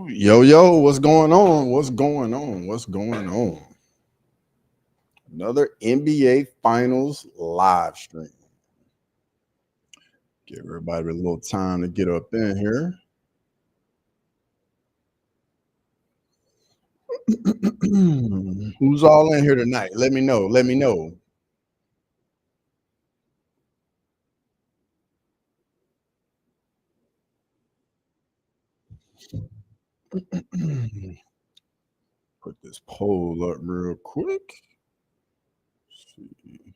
Yo, what's going on? What's going on? What's going on? Another NBA Finals live stream. Give everybody a little time to get up in here. Who's all in here tonight? Let me know. Let me know. Put this poll up real quick. Let's see.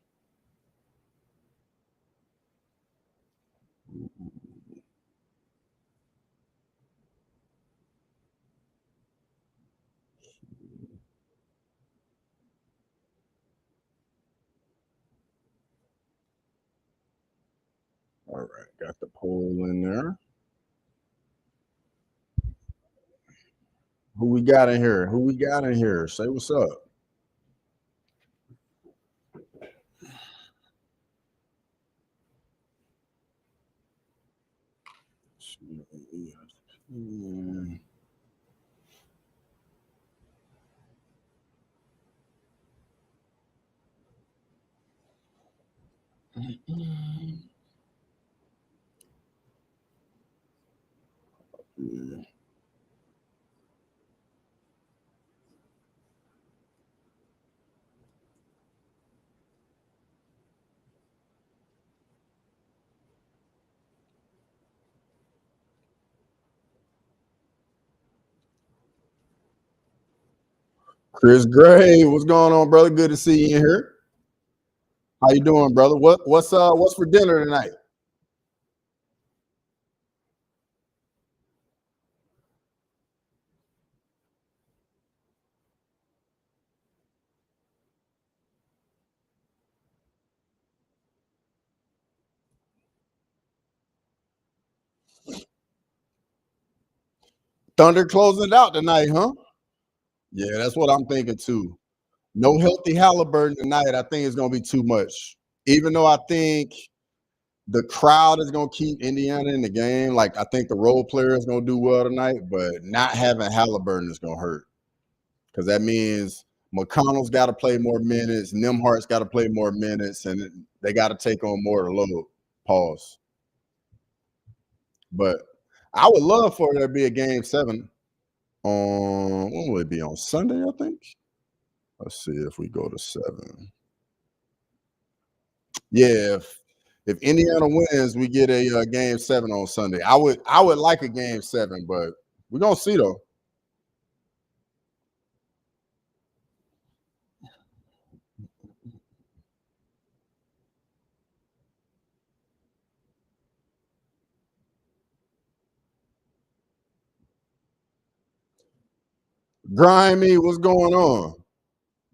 All right, got the poll in there. Who we got in here? Who we got in here? Say what's up. Yeah. Chris Gray, what's going on, brother? Good to see you in here. How you doing, brother? What's for dinner tonight? Thunder closing it out tonight, huh? Yeah, that's what I'm thinking too. No healthy Halliburton tonight. I think it's gonna be too much. Even though I think the crowd is gonna keep Indiana in the game. Like I think the role player is gonna do well tonight, but not having Halliburton is gonna hurt because that means McConnell's got to play more minutes, Nimhart's got to play more minutes, and they got to take on more load. Pause. But I would love for there to be a game 7 on when will it be on Sunday? I think. Let's see if we go to 7. Yeah, if Indiana wins, we get a game 7 on Sunday. I would like a game 7, but we're gonna see though. Grimy, what's going on?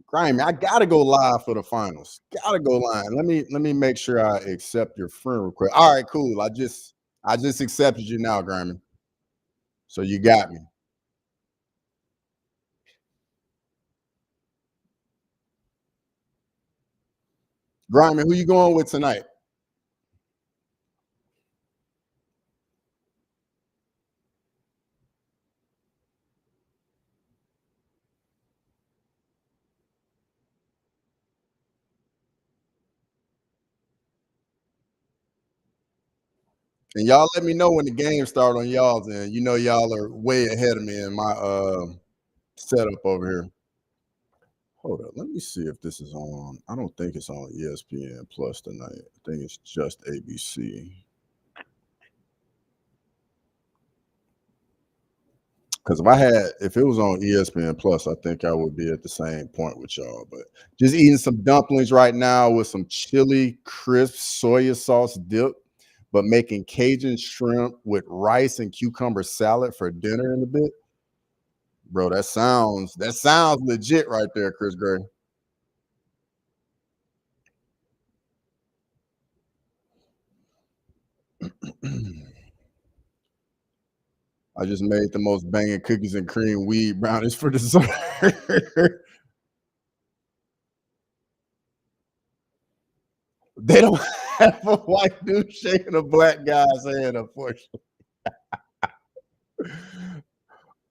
Grimy, I gotta go live for the finals. Gotta go live. Let me make sure I accept your friend request. All right, cool. I just accepted you now, Grimy. So you got me. Grimy, who you going with tonight? And y'all let me know when the game start on y'all's end. You know y'all are way ahead of me in my setup over here. Hold up, let me see if this is on. I don't think it's on ESPN Plus tonight. I think it's just ABC. Because if it was on ESPN Plus, I think I would be at the same point with y'all. But just eating some dumplings right now with some chili crisp soya sauce dip, but making Cajun shrimp with rice and cucumber salad for dinner in a bit. Bro, that sounds legit right there, Chris Gray. I just made the most banging cookies and cream weed brownies for dessert. They don't have a white dude shaking a black guy's hand, unfortunately.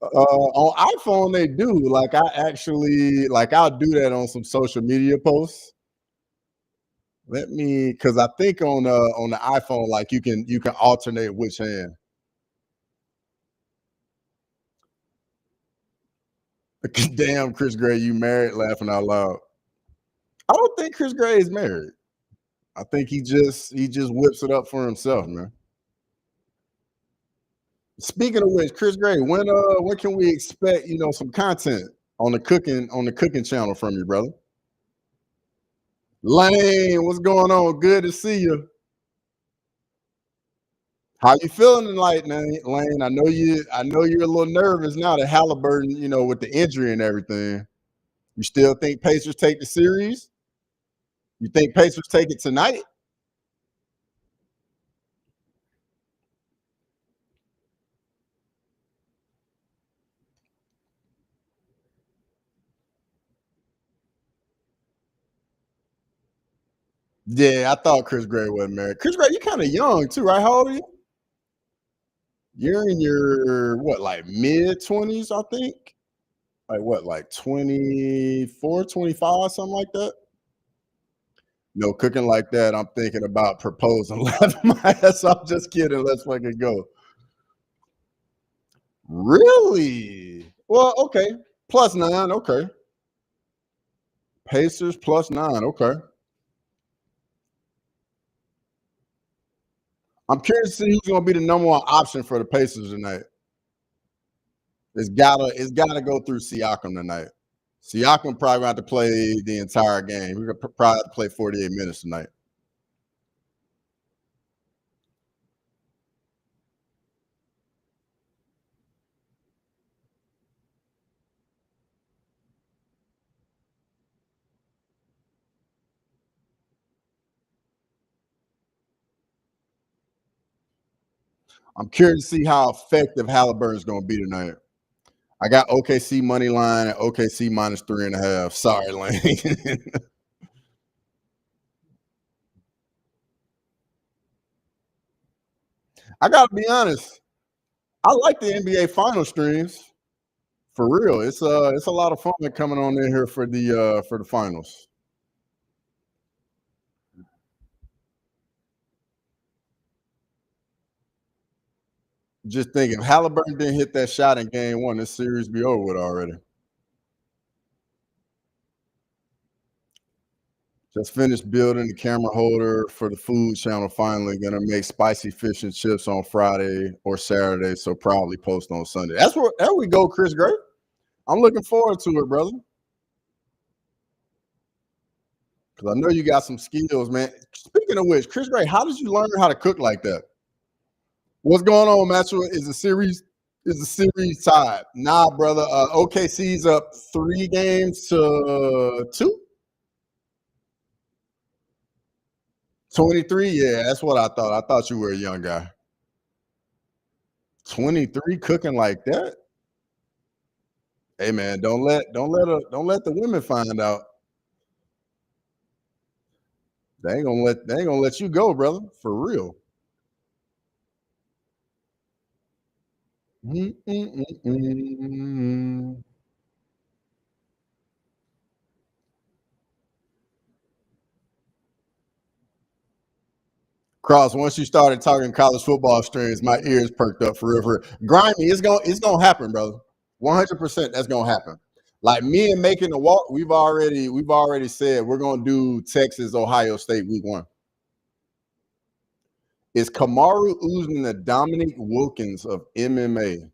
On iPhone, they do. Like I actually like I'll do that on some social media posts. Let me because I think on the iPhone, like you can alternate which hand. Damn, Chris Gray, you married? Laughing out loud. I don't think Chris Gray is married. I think he just whips it up for himself, man. Speaking of which, Chris Gray, when can we expect some content on the cooking channel from you, brother? Lane, what's going on? Good to see you. How you feeling tonight, Lane? I know you're a little nervous now that Halliburton, with the injury and everything. You still think Pacers take the series? You think Pacers take it tonight? Yeah, I thought Chris Gray wasn't married. Chris Gray, you kind of young too, right? How old are you? You're in your what, like mid 20s, I think. Like what, like 24, 25, something like that? No cooking like that. I'm thinking about proposing. Laughing my ass off. Just kidding. Let's fucking go. Really? Well, okay. +9. Okay. Pacers +9. Okay. I'm curious to see who's going to be the number one option for the Pacers tonight. It's gotta go through Siakam tonight. Siakam probably gonna have to play the entire game. We're gonna probably have to play 48 minutes tonight. I'm curious to see how effective Halliburton's gonna be tonight. I got OKC money line at OKC -3.5. Sorry, Lane. I gotta be honest. I like the NBA final streams. For real. It's a lot of fun coming on in here for the finals. Just thinking, if Halliburton didn't hit that shot in game one, this series be over with already. Just finished building the camera holder for the food channel. Finally, gonna make spicy fish and chips on Friday or Saturday, so probably post on Sunday. There we go, Chris Gray. I'm looking forward to it, brother. Because I know you got some skills, man. Speaking of which, Chris Gray, how did you learn how to cook like that? What's going on, Matthew? Is the series tied? Nah, brother. OKC's up 3 games to 2. 23. Yeah, that's what I thought. I thought you were a young guy. 23 cooking like that. Hey man, don't let the women find out. They ain't gonna let you go, brother. For real. Mm, mm, mm, mm. Cross, once you started talking college football streams, my ears perked up for real. For real. Grimy, it's gonna happen, brother. 100% that's gonna happen. Like me and making the walk, we've already said we're gonna do Texas, Ohio State week 1. Is Kamaru Usman the Dominique Wilkins of MMA?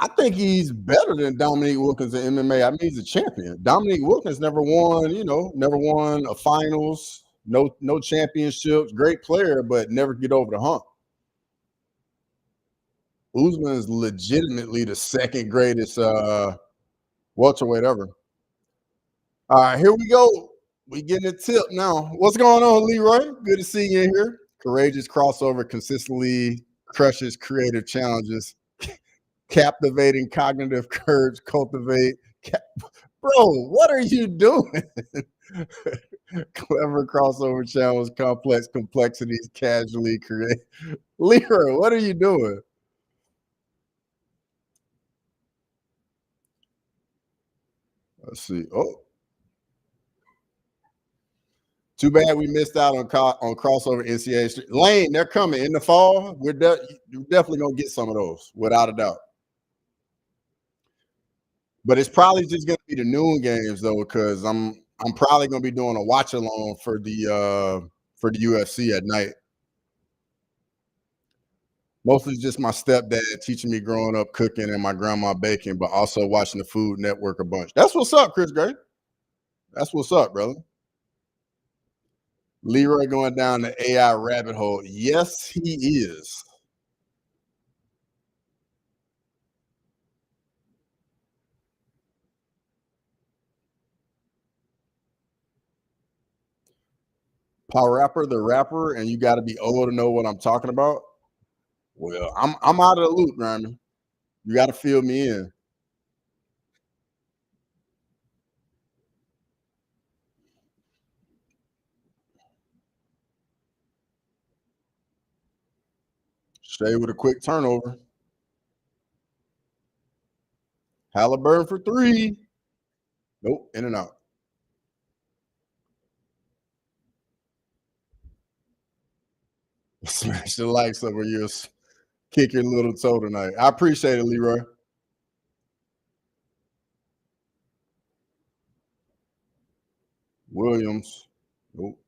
I think he's better than Dominique Wilkins in MMA. I mean, he's a champion. Dominique Wilkins never won a finals, no championships. Great player, but never get over the hump. Usman is legitimately the second greatest welterweight ever. All right, here we go. We getting a tip now. What's going on, Leroy? Good to see you in here. Courageous crossover, consistently crushes creative challenges, captivating cognitive courage, cultivate. Bro, what are you doing? Clever crossover challenge, complex complexities, casually create. Leroy, what are you doing? Let's see. Oh, too bad we missed out on crossover NCAA. Lane, they're coming in the fall. You're definitely gonna get some of those, without a doubt. But it's probably just gonna be the noon games though, because I'm probably gonna be doing a watch along for the UFC at night. Mostly just my stepdad teaching me growing up cooking and my grandma baking, but also watching the Food Network a bunch. That's what's up, Chris Gray. That's what's up, brother. Leroy going down the AI rabbit hole. Yes, he is. Power Rapper, the rapper, and you got to be old to know what I'm talking about. Well, I'm out of the loop, Grammy. You got to fill me in. Shea with a quick turnover. Halliburton for 3. Nope, in and out. Smash the likes over yours. Kick your little toe tonight. I appreciate it, Leroy. Williams. Nope.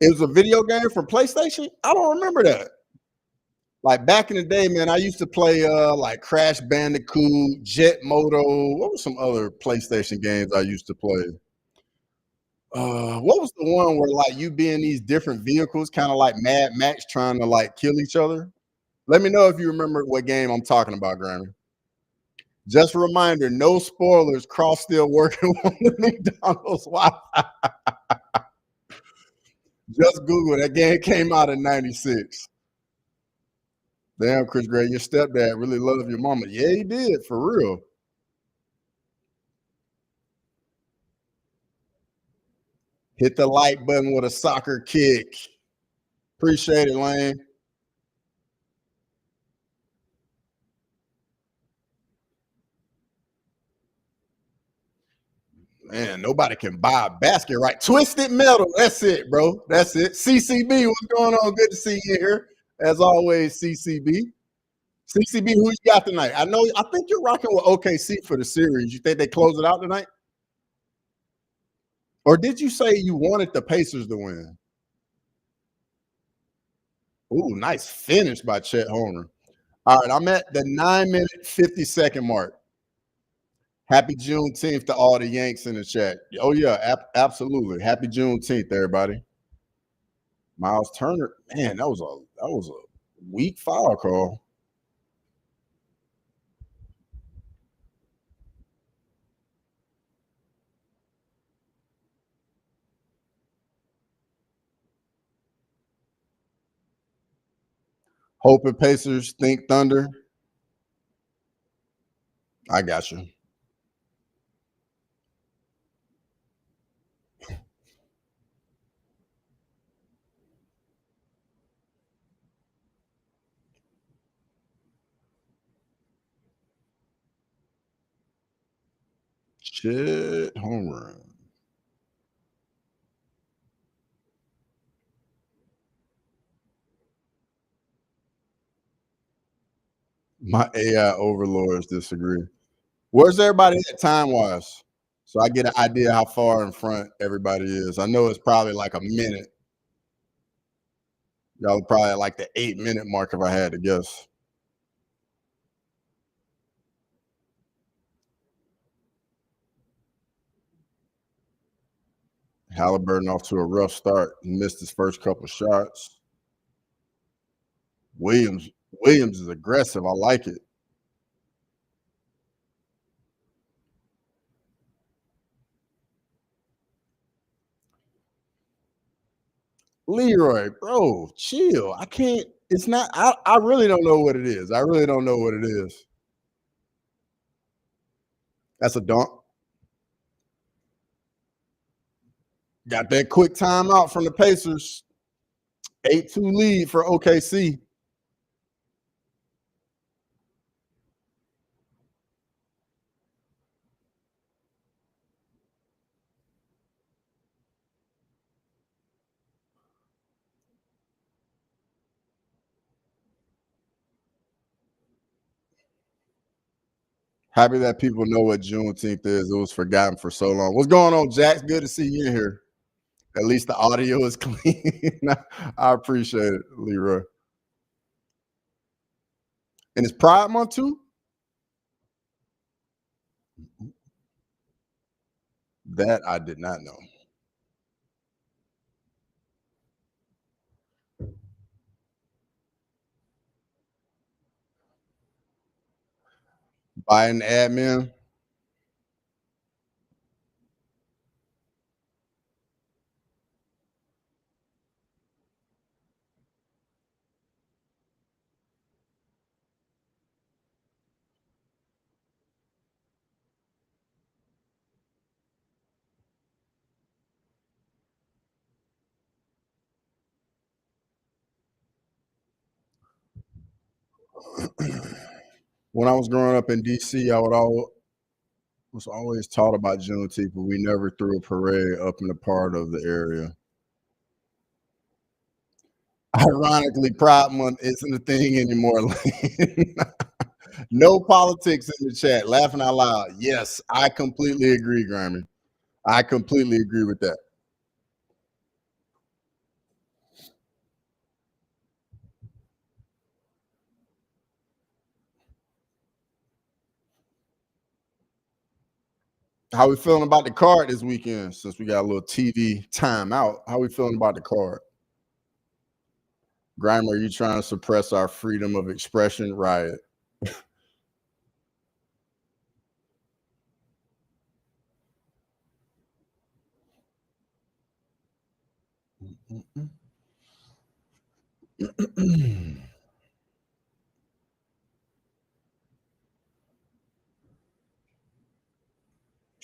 It was a video game for PlayStation? I don't remember that. Like back in the day, man, I used to play like Crash Bandicoot, Jet Moto. What were some other PlayStation games I used to play? What was the one where like you be in these different vehicles, kind of like Mad Max trying to like kill each other? Let me know if you remember what game I'm talking about, Grammy. Just a reminder, no spoilers. Cross still working on the McDonald's Wi-Fi. Just Google that game came out in '96. Damn, Chris Gray, your stepdad really loved your mama. Yeah, he did, for real. Hit the like button with a soccer kick. Appreciate it, Lane. Man, nobody can buy a basket, right? Twisted Metal. That's it, bro. That's it. CCB, what's going on? Good to see you here. As always, CCB. CCB, who you got tonight? I think you're rocking with OKC for the series. You think they close it out tonight? Or did you say you wanted the Pacers to win? Ooh, nice finish by Chet Holmgren. All right, I'm at the 9-minute, 50-second mark. Happy Juneteenth to all the Yanks in the chat. Oh, yeah, absolutely. Happy Juneteenth, everybody. Miles Turner, man, that was a weak foul call. Hope and Pacers think Thunder. I got you. Shit, home run. My AI overlords disagree. Where's everybody at time wise? So I get an idea how far in front everybody is. I know it's probably like a minute. Y'all are probably at like the 8-minute mark if I had to guess. Halliburton off to a rough start. He missed his first couple shots. Williams is aggressive. I like it. Leroy, bro, chill. I can't. It's not. I really don't know what it is. I really don't know what it is. That's a dunk. Got that quick timeout from the Pacers. 8-2 lead for OKC. Happy that people know what Juneteenth is. It was forgotten for so long. What's going on, Jax? Good to see you in here. At least the audio is clean. I appreciate it, Leroy. And it's Pride Month too? That I did not know. Biden admin. When I was growing up in DC, I was always taught about Juneteenth, but we never threw a parade up in the part of the area. Ironically, Pride Month isn't a thing anymore. No politics in the chat. Laughing out loud. Yes, I completely agree, Grammy. I completely agree with that. How we feeling about the card this weekend? Since we got a little TV time out, how we feeling about the card? Grimer, are you trying to suppress our freedom of expression riot?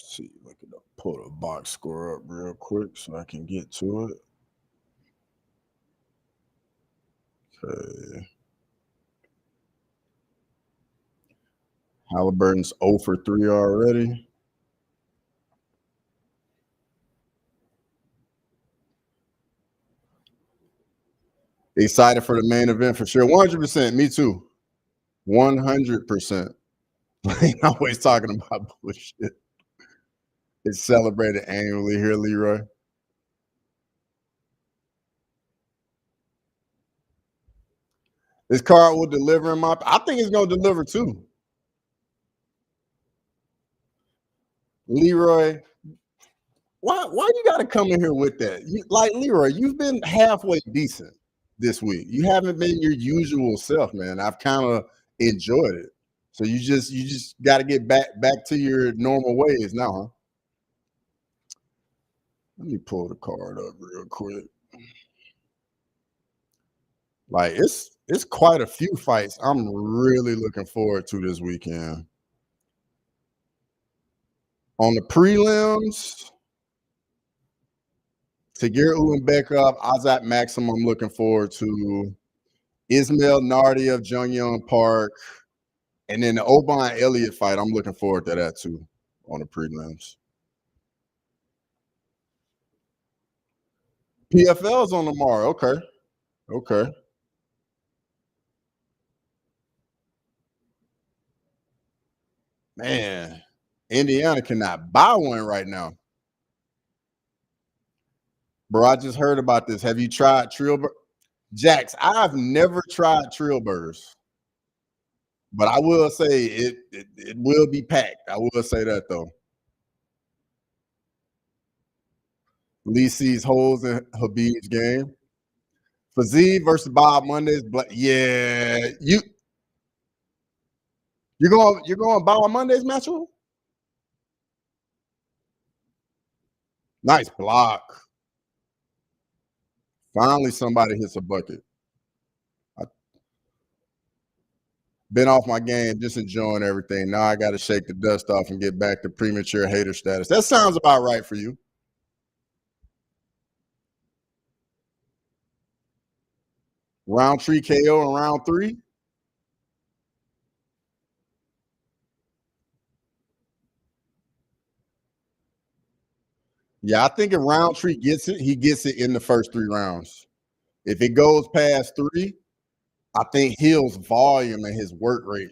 See, look at up. Pull the box score up real quick so I can get to it. Okay. Halliburton's 0 for 3 already. Excited for the main event for sure. 100%. Me too. 100%. I ain't always talking about bullshit. It's celebrated annually here, Leroy. This card will deliver in my. I think it's gonna deliver too. Leroy, why you gotta come in here with that? Like Leroy, you've been halfway decent this week. You haven't been your usual self, man. I've kind of enjoyed it. So you just got to get back to your normal ways now, huh? Let me pull the card up real quick. Like it's quite a few fights I'm really looking forward to this weekend. On the prelims, Tagir Ulanbekov, Azat Maxim, I'm looking forward to. Ismail Nardi of Jungyoung Park. And then the Oban Elliott fight, I'm looking forward to that too on the prelims. PFL's on tomorrow. Okay. Okay. Man, Indiana cannot buy one right now. Bro, I just heard about this. Have you tried Trill Burgers? Jax, I've never tried Trill Burgers. But I will say it will be packed. I will say that though. Lee sees holes in Habib's game. Fazid versus Bob Mondays, but yeah, you're going Bob Mondays matchup. Nice block. Finally, somebody hits a bucket. I've been off my game, just enjoying everything. Now I got to shake the dust off and get back to premature hater status. That sounds about right for you. Roundtree KO in round 3. Yeah, I think if Roundtree gets it, he gets it in the first 3 rounds. If it goes past 3, I think Hill's volume and his work rate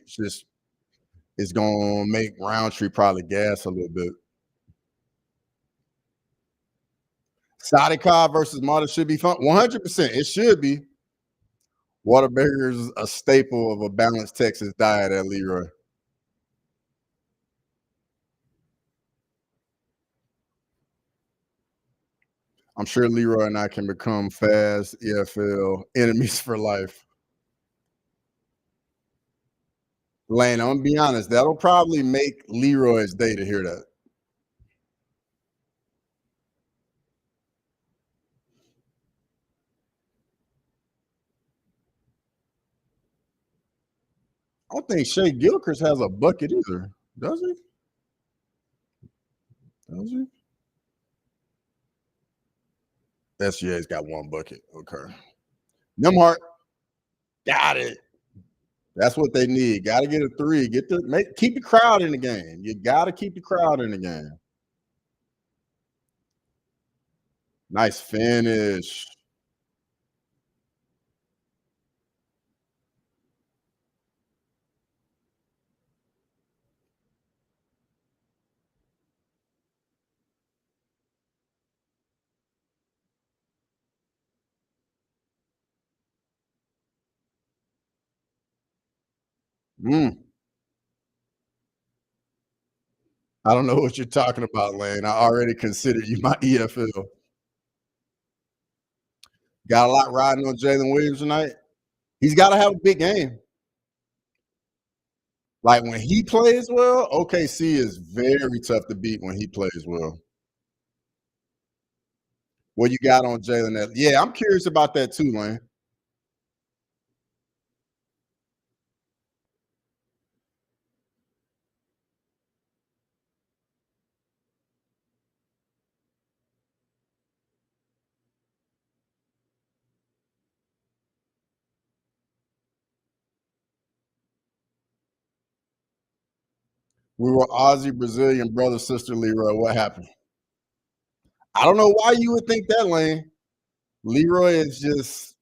It's gonna make Roundtree probably gas a little bit. Sadikov versus Marta should be fun. 100%. It should be. Whataburger's a staple of a balanced Texas diet at Leroy. I'm sure Leroy and I can become fast EFL enemies for life. Lane, I'm gonna be honest, that'll probably make Leroy's day to hear that. I don't think Shea Gilchrist has a bucket either. Does he? Does he? SGA's got one bucket. Okay. Nemhart got it. That's what they need. Got to get a three. Keep the crowd in the game. You got to keep the crowd in the game. Nice finish. Mm. I don't know what you're talking about, Lane. I already considered you my EFL. Got a lot riding on Jalen Williams tonight. He's got to have a big game. Like when he plays well, OKC is very tough to beat when he plays well. What you got on Jalen? Yeah, I'm curious about that too, Lane. We were Aussie Brazilian brother sister Leroy. What happened? I don't know why you would think that, Lane. Leroy is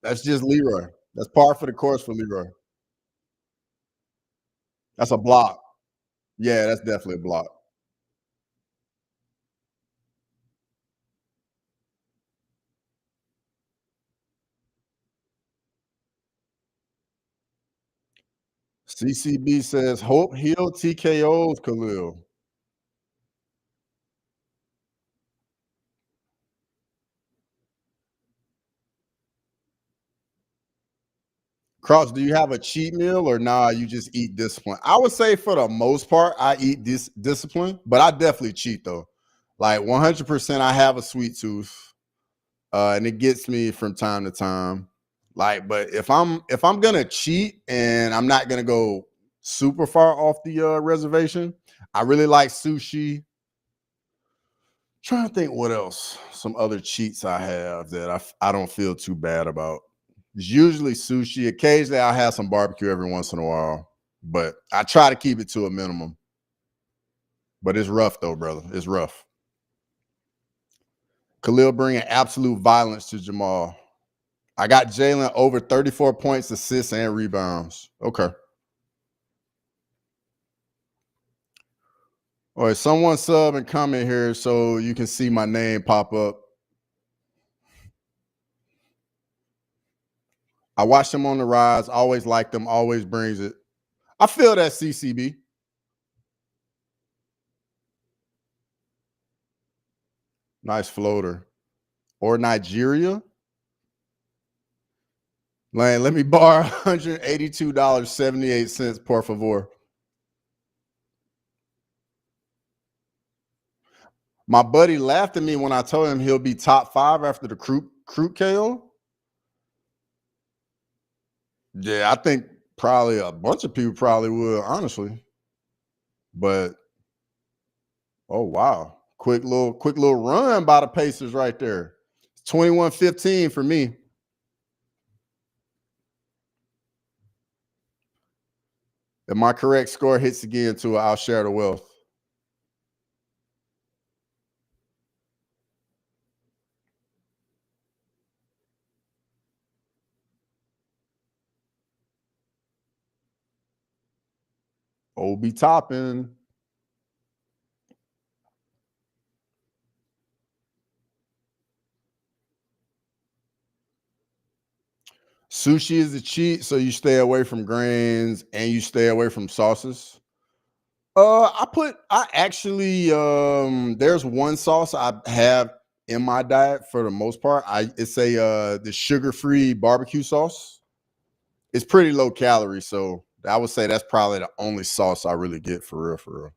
that's just Leroy. That's par for the course for Leroy. That's a block. Yeah, that's definitely a block. CCB says Hope Hill TKOs Khalil. Cross, do you have a cheat meal or nah? You just eat discipline. I would say for the most part, I eat this discipline, but I definitely cheat though. Like 100%, I have a sweet tooth, and it gets me from time to time. Like, but if I'm gonna cheat and I'm not gonna go super far off the reservation, I really like sushi. Trying to think what else. Some other cheats I have that I don't feel too bad about. It's usually sushi. Occasionally, I'll have some barbecue every once in a while, but I try to keep it to a minimum. But it's rough though, brother. It's rough. Khalil bringing absolute violence to Jamal. I got Jalen over 34 points, assists, and rebounds. Okay. All right, someone sub and comment here so you can see my name pop up. I watched him on the rise. Always liked him. Always brings it. I feel that CCB. Nice floater. Or Nigeria. Lane, let me borrow $182.78, por favor. My buddy laughed at me when I told him he'll be top 5 after the Crute KO. Yeah, I think probably a bunch of people probably would, honestly. But oh wow. Quick little run by the Pacers right there. 21-15 for me. If my correct score hits again to it, I'll share the wealth. Obi topping. Sushi is a cheat, so you stay away from grains and you stay away from sauces. I actually there's one sauce I have in my diet for the most part. It's the sugar-free barbecue sauce. It's pretty low calorie, so I would say that's probably the only sauce I really get for real, for real.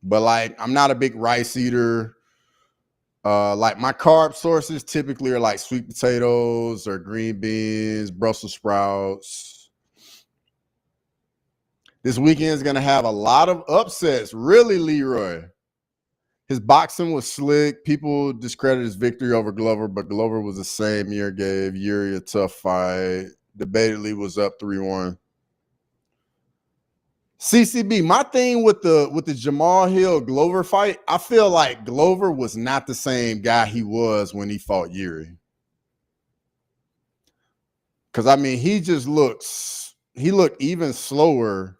But like I'm not a big rice eater. Like my carb sources typically are like sweet potatoes or green beans, Brussels sprouts. This weekend is gonna have a lot of upsets. Really, Leroy. His boxing was slick. People discredit his victory over Glover, but Glover was the same year, gave Yuri a tough fight. Debatedly was up 3-1. CCB, my thing with the Jamal Hill Glover fight, I feel like Glover was not the same guy he was when he fought Yuri. Because I mean, he looked even slower,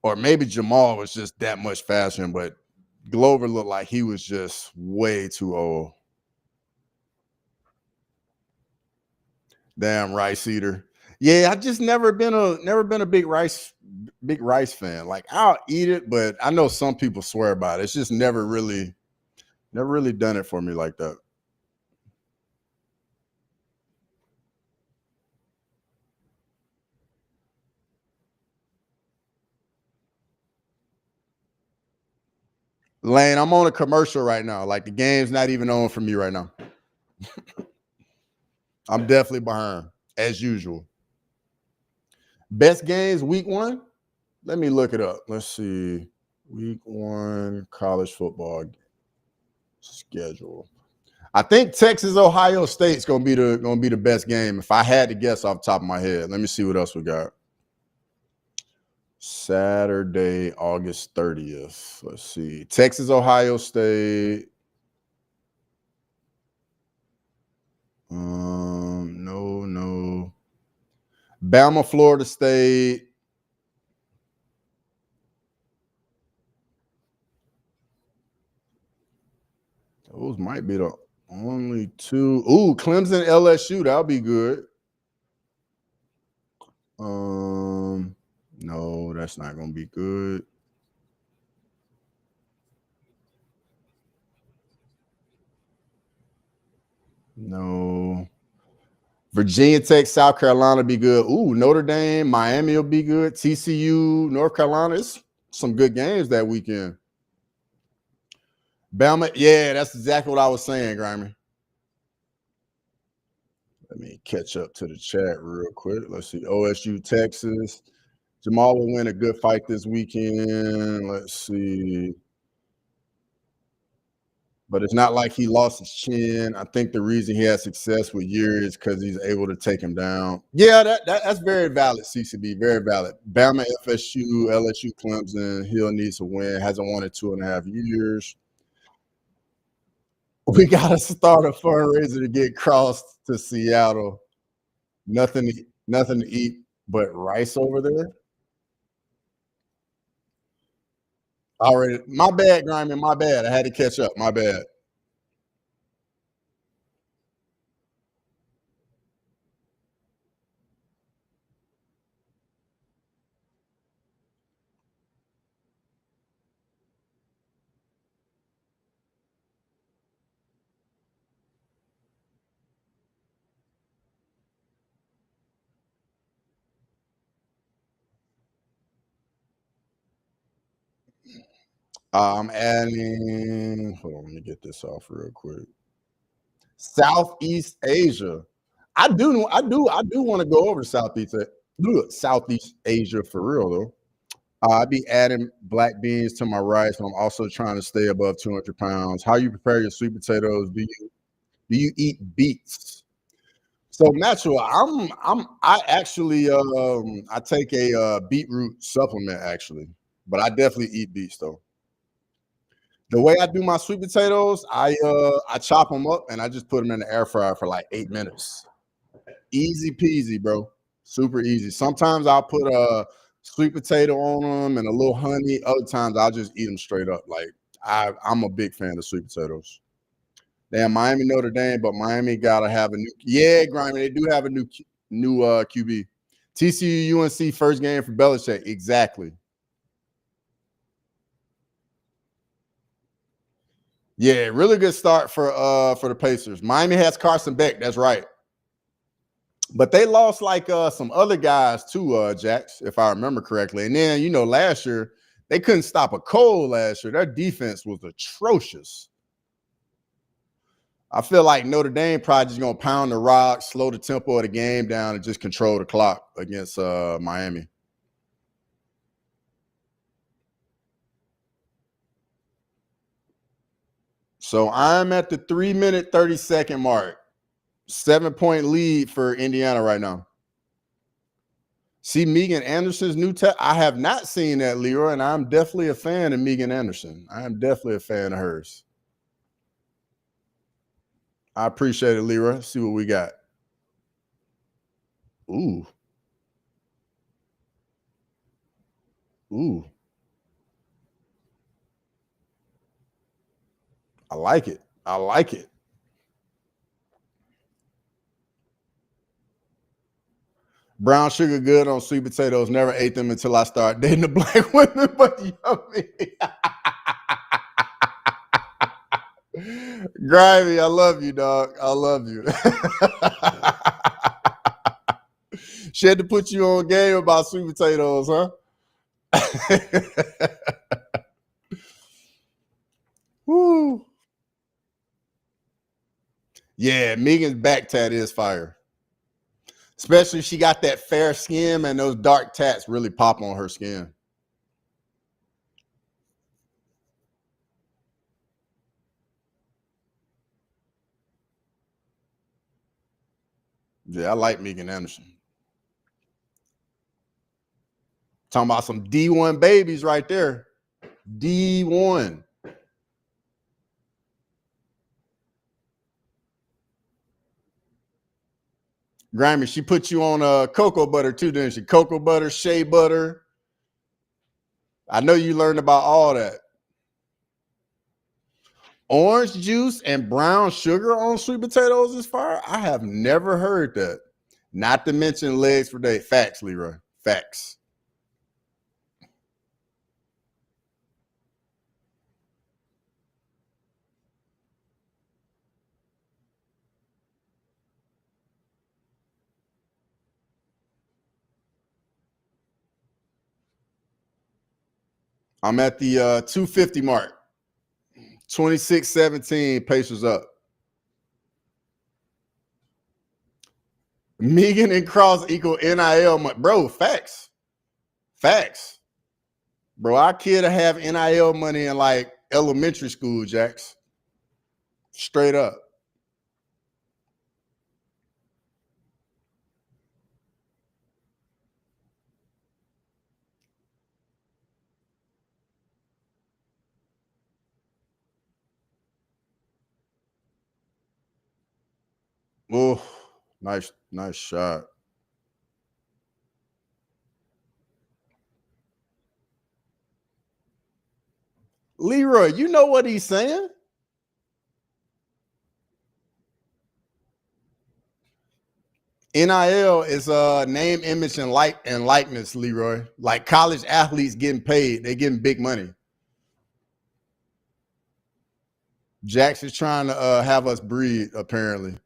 or maybe Jamal was just that much faster, but Glover looked like he was just way too old. Damn rice eater. Yeah, I just never been a big rice fan. Like I'll eat it, but I know some people swear by it. It's just never really done it for me like that. Lane, I'm on a commercial right now. Like the game's not even on for me right now. I'm definitely behind, as usual. Best games week 1? Let me look it up. Let's see. Week 1 college football schedule. I think Texas Ohio State's gonna be the best game. If I had to guess off the top of my head. Let me see what else we got. Saturday, August 30th. Let's see. Texas Ohio State. No. Bama, Florida State. Those might be the only two. Ooh, Clemson, LSU. That'll be good. No, that's not gonna be good. No. Virginia Tech, South Carolina be good. Ooh, Notre Dame, Miami will be good. TCU, North Carolina. It's some good games that weekend. Bama, yeah, that's exactly what I was saying, Grimy. Let me catch up to the chat real quick. Let's see. OSU, Texas. Jamal will win a good fight this weekend. Let's see. But it's not like he lost his chin. I think the reason he has success with Yuri is because he's able to take him down. Yeah, that's very valid, CCB. Very valid. Bama, FSU, LSU, Clemson. Hill needs to win. Hasn't won in 2.5 years. We got to start a fundraiser to get crossed to Seattle. Nothing to eat but rice over there. Already, my bad, Grimy. My bad. I had to catch up. My bad. I'm adding. Hold on, let me get this off real quick. Southeast Asia. I do want to go over to Southeast Asia for real though. I'd be adding black beans to my rice. I'm also trying to stay above 200 pounds. How you prepare your sweet potatoes? Do you eat beets? So natural. I actually I take a beetroot supplement actually, but I definitely eat beets though. The way I do my sweet potatoes, I chop them up and I just put them in the air fryer for like 8 minutes. Easy peasy, bro. Super easy. Sometimes I'll put a sweet potato on them and a little honey. Other times I'll just eat them straight up. Like I'm a big fan of sweet potatoes. Damn, Miami Notre Dame, but Miami gotta have a new. Yeah, Grimy, they do have a new QB. TCU UNC first game for Belichick. Exactly. Yeah, really good start for the Pacers. Miami has Carson Beck. That's right. But they lost like some other guys too, Jax, if I remember correctly. And then last year they couldn't stop a cold. Last year their defense was atrocious. I feel like Notre Dame probably just gonna pound the rock, slow the tempo of the game down, and just control the clock against Miami. So I'm at the 3-minute 30-second mark. 7-point lead for Indiana right now. See Megan Anderson's new tech. I have not seen that, Leroy, and I'm definitely a fan of Megan Anderson. I am definitely a fan of hers. I appreciate it, Leroy. See what we got. Ooh. Ooh. I like it. I like it. Brown sugar good on sweet potatoes. Never ate them until I started dating the black women, but yummy. Grimy, I love you, dog. I love you. She had to put you on game about sweet potatoes, huh? Woo. Yeah, Megan's back tat is fire. Especially if she got that fair skin and those dark tats really pop on her skin. Yeah, I like Megan Anderson. Talking about some D1 babies right there. D1. Grammy, she put you on cocoa butter too, didn't she? Cocoa butter, shea butter. I know you learned about all that. Orange juice and brown sugar on sweet potatoes is fire? I have never heard that. Not to mention legs for days. Facts, Leroy. Facts. I'm at the 250 mark. 26-17, Pacers up. Megan and Cross equal NIL money. Bro, facts. Facts. Bro, our kid have NIL money in like elementary school, Jax. Straight up. Oh, nice shot. Leroy, you know what he's saying? NIL is name, image, and likeness, Leroy. Like college athletes getting paid, they getting big money. Jax is trying to have us breed, apparently.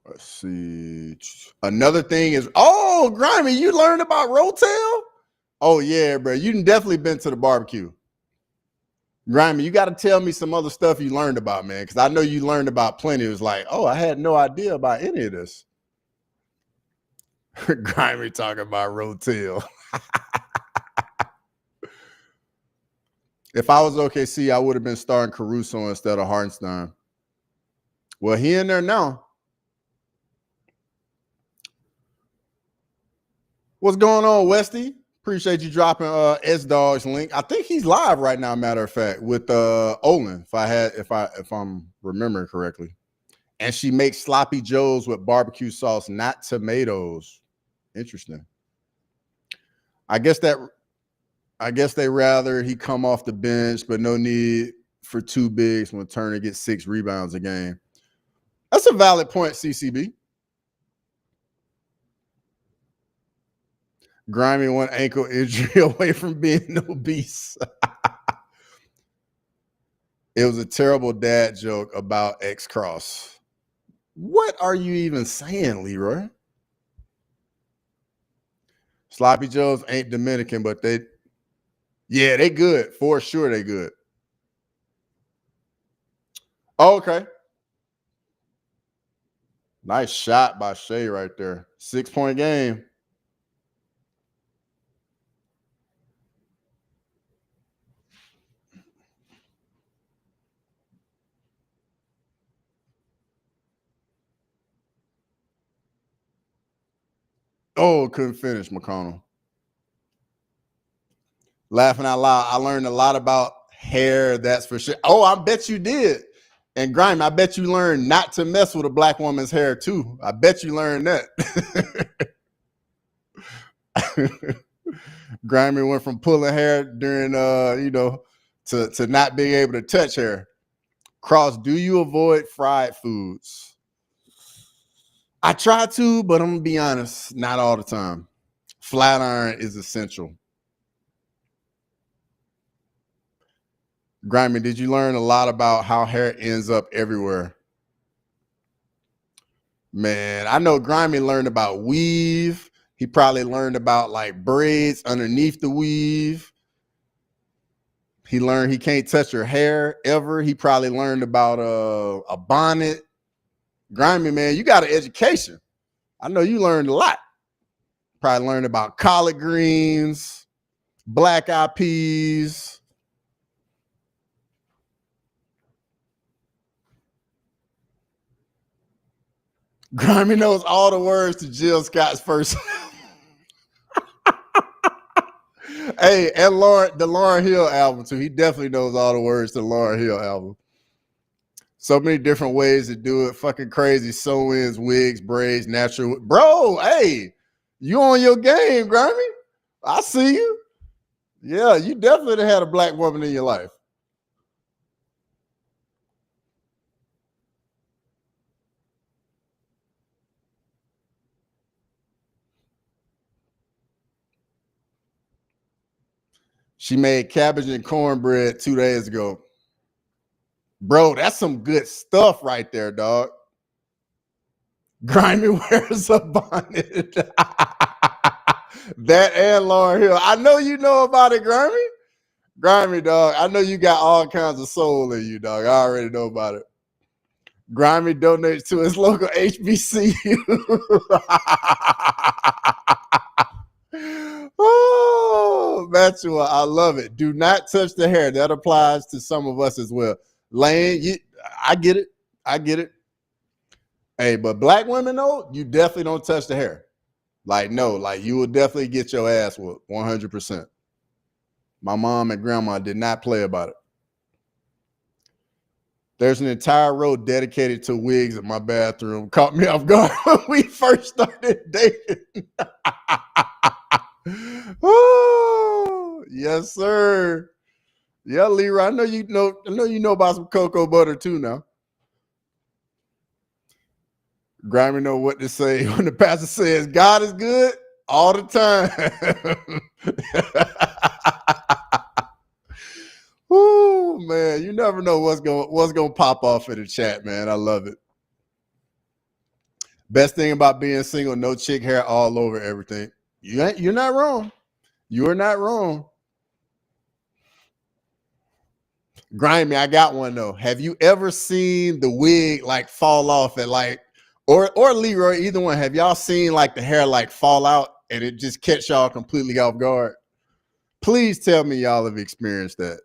Let's see. Another thing is, Grimy, you learned about Rotel? Oh yeah, bro. You definitely been to the barbecue. Grimy, you got to tell me some other stuff you learned about, man, because I know you learned about plenty. It was like, I had no idea about any of this. Grimy talking about Rotel. If I was OKC, I would have been starting Caruso instead of Hartenstein. Well, he in there now. What's going on, Westy? Appreciate you dropping S Dog's link. I think he's live right now, matter of fact, with Olin, if I'm remembering correctly. And she makes sloppy joes with barbecue sauce, not tomatoes. Interesting. I guess they rather he come off the bench, but no need for two bigs when Turner gets 6 rebounds a game. That's a valid point, CCB. Grimy one ankle injury away from being obese. It was a terrible dad joke about X-Cross. What are you even saying, Leroy? Sloppy Joes ain't Dominican, but they good. For sure they good. Oh, okay. Nice shot by Shea right there. 6-point game. Oh, couldn't finish, McConnell. Laughing out loud. I learned a lot about hair, that's for sure. Oh, I bet you did. And Grime, I bet you learned not to mess with a black woman's hair too. I bet you learned that. Grimy went from pulling hair during to not being able to touch hair. Cross, do you avoid fried foods? I try to, but I'm gonna be honest, not all the time. Flat iron is essential. Grimy, did you learn a lot about how hair ends up everywhere? Man, I know Grimy learned about weave. He probably learned about like braids underneath the weave. He learned he can't touch your hair ever. He probably learned about a bonnet. Grimy, man, you got an education. I know you learned a lot. Probably learned about collard greens, black eyed peas. Grimy knows all the words to Jill Scott's first. Hey, and the Lauryn Hill album too. He definitely knows all the words to the Lauryn Hill album. So many different ways to do it. Fucking crazy. Sew-ins, wigs, braids, natural. Bro, hey, you on your game, Grimy. I see you. Yeah, you definitely had a black woman in your life. She made cabbage and cornbread 2 days ago. Bro, that's some good stuff right there, dog. Grimy wears a bonnet. That and Lauryn Hill. I know you know about it, Grimy. Grimy, dog. I know you got all kinds of soul in you, dog. I already know about it. Grimy donates to his local HBCU. Oh, Matua, I love it. Do not touch the hair. That applies to some of us as well. Lane, I get it. I get it. Hey, but black women, though, you definitely don't touch the hair. Like, no, like you will definitely get your ass whooped 100%. My mom and grandma did not play about it. There's an entire row dedicated to wigs in my bathroom. Caught me off guard when we first started dating. Oh, yes, sir. Yeah, Leroy. I know you know about some cocoa butter too now. Grimy know what to say when the pastor says God is good all the time. Woo, man, you never know what's gonna pop off in the chat, man. I love it. Best thing about being single, no chick hair all over everything. You're not wrong. You are not wrong. Grimy, I got one though. Have you ever seen the wig like fall off at like, or Leroy, either one? Have y'all seen like the hair like fall out and it just catch y'all completely off guard? Please tell me y'all have experienced that.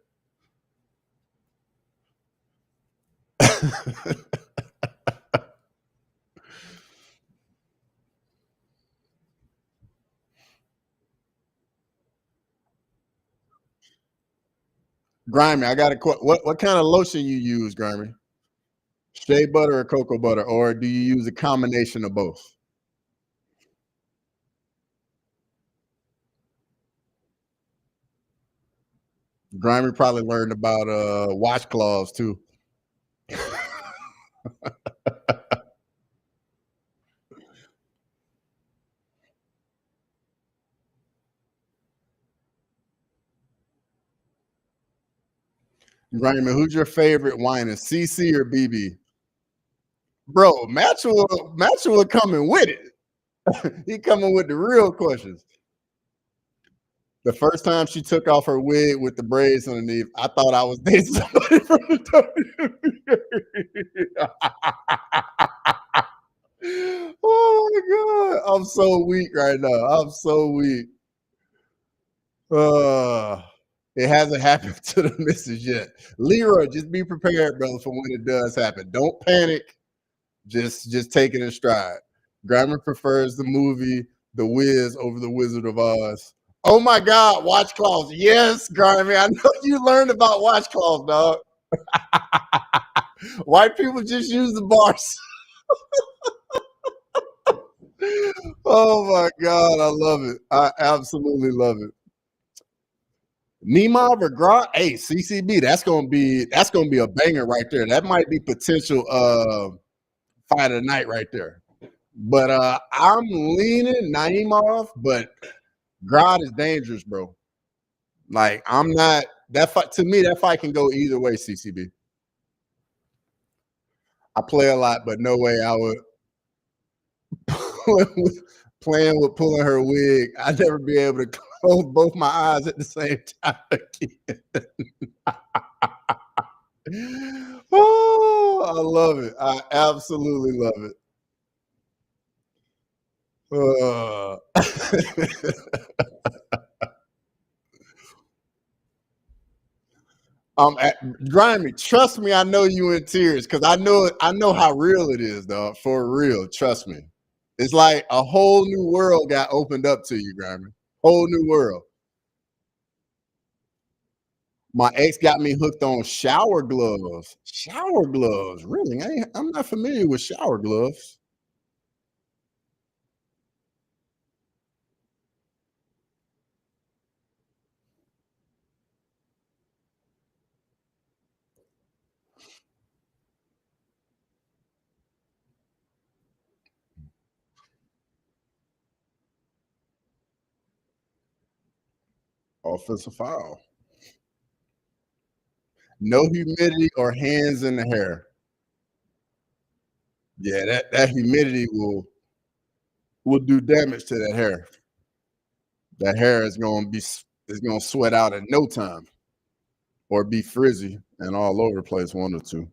Grimy, I got a question. What kind of lotion you use, Grimy? Shea butter or cocoa butter, or do you use a combination of both? Grimy probably learned about washcloths too. Grimy, who's your favorite whiner, CC or BB? Bro, Matchell coming with it. He coming with the real questions. The first time she took off her wig with the braids underneath, I thought I was dating somebody from the WWE. Oh my god, I'm so weak right now. I'm so weak. It hasn't happened to the missus yet. Leroy, just be prepared, brother, for when it does happen. Don't panic. Just take it in stride. Grammer prefers the movie The Wiz over The Wizard of Oz. Oh my God, washcloths. Yes, Grammy. I know you learned about washcloths, dog. White people just use the bars. Oh my God, I love it. I absolutely love it. Nemov or Grot? Hey, CCB, that's gonna be a banger right there. That might be potential fight of the night right there. But I'm leaning Naimov, but Grot is dangerous, bro. Like I'm not that fight to me. That fight can go either way. CCB. I play a lot, but no way I would playing with pulling her wig. I'd never be able to close both my eyes at the same time again. Oh, I love it. I absolutely love it. Grimy, trust me, I know you in tears because I know how real it is, dog. For real, trust me. It's like a whole new world got opened up to you, Grimy. Whole new world. My ex got me hooked on shower gloves. Shower gloves, really? I'm not familiar with shower gloves. Offensive foul. No humidity or hands in the hair. Yeah, that humidity will do damage to that hair. That hair is gonna sweat out in no time, or be frizzy and all over the place. One or two.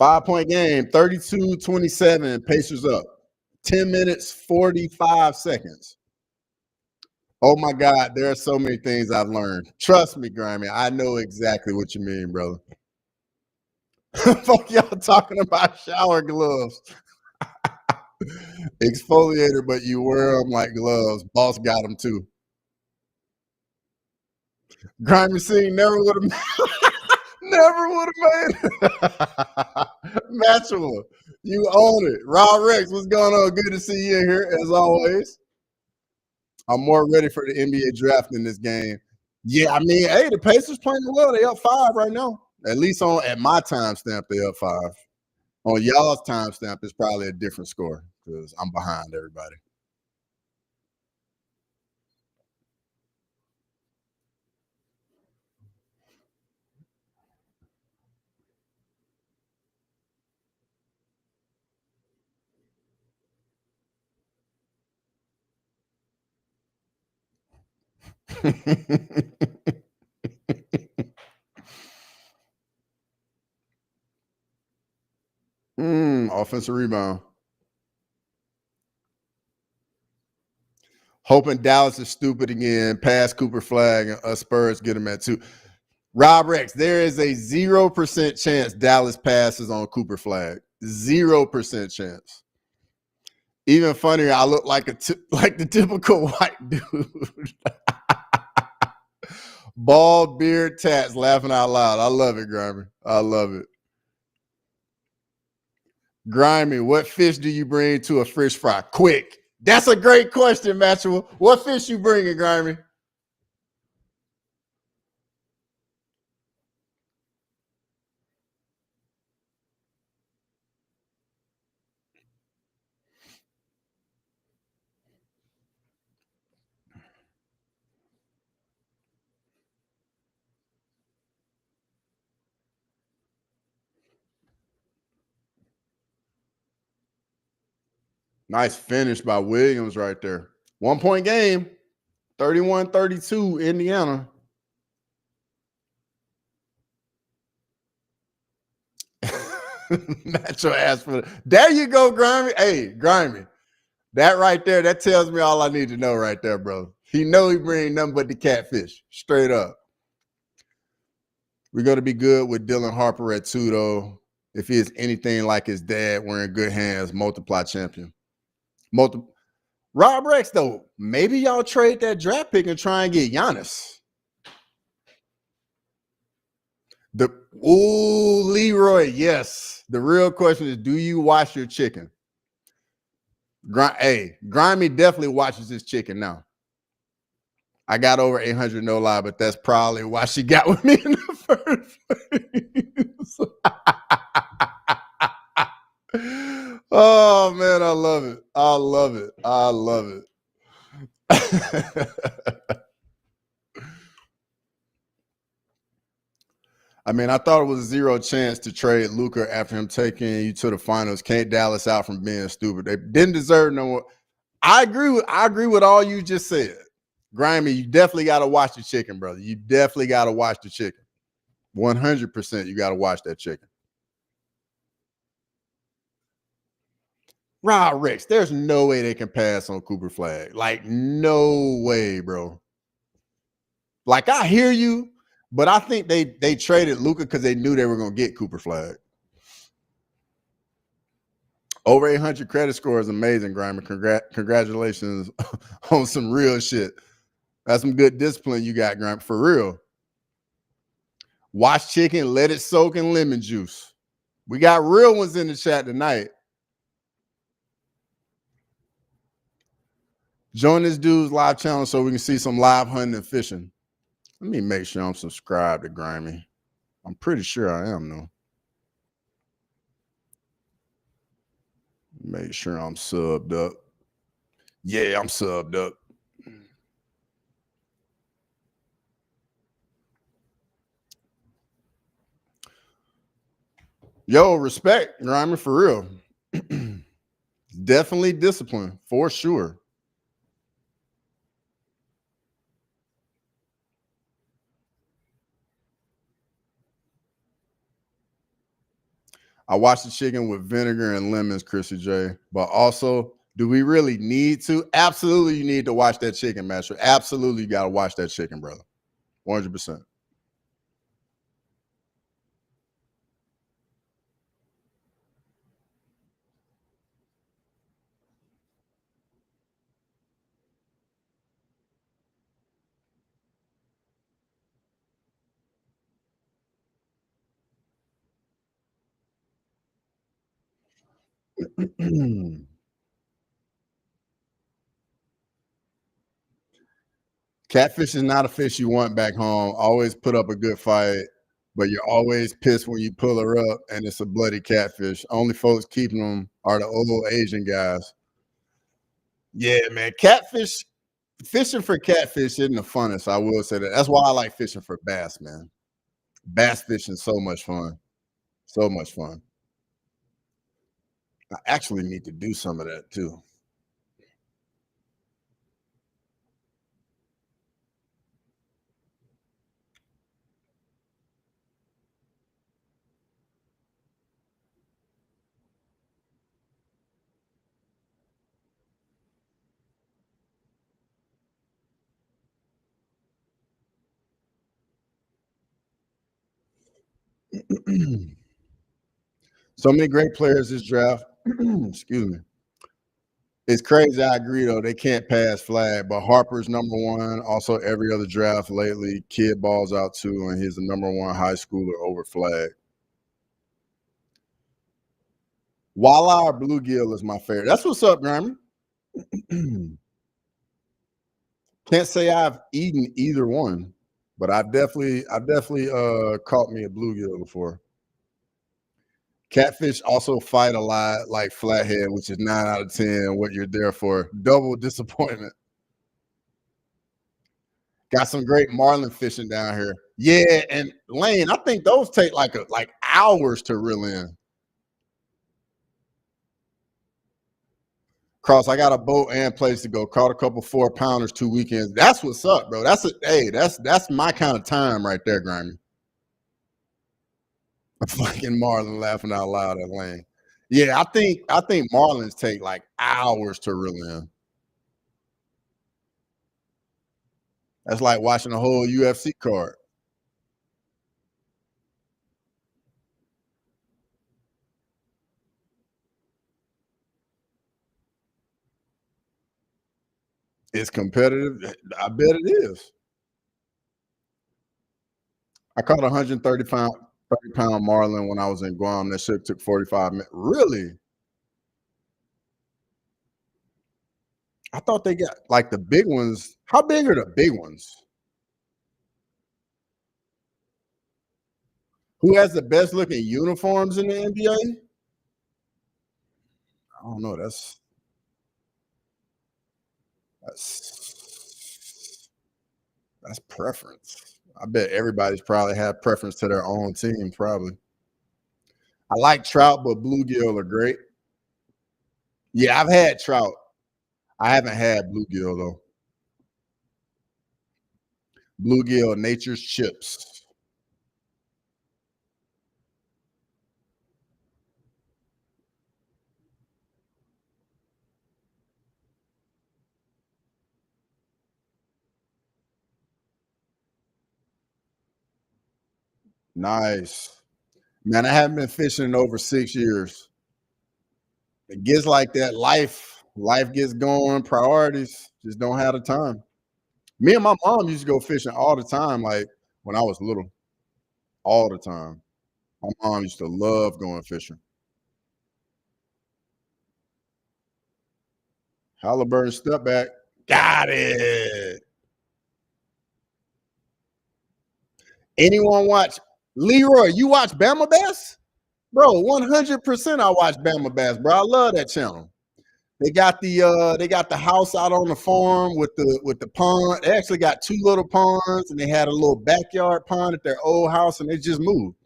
5-point game, 32-27. Pacers up. 10 minutes, 45 seconds. Oh my God, there are so many things I've learned. Trust me, Grammy. I know exactly what you mean, brother. Fuck y'all talking about shower gloves. Exfoliator, but you wear them like gloves. Boss got them too. Grimy scene never would have never would have made it. Matchable. You own it. Raw Rex, what's going on? Good to see you in here as always. I'm more ready for the NBA draft in this game. Yeah, I mean, hey, the Pacers playing well. They up 5 right now. At least at my timestamp, they up 5. On y'all's timestamp, it's probably a different score because I'm behind everybody. Offensive rebound. Hoping Dallas is stupid again. Pass Cooper Flag and us Spurs get him at 2. Rob Rex, there is a 0% chance Dallas passes on Cooper Flag. 0% chance. Even funnier, I look like like the typical white dude. Bald beard, tats, laughing out loud. I love it, Grimy. I love it. Grimy, what fish do you bring to a fish fry? Quick. That's a great question, Maxwell. What fish you bringing, Grimy? Nice finish by Williams right there. 1 point game, 31-32, Indiana. Natural ass for there you go, Grimy. Hey, Grimy. That right there, that tells me all I need to know right there, bro. He know he bring nothing but the catfish. Straight up. We're going to be good with Dylan Harper at 2, though. If he is anything like his dad, we're in good hands. Multiply champion. Rob Rex, though, maybe y'all trade that draft pick and try and get Giannis. Leroy, yes. The real question is, do you wash your chicken? Grimy definitely watches his chicken now. I got over 800, no lie, but that's probably why she got with me in the first place. Oh, man, I love it. I love it. I love it. I mean, I thought it was 0 chance to trade Luka after him taking you to the finals. Can't Dallas out from being stupid. They didn't deserve no more. I agree with all you just said. Grimy, you definitely got to watch the chicken, brother. You definitely got to watch the chicken. 100% you got to watch that chicken. Rob Rex, there's no way they can pass on Cooper Flag. Like, no way, bro. Like, I hear you, but I think they traded Luka because they knew they were going to get Cooper Flag. Over 800 credit score is amazing, Grimy. Congratulations on some real shit. That's some good discipline you got, Grimy, for real. Wash chicken, let it soak in lemon juice. We got real ones in the chat tonight. Join this dude's live channel so we can see some live hunting and fishing. Let me make sure I'm subscribed to Grimy. I'm pretty sure I am, though. Make sure I'm subbed up. Yeah, I'm subbed up. Yo, respect, Grimy, for real. Definitely discipline, for sure. I watch the chicken with vinegar and lemons, Chrissy J. But also, do we really need to? Absolutely, you need to watch that chicken, Master. Absolutely, you got to watch that chicken, brother. 100%. Catfish is not a fish you want back home. Always put up a good fight, but you're always pissed when you pull her up and it's a bloody catfish. Only folks keeping them are the old Asian guys. Yeah, man. Fishing for catfish isn't the funnest. I will say that. That's why I like fishing for bass, man. Bass fishing so much fun. So much fun. I actually need to do some of that too. So many great players this draft. Excuse me. It's crazy. I agree though. They can't pass flag, but Harper's number one. Also, every other draft lately, kid balls out too, and he's the number one high schooler over flag. Walleye or bluegill is my favorite. That's what's up, Grammy. Can't say I've eaten either one, but I've definitely caught me a bluegill before. Catfish also fight a lot like flathead, which is 9 out of 10 what you're there for. Double disappointment. Got some great marlin fishing down here. Yeah, and Lane, I think those take like hours to reel in. Cross, I got a boat and place to go. Caught a couple 4-pounders 2 weekends. That's what's up, bro. That's my kind of time right there, Grammy. Fucking Marlin laughing out loud at Lane. Yeah, I think Marlins take like hours to reel in. That's like watching a whole UFC card. It's competitive. I bet it is. I caught a 130 pound marlin when I was in Guam. That shit took 45 minutes. Really? I thought they got like the big ones. How big are the big ones? Who has the best looking uniforms in the NBA? I don't know. That's that's preference. I bet everybody's probably have preference to their own team. Probably. I like trout, but bluegill are great. Yeah, I've had trout. I haven't had bluegill though. Bluegill, nature's chips. Nice. Man, I haven't been fishing in over 6 years. It gets like that. Life gets going, priorities. Just don't have the time. Me and my mom used to go fishing all the time, like when I was little, all the time. My mom used to love going fishing. Halliburton step back. Got it. Anyone watch Leroy? You watch Bama Bass? Bro, 100% I watch Bama Bass, bro. I love that channel. They got the house out on the farm with the pond. They actually got two little ponds and they had a little backyard pond at their old house and they just moved.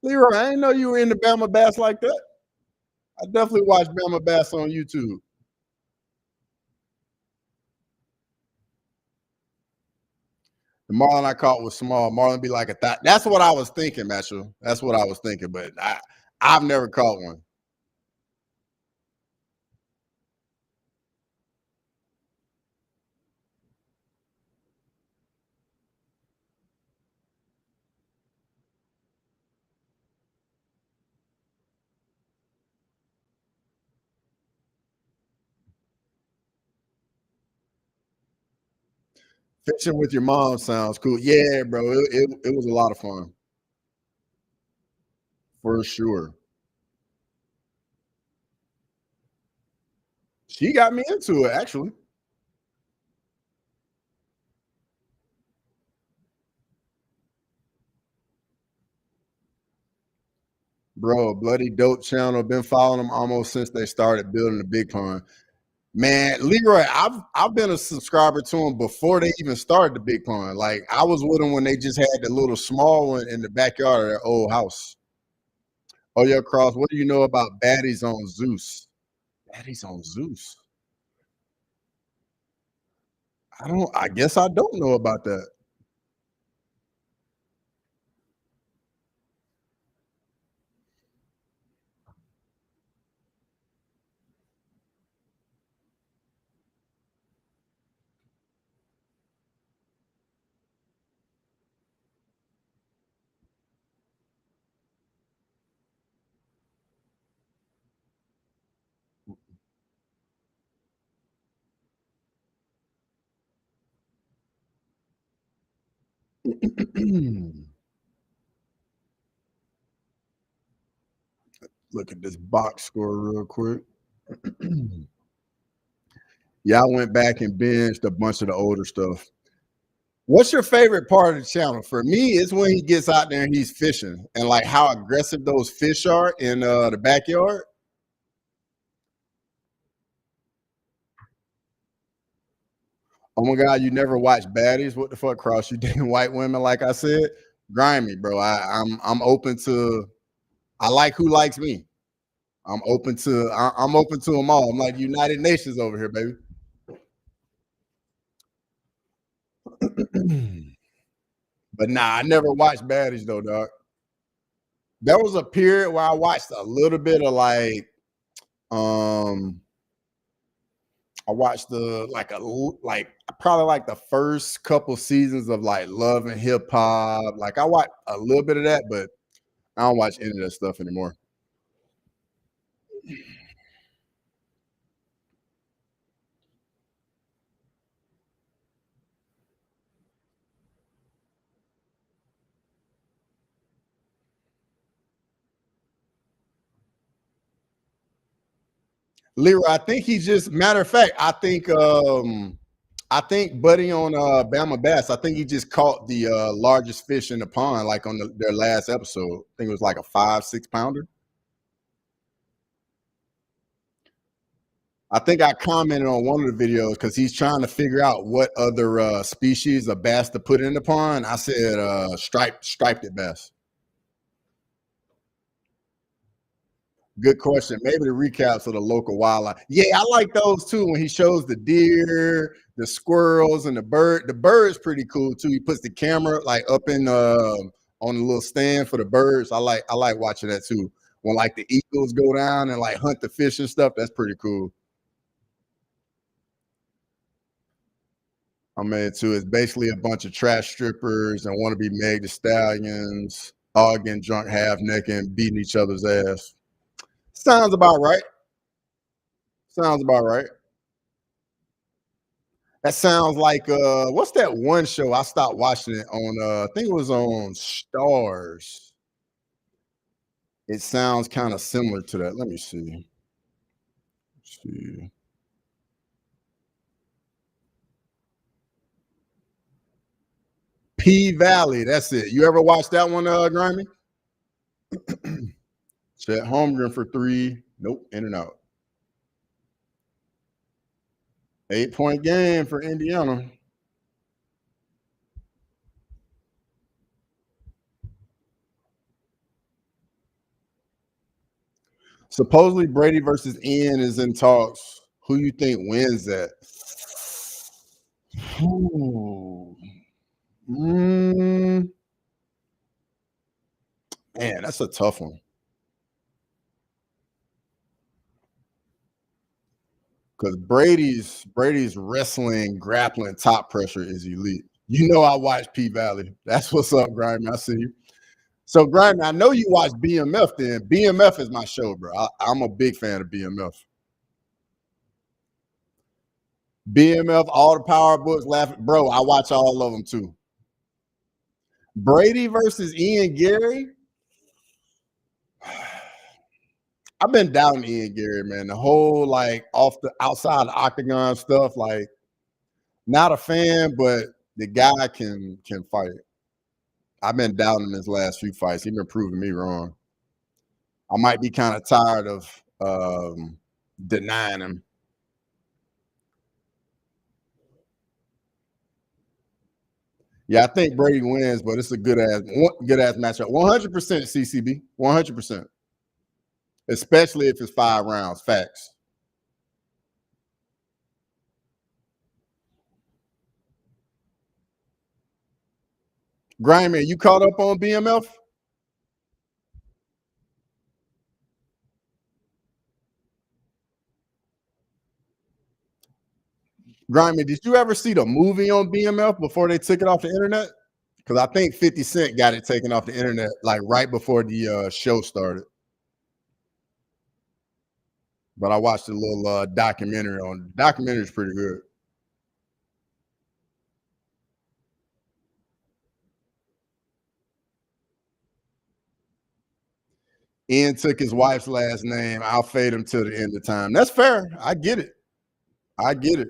Leroy, I didn't know you were into Bama Bass like that. I definitely watch Bama Bass on YouTube. The marlin I caught was small. Marlin be like a thought. That's what I was thinking, Matthew. That's what I was thinking, but I've never caught one. Fishing with your mom sounds cool. Yeah, bro. It was a lot of fun for sure. She got me into it actually. Bro, Bloody Dope channel. Been following them almost since they started building the big pond. Man, Leroy, I've been a subscriber to them before they even started the big pond. Like I was with them when they just had the little small one in the backyard of their old house. Oh yeah, Cross. What do you know about baddies on Zeus? Baddies on Zeus. I don't. I guess I don't know about that. Look at this box score real quick. Yeah, I went back and binged a bunch of the older stuff. What's your favorite part of the channel? For me, it's when he gets out there and he's fishing and like how aggressive those fish are in the backyard. Oh my God, you never watch Baddies? What the fuck, Cross? You dating white women, like I said? Grimy, bro. I'm open to. I like who likes me. I'm open to. I'm open to them all. I'm like United Nations over here, baby. But nah, I never watched Baddies though, dog. There was a period where I watched a little bit of like, um, I watched like probably like the first couple seasons of like Love and Hip Hop. Like I watched a little bit of that, but I don't watch any of that stuff anymore. Leroy, I think he just matter of fact, I think Buddy on Bama Bass, I think he just caught the largest fish in the pond, like on their last episode. I think it was like a 5-6 pounder. I think I commented on one of the videos because he's trying to figure out what other species of bass to put in the pond. I said striped bass. Good question. Maybe the recaps of the local wildlife. Yeah, I like those too. When he shows the deer, the squirrels, and the bird. The bird's pretty cool too. He puts the camera like up in on the little stand for the birds. I like watching that too. When like the eagles go down and like hunt the fish and stuff, that's pretty cool. I'm into it's basically a bunch of trash strippers and want to be Meg the Stallions, all getting drunk half naked and beating each other's ass. Sounds about right. Sounds about right. That sounds like what's that one show? I stopped watching it on I think it was on Stars. It sounds kind of similar to that. Let me see. Let's see. P Valley, that's it. You ever watch that one, Grimy? Chet Holmgren for 3. Nope, in and out. 8-point game for Indiana. Supposedly Brady versus Ian is in talks. Who you think wins that? Ooh. Man, that's a tough one. Because Brady's wrestling, grappling, top pressure is elite. You know I watch P Valley. That's what's up, Grimy. I see you. So Grimy, I know you watch BMF. Then BMF is my show, bro. I'm a big fan of BMF. BMF, all the power books, laughing, bro. I watch all of them too. Brady versus Ian Gary. I've been down Ian Gary, man. The whole like off the outside the octagon stuff, like not a fan, but the guy can fight. I've been doubting his last few fights. He's been proving me wrong. I might be kind of tired of denying him. Yeah, I think Brady wins, but it's a good ass matchup. 100% CCB. 100%. Especially if it's 5 rounds. Facts. Grimy, you caught up on BMF? Grimy, did you ever see the movie on BMF before they took it off the internet? Because I think 50 Cent got it taken off the internet like right before the show started. But I watched a little documentary on documentary is pretty good. Ian took his wife's last name. I'll fade him till the end of time. That's fair. I get it. I get it.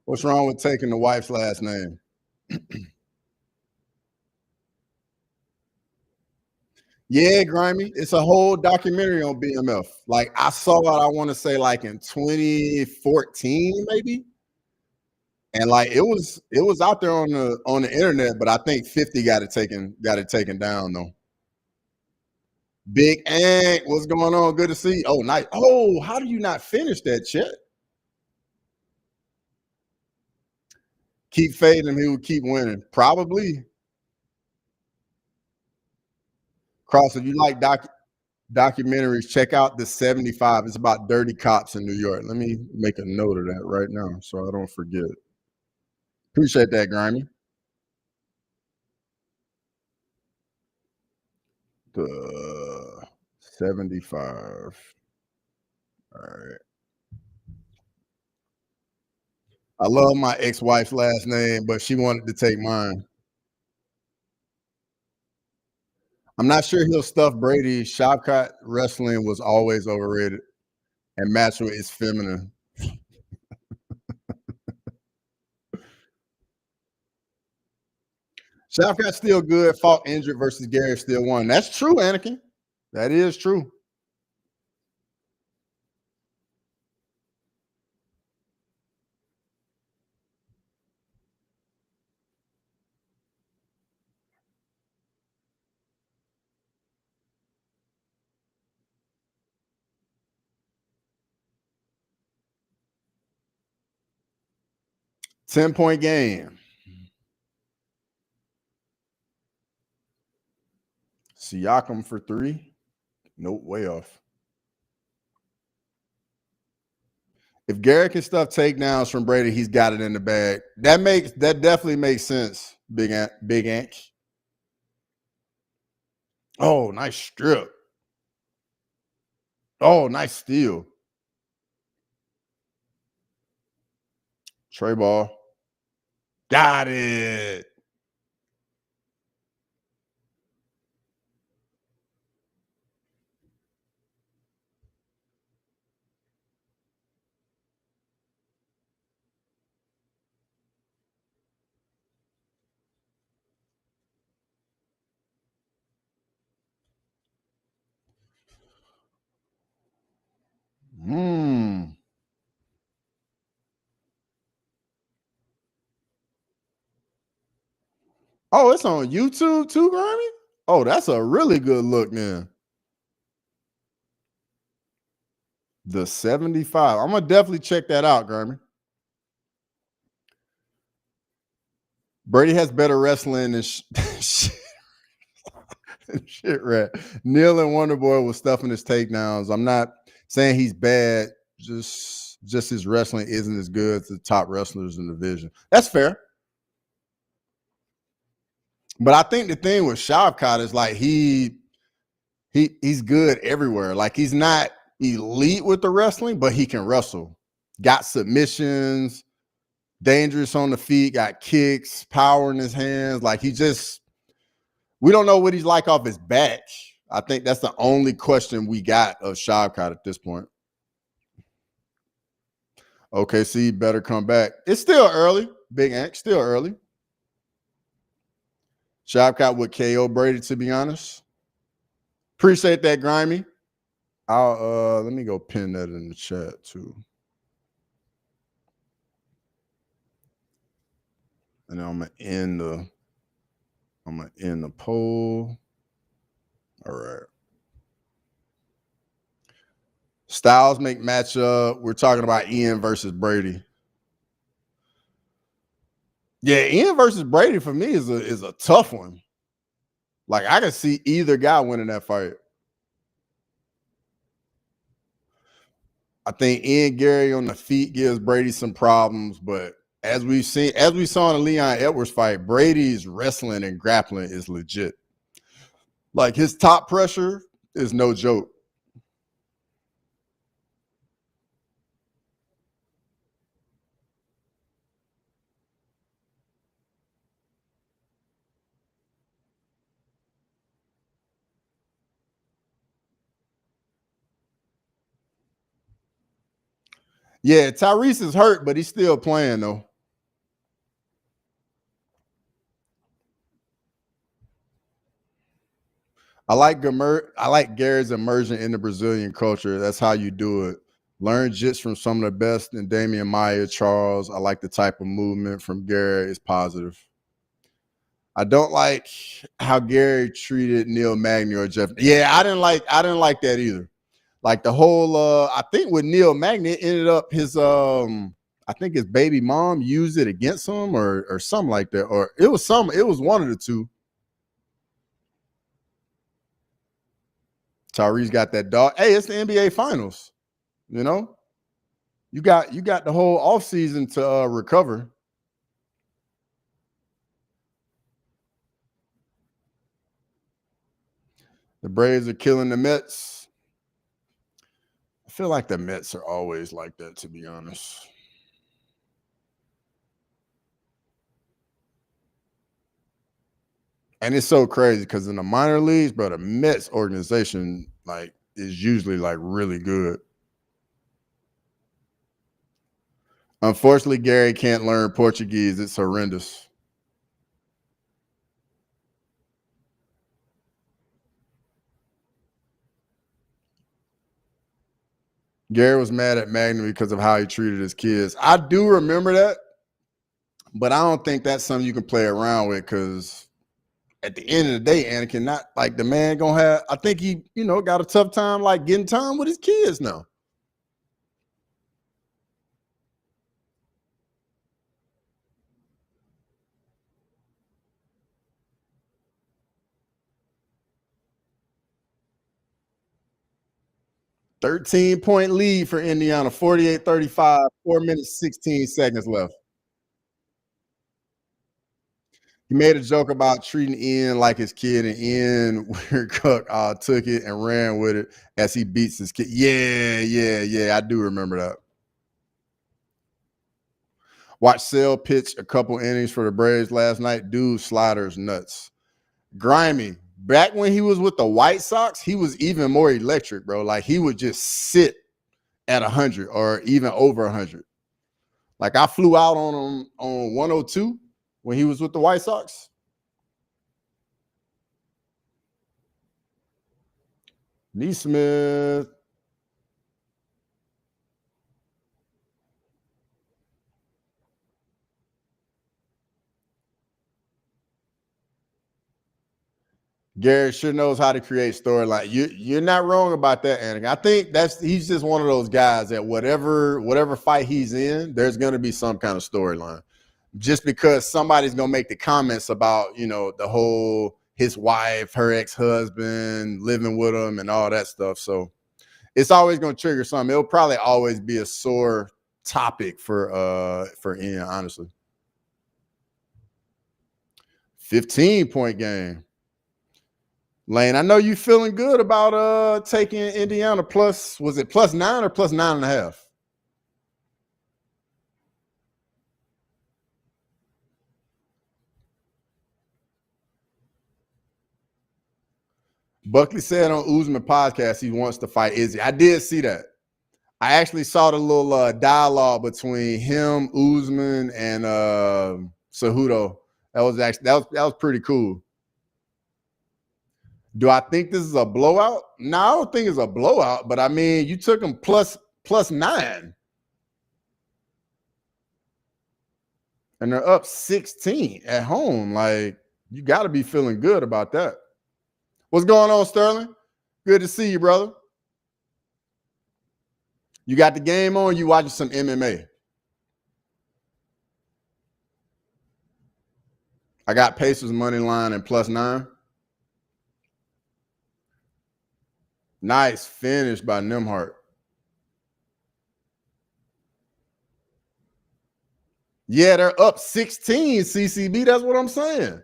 What's wrong with taking the wife's last name? Yeah, Grimy. It's a whole documentary on BMF. Like I saw it, I want to say like in 2014, maybe. And like it was out there on the internet, but I think 50 got it taken down though. Big Ant, what's going on? Good to see you. Oh, nice. Oh, how do you not finish that, Chet? Keep fading him, he will keep winning. Probably. Cross, if you like documentaries, check out the 75. It's about dirty cops in New York. Let me make a note of that right now so I don't forget. Appreciate that, Grimy. The 75. All right. I love my ex-wife's last name, but she wanted to take mine. I'm not sure he'll stuff Brady. Shopcott wrestling was always overrated, and Macho is feminine. Shopcott's still good. Fought injured versus Gary still won. That's true, Anakin. That is true. Ten-point game. Siakam for 3. Nope, way off. If Garrett can stuff takedowns from Brady, he's got it in the bag. That definitely makes sense. Big Ant. Oh, nice strip. Oh, nice steal. Trey ball. Got it. Hmm. Oh, it's on YouTube too, Grammy? Oh, that's a really good look, man. The 75. I'm gonna definitely check that out, Grammy. Brady has better wrestling than shit, right? Neil and Wonderboy was stuffing his takedowns. I'm not saying he's bad, just his wrestling isn't as good as the top wrestlers in the division. That's fair. But I think the thing with Shavkat is like he's good everywhere. Like he's not elite with the wrestling, but he can wrestle. Got submissions, dangerous on the feet, got kicks, power in his hands. Like we don't know what he's like off his back. I think that's the only question we got of Shavkat at this point. OKC better come back. It's still early. Big Ant, still early. Shavkat would KO Brady, to be honest. Appreciate that, Grimy. I'll let me go pin that in the chat too. And then I'm gonna end the poll. All right. Styles make matchup. We're talking about Ian versus Brady. Yeah, Ian versus Brady for me is a tough one. Like I can see either guy winning that fight. I think Ian Gary on the feet gives Brady some problems, but as we saw in the Leon Edwards fight, Brady's wrestling and grappling is legit. Like his top pressure is no joke. Yeah, Tyrese is hurt, but he's still playing though. I like Gary's immersion in the Brazilian culture. That's how you do it. Learn jits from some of the best in Damian Maya, Charles. I like the type of movement from Gary. It's positive. I don't like how Gary treated Neil Magny or Jeff. Yeah, I didn't like that either. Like the whole I think with Neil Magny it ended up I think his baby mom used it against him or something like that. Or it was one of the two. Tyrese got that dog. Hey, it's the NBA finals. You know? You got the whole offseason to recover. The Braves are killing the Mets. I feel like the Mets are always like that, to be honest. And it's so crazy because in the minor leagues, bro, the Mets organization like is usually like really good. Unfortunately, Gary can't learn Portuguese. It's horrendous. Gary was mad at Magna because of how he treated his kids. I do remember that, but I don't think that's something you can play around with because at the end of the day, Anakin, not like the man gonna have. I think he, got a tough time like getting time with his kids now. 13-point lead for Indiana, 48-35, 4 minutes, 16 seconds left. He made a joke about treating Ian like his kid, and Ian Cook took it and ran with it as he beats his kid. Yeah. I do remember that. Watch Sale pitch a couple innings for the Braves last night. Dude, sliders nuts. Grimy. Back when he was with the White Sox, he was even more electric, bro. Like he would just sit at 100 or even over 100. Like I flew out on him on 102 when he was with the White Sox. Neesmith. Gary sure knows how to create storyline. You're not wrong about that, Anakin. I think he's just one of those guys that whatever fight he's in, there's going to be some kind of storyline. Just because somebody's going to make the comments about the whole his wife, her ex-husband living with him, and all that stuff. So it's always going to trigger something. It'll probably always be a sore topic for Ian, honestly. 15-point game. Lane, I know you feeling good about taking Indiana plus, was it +9 or +9.5? Buckley said on Usman podcast he wants to fight Izzy. I did see that. I actually saw the little dialogue between him, Usman, and Cejudo. That was pretty cool. Do I think this is a blowout? No, I don't think it's a blowout, but I mean, you took him +9. And they're up 16 at home. Like, you got to be feeling good about that. What's going on, Sterling? Good to see you, brother. You got the game on, you watching some MMA? I got Pacers money line and +9. Nice finish by Nimhart. Yeah, they're up 16 CCB. That's what I'm saying.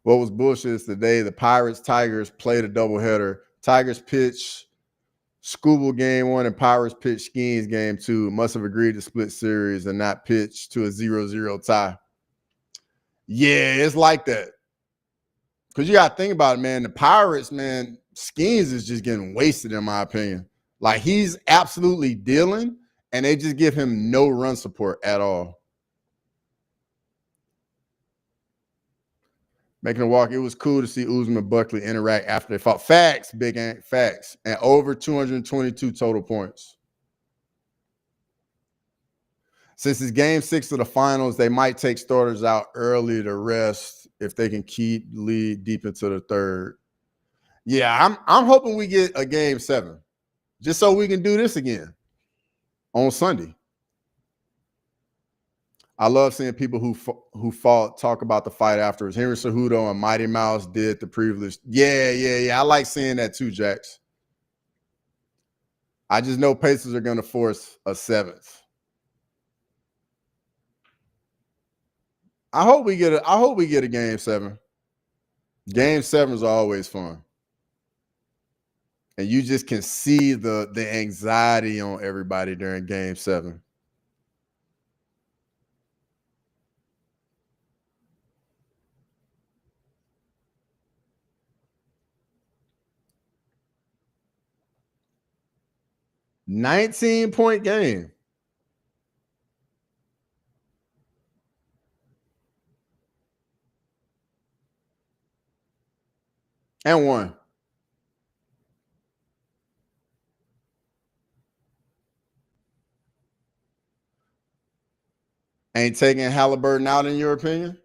What was bullshit is today the Pirates Tigers played a doubleheader. Tigers pitch Scuba game 1 and Pirates pitch Skeens game 2. Must have agreed to split series and not pitch to a 0-0 tie. Yeah, it's like that. Because you got to think about it, man. The Pirates, man, Skeens is just getting wasted, in my opinion. Like, he's absolutely dealing, and they just give him no run support at all. Making a walk, it was cool to see Usman and Buckley interact after they fought. Facts, big ant, facts. And over 222 total points. Since it's game 6 of the finals, they might take starters out early to rest if they can keep lead deep into the third. Yeah, I'm hoping we get a game 7, just so we can do this again on Sunday. I love seeing people who fought talk about the fight afterwards. Henry Cejudo and Mighty Mouse did the privilege. Yeah. I like seeing that too, Jax. I just know Pacers are going to force a 7th. I hope we get a game 7. Game 7s are always fun. And you just can see the anxiety on everybody during game 7. $19-point game. And 1. Ain't taking Halliburton out, in your opinion?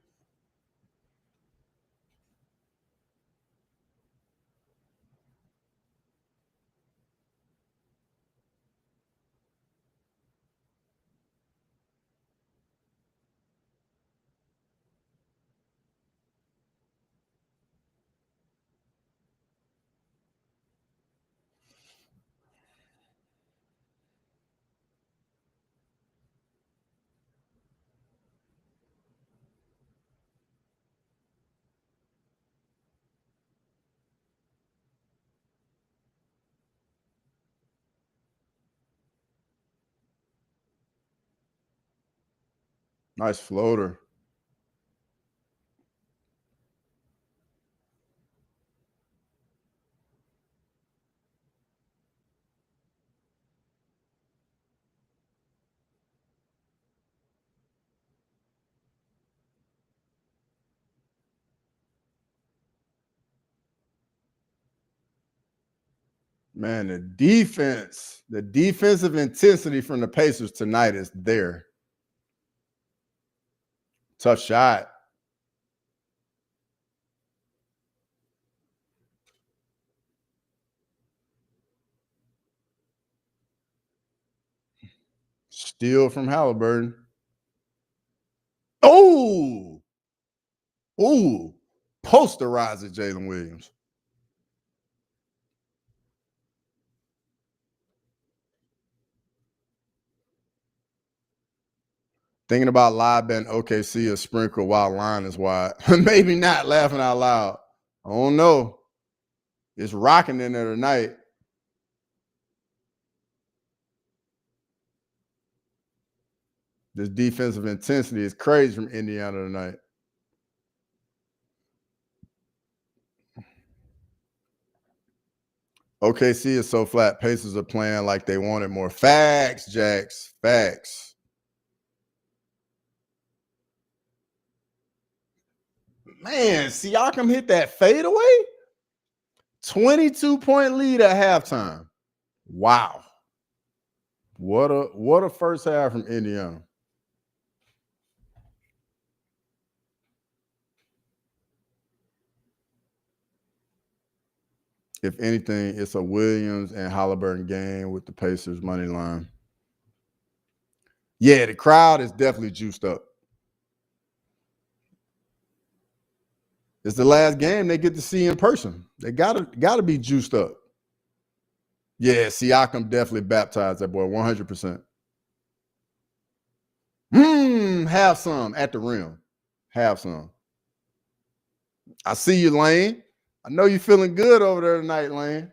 Nice floater. Man, the defensive intensity from the Pacers tonight is there. Tough shot. Steal from Halliburton. Oh! Ooh. Posterize it, Jalen Williams. Thinking about live betting OKC a sprinkle while line is wide. Maybe not, laughing out loud. I don't know. It's rocking in there tonight. This defensive intensity is crazy from Indiana tonight. OKC is so flat. Pacers are playing like they wanted more. Facts, Jax. Facts. Man, Siakam hit that fadeaway? 22-point lead at halftime. Wow. What a first half from Indiana. If anything, it's a Williams and Halliburton game with the Pacers money line. Yeah, the crowd is definitely juiced up. It's the last game they get to see in person. They gotta be juiced up. Yeah, Siakam definitely baptized that boy 100%. Have some at the rim. Have some. I see you, Lane. I know you're feeling good over there tonight, Lane.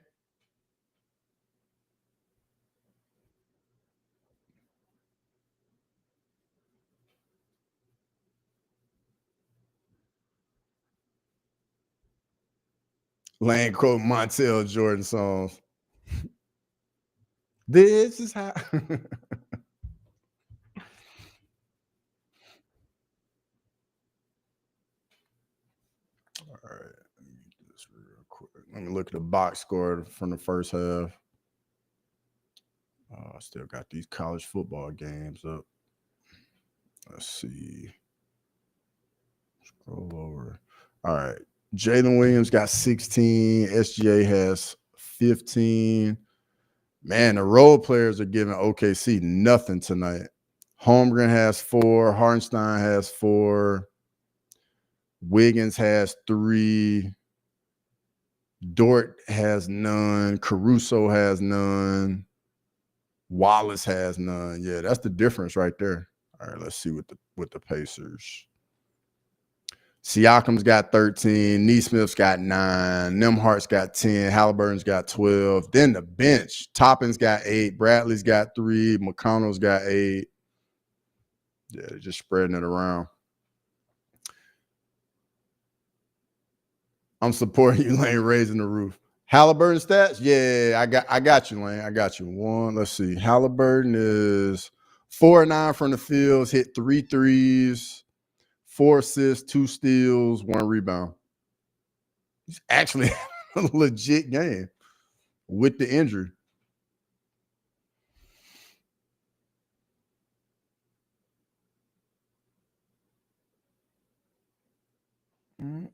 Lane quote Montel Jordan songs. This is how. All right. Let me get this real quick. Let me look at the box score from the first half. I still got these college football games up. Let's see. Scroll over. All right. Jalen Williams got 16. SGA has 15. Man, the role players are giving OKC nothing tonight. Holmgren has 4. Hartenstein has 4. Wiggins has 3. Dort has none. Caruso has none. Wallace has none. Yeah, that's the difference right there. All right, let's see with the Pacers. Siakam's got 13. Neesmith's got 9. Nemhart's got 10. Halliburton's got 12. Then the bench. Toppin's got 8. Bradley's got 3. McConnell's got 8. Yeah, they're just spreading it around. I'm supporting you, Lane, raising the roof. Halliburton stats? Yeah, I got you, Lane. I got you. Let's see. Halliburton is 4-9 from the fields, hit 3 threes, 4 assists, 2 steals, 1 rebound. He's actually a legit game with the injury. Let's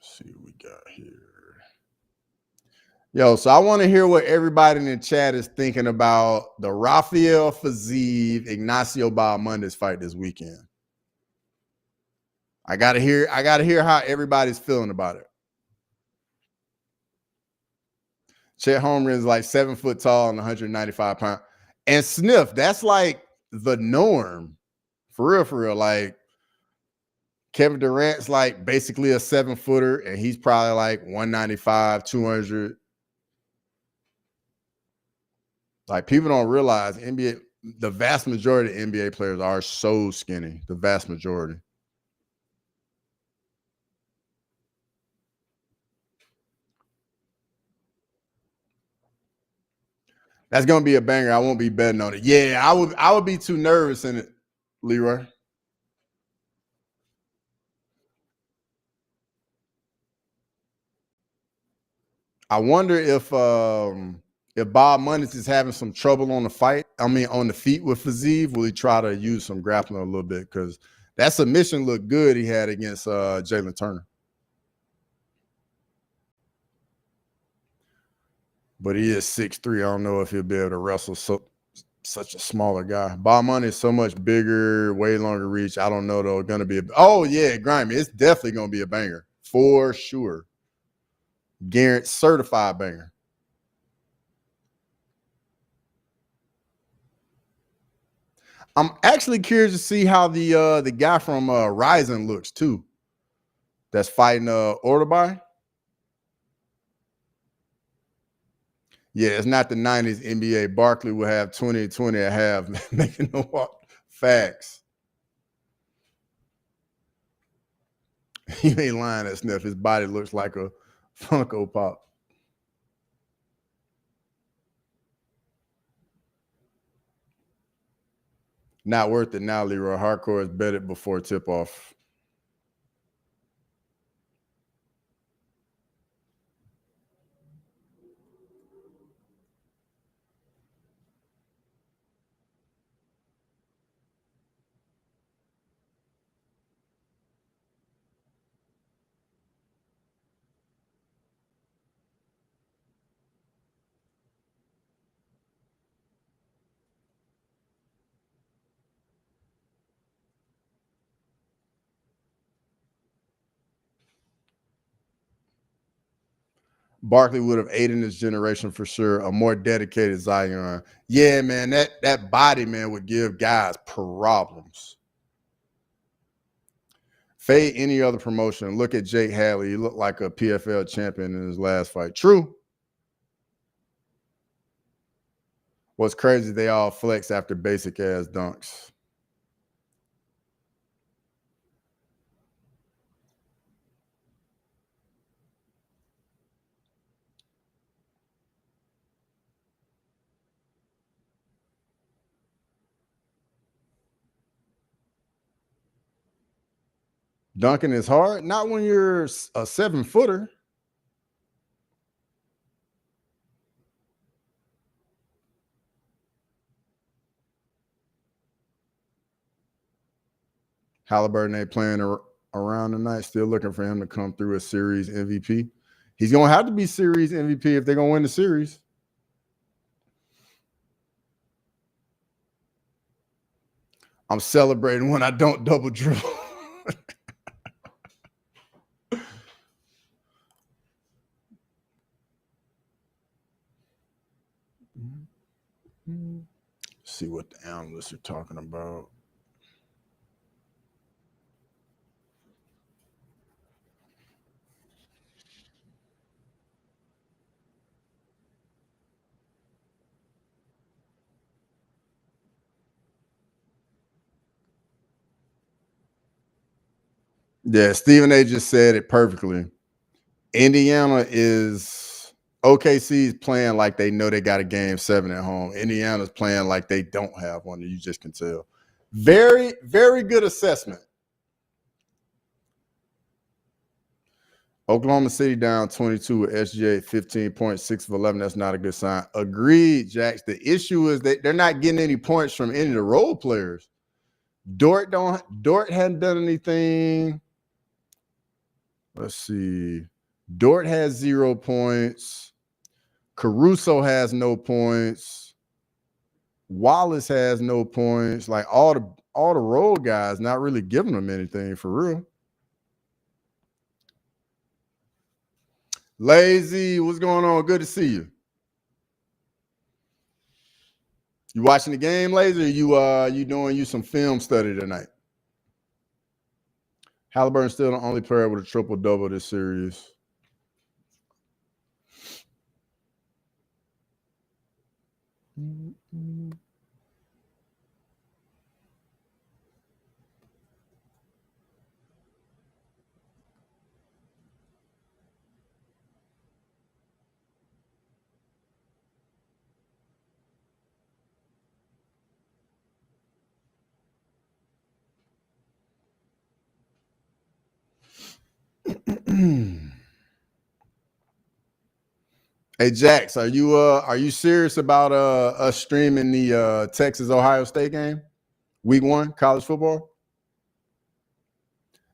see what we got here. Yo, so I want to hear what everybody in the chat is thinking about the Rafael Fiziev Ignacio Bahamondes fight this weekend. I gotta hear how everybody's feeling about it. Chet Holmgren is like 7 foot tall and 195 pounds. And Sniff, that's like the norm. For real. Like Kevin Durant's like basically a 7-footer, and he's probably like 195, 200. Like people don't realize NBA, the vast majority of NBA players are so skinny. The vast majority. That's gonna be a banger. I won't be betting on it. Yeah, I would be too nervous in it, Leroy. I wonder if Bob Munnis is having some trouble on the feet with Fiziev, will he try to use some grappling a little bit? Because that submission looked good he had against Jalen Turner. But he is 6'3". I don't know if he'll be able to wrestle such a smaller guy. Bob Money is so much bigger, way longer reach. I don't know though. Gonna be grimy. It's definitely gonna be a banger for sure. Garrett certified banger. I'm actually curious to see how the guy from Ryzen looks too. That's fighting Orderby. Yeah, it's not the 90s NBA. Barkley will have 20-20 at half, making the walk. Facts. He ain't lying at Sniff. His body looks like a Funko Pop. Not worth it now, Leroy. Hardcourt is betted before tip-off. Barkley would have aided this generation for sure. A more dedicated Zion. Yeah, man, that body, man, would give guys problems. Fade any other promotion. Look at Jake Hadley. He looked like a PFL champion in his last fight. True. What's crazy, they all flex after basic ass dunks. Dunking is hard. Not when you're a 7-footer. Halliburton ain't playing around tonight. Still looking for him to come through as series MVP. He's going to have to be series MVP if they're going to win the series. I'm celebrating when I don't double dribble. See what the analysts are talking about. Yeah, Stephen A just said it perfectly. Indiana is OKC's playing like they know they got a game 7 at home. Indiana's playing like they don't have one. You just can tell. Very, very good assessment. Oklahoma City down 22 with SGA 15.6 of 11. That's not a good sign. Agreed, Jax. The issue is that they're not getting any points from any of the role players. Dort hadn't done anything. Let's see. Dort has 0 points. Caruso has no points. Wallace has no points. Like all the role guys not really giving them anything for real. Lazy, what's going on? Good to see you. You watching the game, Lazy? Or you doing you some film study tonight? Halliburton's still the only player with a triple-double this series. Hey Jax, are you serious about us streaming the Texas Ohio State game, week 1 college football?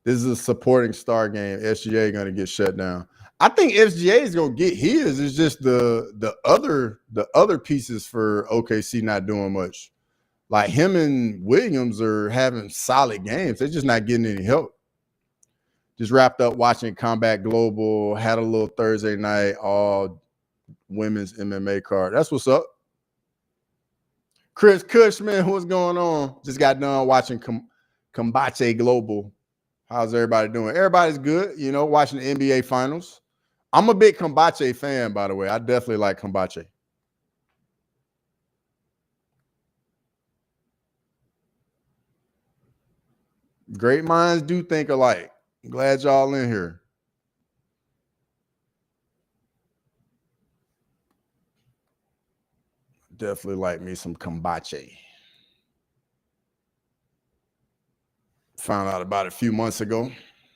This is a supporting star game. SGA going to get shut down. I think SGA is going to get his. It's just the other pieces for OKC not doing much. Like him and Williams are having solid games. They're just not getting any help. Just wrapped up watching Combat Global. Had a little Thursday night all women's MMA card. That's what's up. Chris Cushman, what's going on? Just got done watching Combate Global. How's everybody doing? Everybody's good, watching the NBA Finals. I'm a big Combate fan, by the way. I definitely like Combate. Great minds do think alike. I'm glad y'all in here. Definitely like me some Combate. Found out about it a few months ago,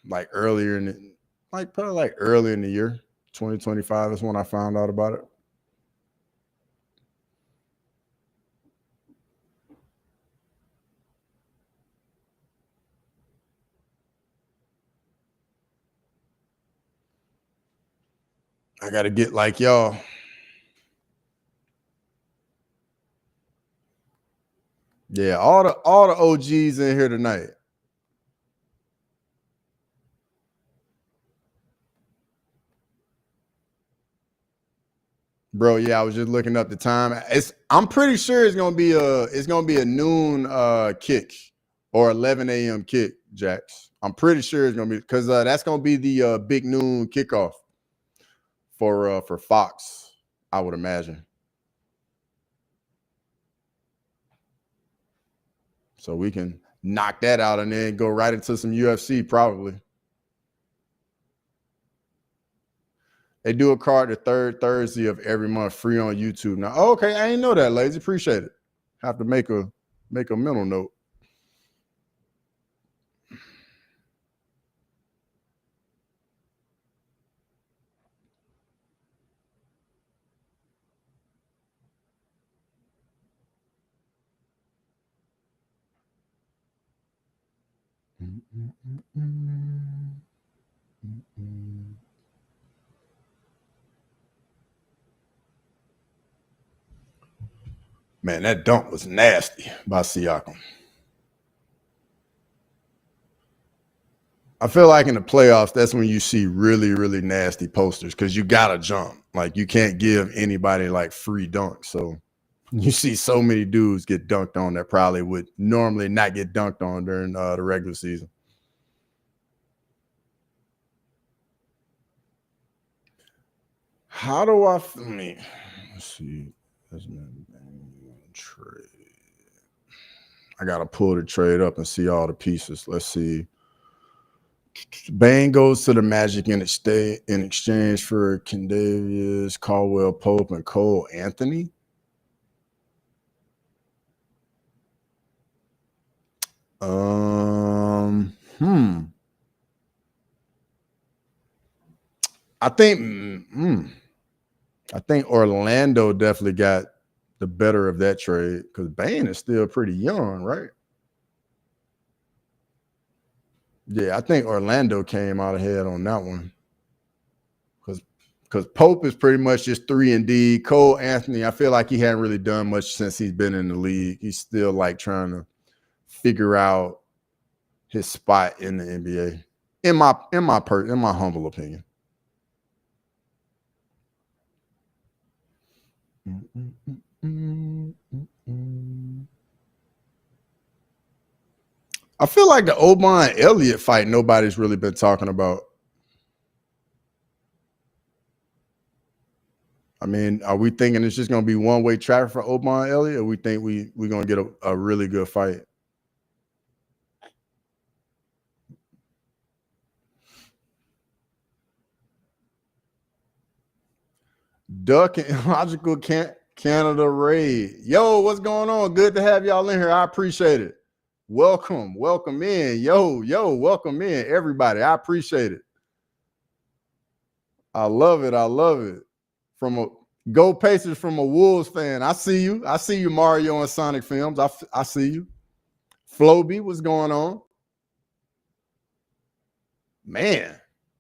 like earlier in the year, 2025 is when I found out about it. I got to get like y'all. Yeah, all the OGs in here tonight. Bro, yeah, I was just looking up the time. I'm pretty sure it's gonna be a noon kick or 11 a.m. kick, Jax. I'm pretty sure it's gonna be because that's gonna be the big noon kickoff for Fox, I would imagine. So we can knock that out and then go right into some UFC probably. They do a card the third Thursday of every month, free on YouTube. Now, okay, I ain't know that, ladies. Appreciate it. Have to make a mental note. Man, that dunk was nasty by Siakam. I feel like in the playoffs, that's when you see really, really nasty posters because you got to jump. Like, you can't give anybody like free dunks. So you see so many dudes get dunked on that probably would normally not get dunked on during the regular season. How do I let's see. Trade. I gotta pull the trade up and see all the pieces. Let's see. Bane goes to the Magic in exchange for Kendavius, Caldwell Pope, and Cole Anthony. I think Orlando definitely got the better of that trade because Bane is still pretty young, right? Yeah, I think Orlando came out ahead on that one because Pope is pretty much just 3-and-D. Cole Anthony, I feel like he hadn't really done much since he's been in the league. He's still like trying to figure out his spot in the NBA. In my humble opinion. I feel like the Oban Elliott fight nobody's really been talking about. I mean, are we thinking it's just going to be one-way traffic for Oban Elliott, or we think we're going to get a really good fight? Duck and Logical Canada Raid. Yo, what's going on? Good to have y'all in here. I appreciate it. Welcome in. Yo, welcome in, everybody. I appreciate it. I love it. From a Go Pacers from a Wolves fan. I see you, Mario and Sonic Films. I see you. Floby, what's going on? Man,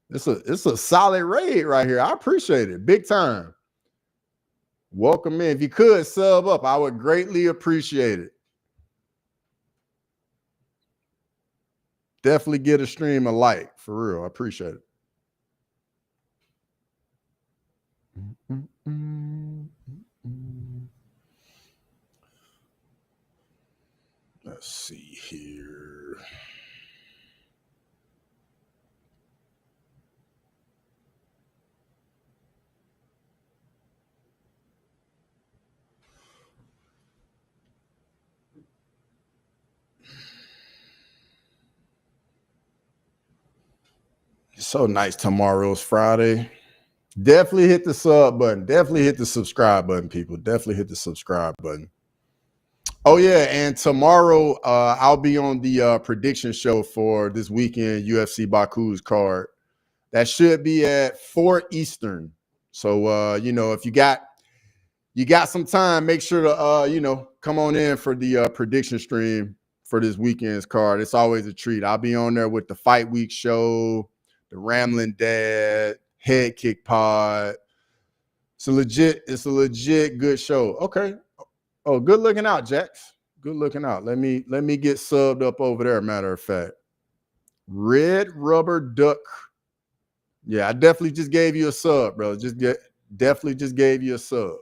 it's a solid raid right here. I appreciate it. Big time. Welcome in. If you could sub up, I would greatly appreciate it. Definitely get a stream a like, for real. I appreciate it. Let's see here. It's so nice. Tomorrow's Friday. Definitely hit the sub button. Definitely hit the subscribe button, people. Definitely hit the subscribe button. Oh, yeah. And tomorrow, I'll be on the prediction show for this weekend UFC Baku's card. That should be at 4 Eastern. So, if you got some time, make sure to, come on in for the prediction stream for this weekend's card. It's always a treat. I'll be on there with the Fight Week show, the Ramblin' Dad, Head Kick Pod. It's a legit good show. Okay. Oh, good looking out, Jax. Good looking out. Let me get subbed up over there, matter of fact. Red Rubber Duck. Yeah, I definitely just gave you a sub, bro. Just Definitely just gave you a sub.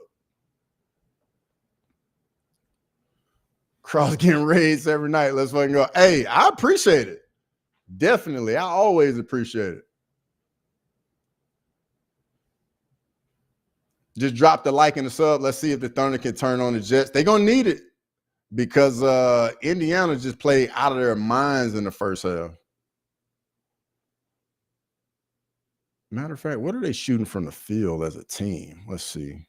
Cross getting raised every night. Let's fucking go. Hey, I appreciate it. Definitely. I always appreciate it. Just drop the like and the sub. Let's see if the Thunder can turn on the Jets. They're going to need it because Indiana just played out of their minds in the first half. Matter of fact, what are they shooting from the field as a team? Let's see.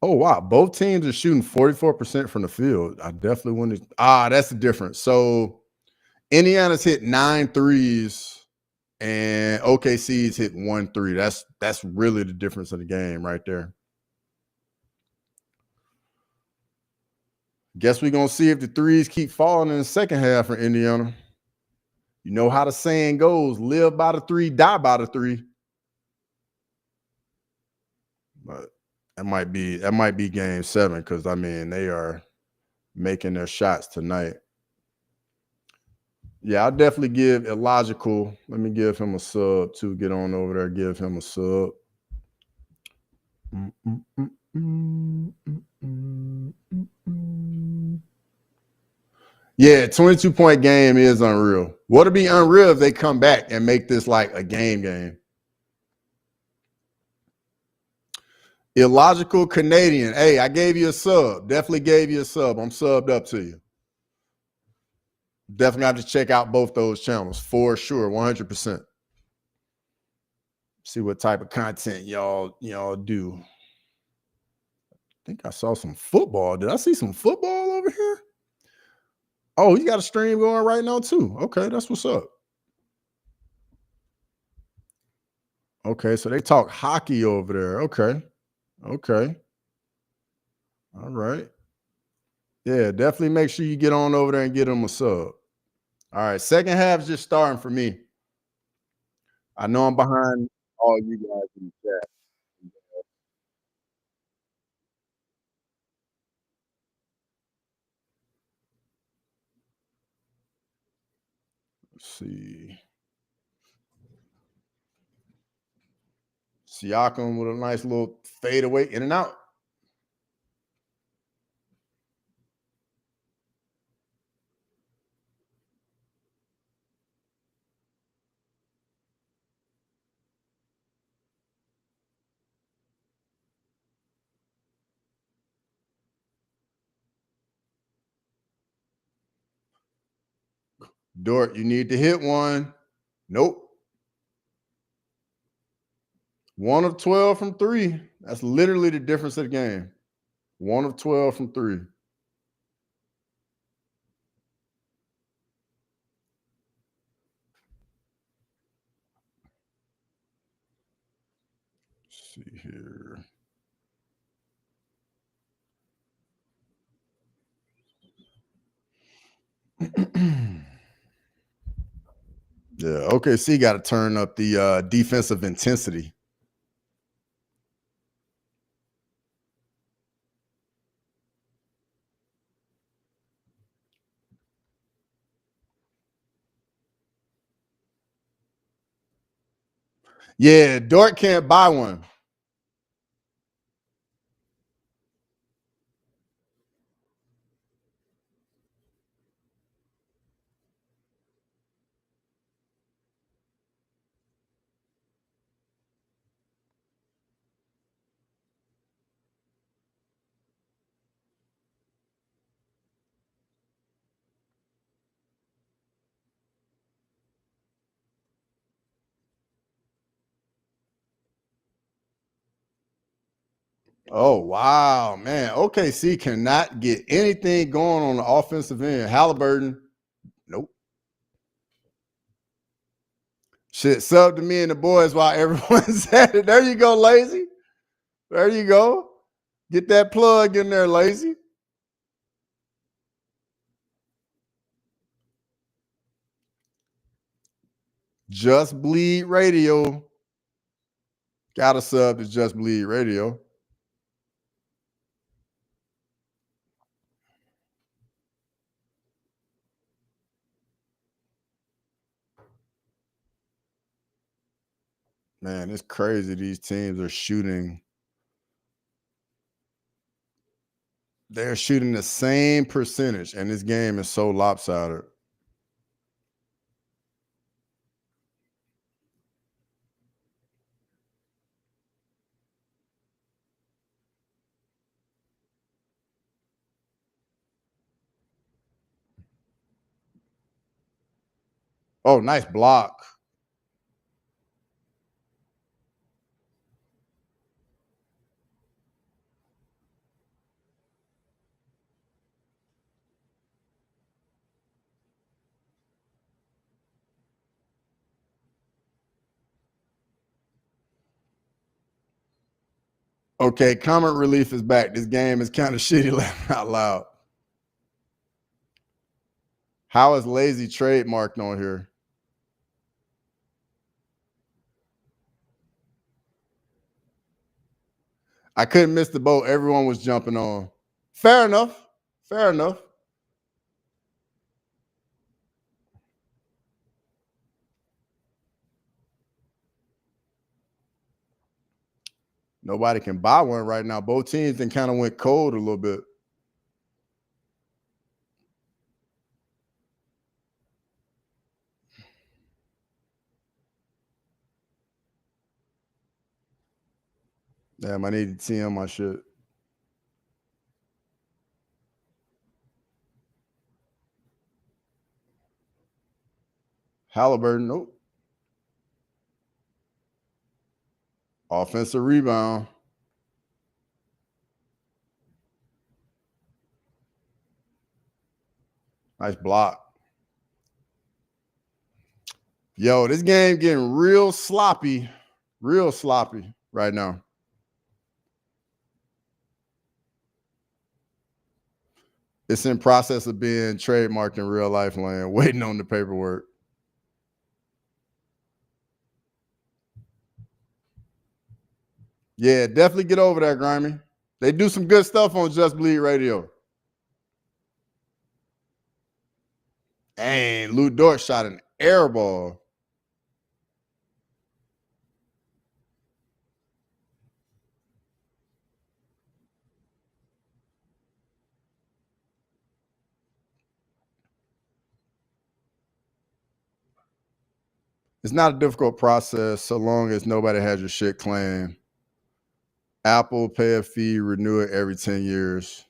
Oh, wow. Both teams are shooting 44% from the field. I definitely want to. That's the difference. So Indiana's hit 9 threes and OKC's hit 1 3. That's really the difference of the game right there. Guess we're going to see if the threes keep falling in the second half for Indiana. You know how the saying goes, live by the 3, die by the 3. But that might be game 7 because, I mean, they are making their shots tonight. Yeah, I'll definitely give Illogical. Let me give him a sub too. Get on over there, give him a sub. Yeah, 22-point game is unreal. What'll be unreal if they come back and make this like a game? Illogical Canadian. Hey, I gave you a sub. Definitely gave you a sub. I'm subbed up to you. Definitely have to check out both those channels for sure, 100%. See what type of content y'all do. I think I saw some football. Did I see some football over here? Oh, you got a stream going right now too. Okay, that's what's up. Okay, so they talk hockey over there. Okay. All right. Yeah, definitely make sure you get on over there and get them a sub. All right, second half's just starting for me. I know I'm behind all you guys in the chat. Let's see. Siakam with a nice little fadeaway in and out. Dort, you need to hit one. Nope. 1 of 12 from 3. That's literally the difference of the game. 1 of 12 from 3. Let's see here. Yeah, OKC got to turn up the defensive intensity. Yeah, Dort can't buy one. Oh, wow, man. OKC cannot get anything going on the offensive end. Halliburton, nope. Shit, sub to me and the boys while everyone's at it. There you go, Lazy. There you go. Get that plug in there, Lazy. Just Bleed Radio. Got a sub to Just Bleed Radio. Man, it's crazy. These teams are shooting. They're shooting the same percentage, and this game is so lopsided. Oh, nice block. Okay, comment relief is back. This game is kind of shitty, laughing out loud. How is lazy trademarked on here? I couldn't miss the boat. Everyone was jumping on. Fair enough. Fair enough. Nobody can buy one right now. Both teams then kind of went cold a little bit. Damn, I need to TM my shit. Halliburton, nope. Offensive rebound. Nice block. Yo, this game getting real sloppy right now. It's in process of being trademarked in real life land, waiting on the paperwork. Yeah, definitely get over that, Grimy. They do some good stuff on Just Bleed Radio. And Lou Dort shot an air ball. It's not a difficult process so long as nobody has your shit claimed. Apple, pay a fee, renew it every 10 years.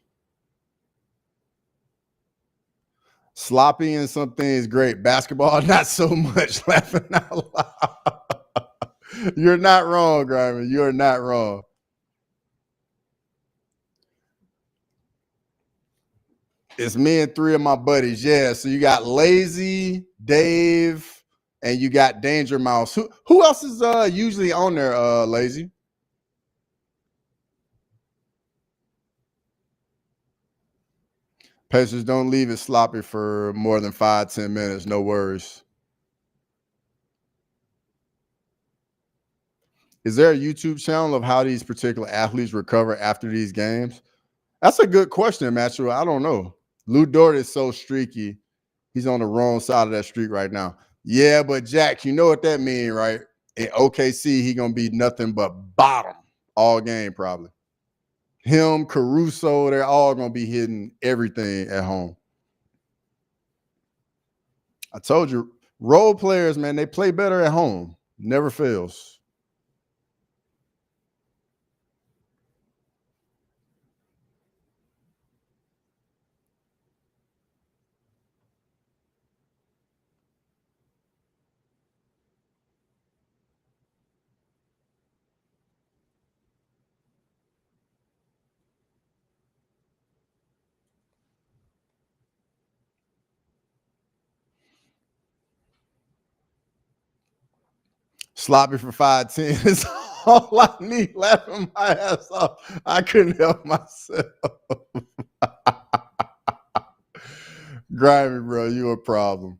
Sloppy in some things, great. Basketball, not so much. Laughing out loud. You're not wrong, Grimy. You're not wrong. It's me and three of my buddies. Yeah. So you got Lazy, Dave, and you got Danger Mouse. Who else is usually on there, Lazy? Pacers, don't leave it sloppy for more than 5-10 minutes. No worries. Is there a YouTube channel of how these particular athletes recover after these games? That's a good question, Matthew. I don't know. Lou Dort is so streaky. He's on the wrong side of that streak right now. Yeah, but Jack, you know what that means, right? In OKC, he gonna be nothing but bottom all game, probably. Him, Caruso, they're all gonna be hitting everything at home. I told you, role players, man, they play better at home. Never fails. Sloppy for 5-10 is all I need. Laughing my ass off. I couldn't help myself. Grimy, bro, you a problem.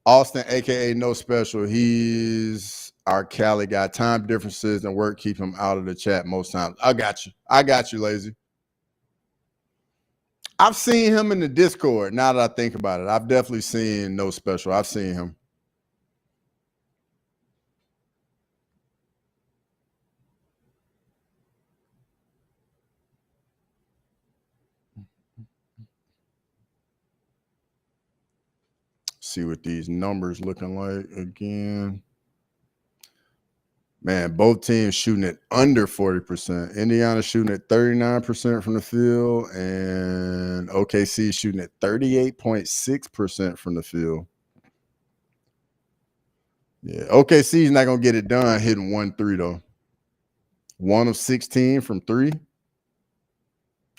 Austin, aka No Special, he's our Cali guy. Time differences and work keep him out of the chat most times. I got you, Lazy. I've seen him in the Discord. Now that I think about it, I've definitely seen No Special. I've seen him. See what these numbers looking like again. Man, both teams shooting at under 40%. Indiana shooting at 39% from the field, and OKC shooting at 38.6% from the field. Yeah, OKC's not going to get it done hitting 1-3, though. 1 of 16 from 3.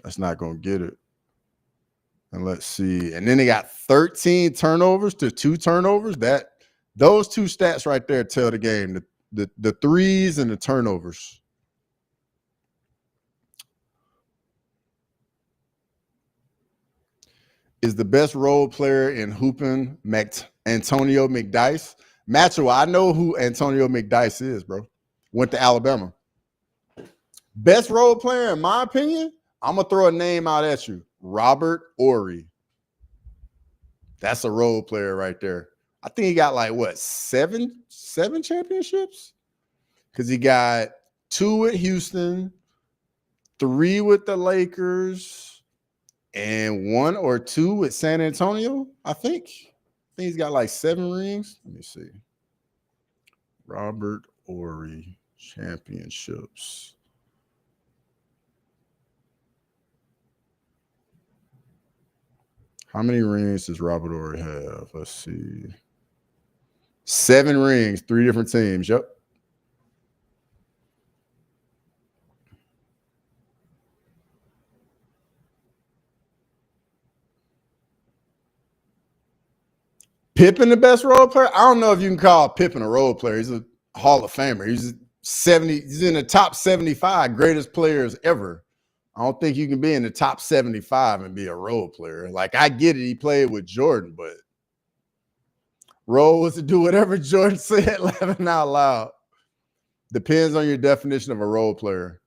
That's not going to get it. And let's see. And then they got 13 turnovers to 2 turnovers. Those 2 stats right there tell the game. The threes and the turnovers. Is the best role player in hooping Antonio McDyess? Matchel, I know who Antonio McDyess is, bro. Went to Alabama. Best role player, in my opinion, I'm going to throw a name out at you. Robert Horry. That's a role player right there. I think he got like, what, 7 championships? Because he got 2 with Houston, 3 with the Lakers, and 1 or 2 with San Antonio, I think. I think he's got like 7 rings. Let me see. Robert Horry championships. How many rings does Robert Horry have? Let's see. 7 rings, 3 different teams. Yep. Pippen the best role player? I don't know if you can call Pippen a role player. He's a Hall of Famer. He's in the top 75 greatest players ever. I don't think you can be in the top 75 and be a role player. Like, I get it. He played with Jordan, but role was to do whatever Jordan said, laughing out loud. Depends on your definition of a role player.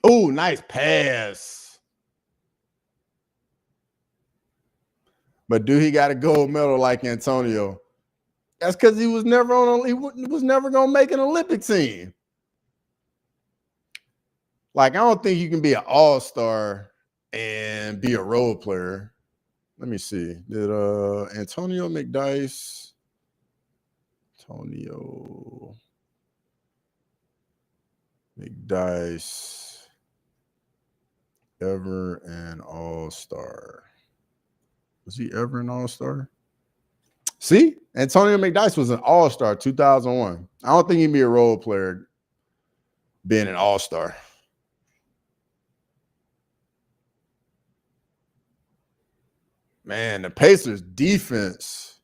Oh, nice pass. But do he got a gold medal like Antonio? That's because he was never gonna make an Olympic team. Like, I don't think you can be an all-star and be a role player. Let me see. Did Antonio McDyess ever an all-star? Was he ever an all-star? See, Antonio McDyess was an all-star 2001. I don't think he'd be a role player being an all-star. Man, the Pacers defense.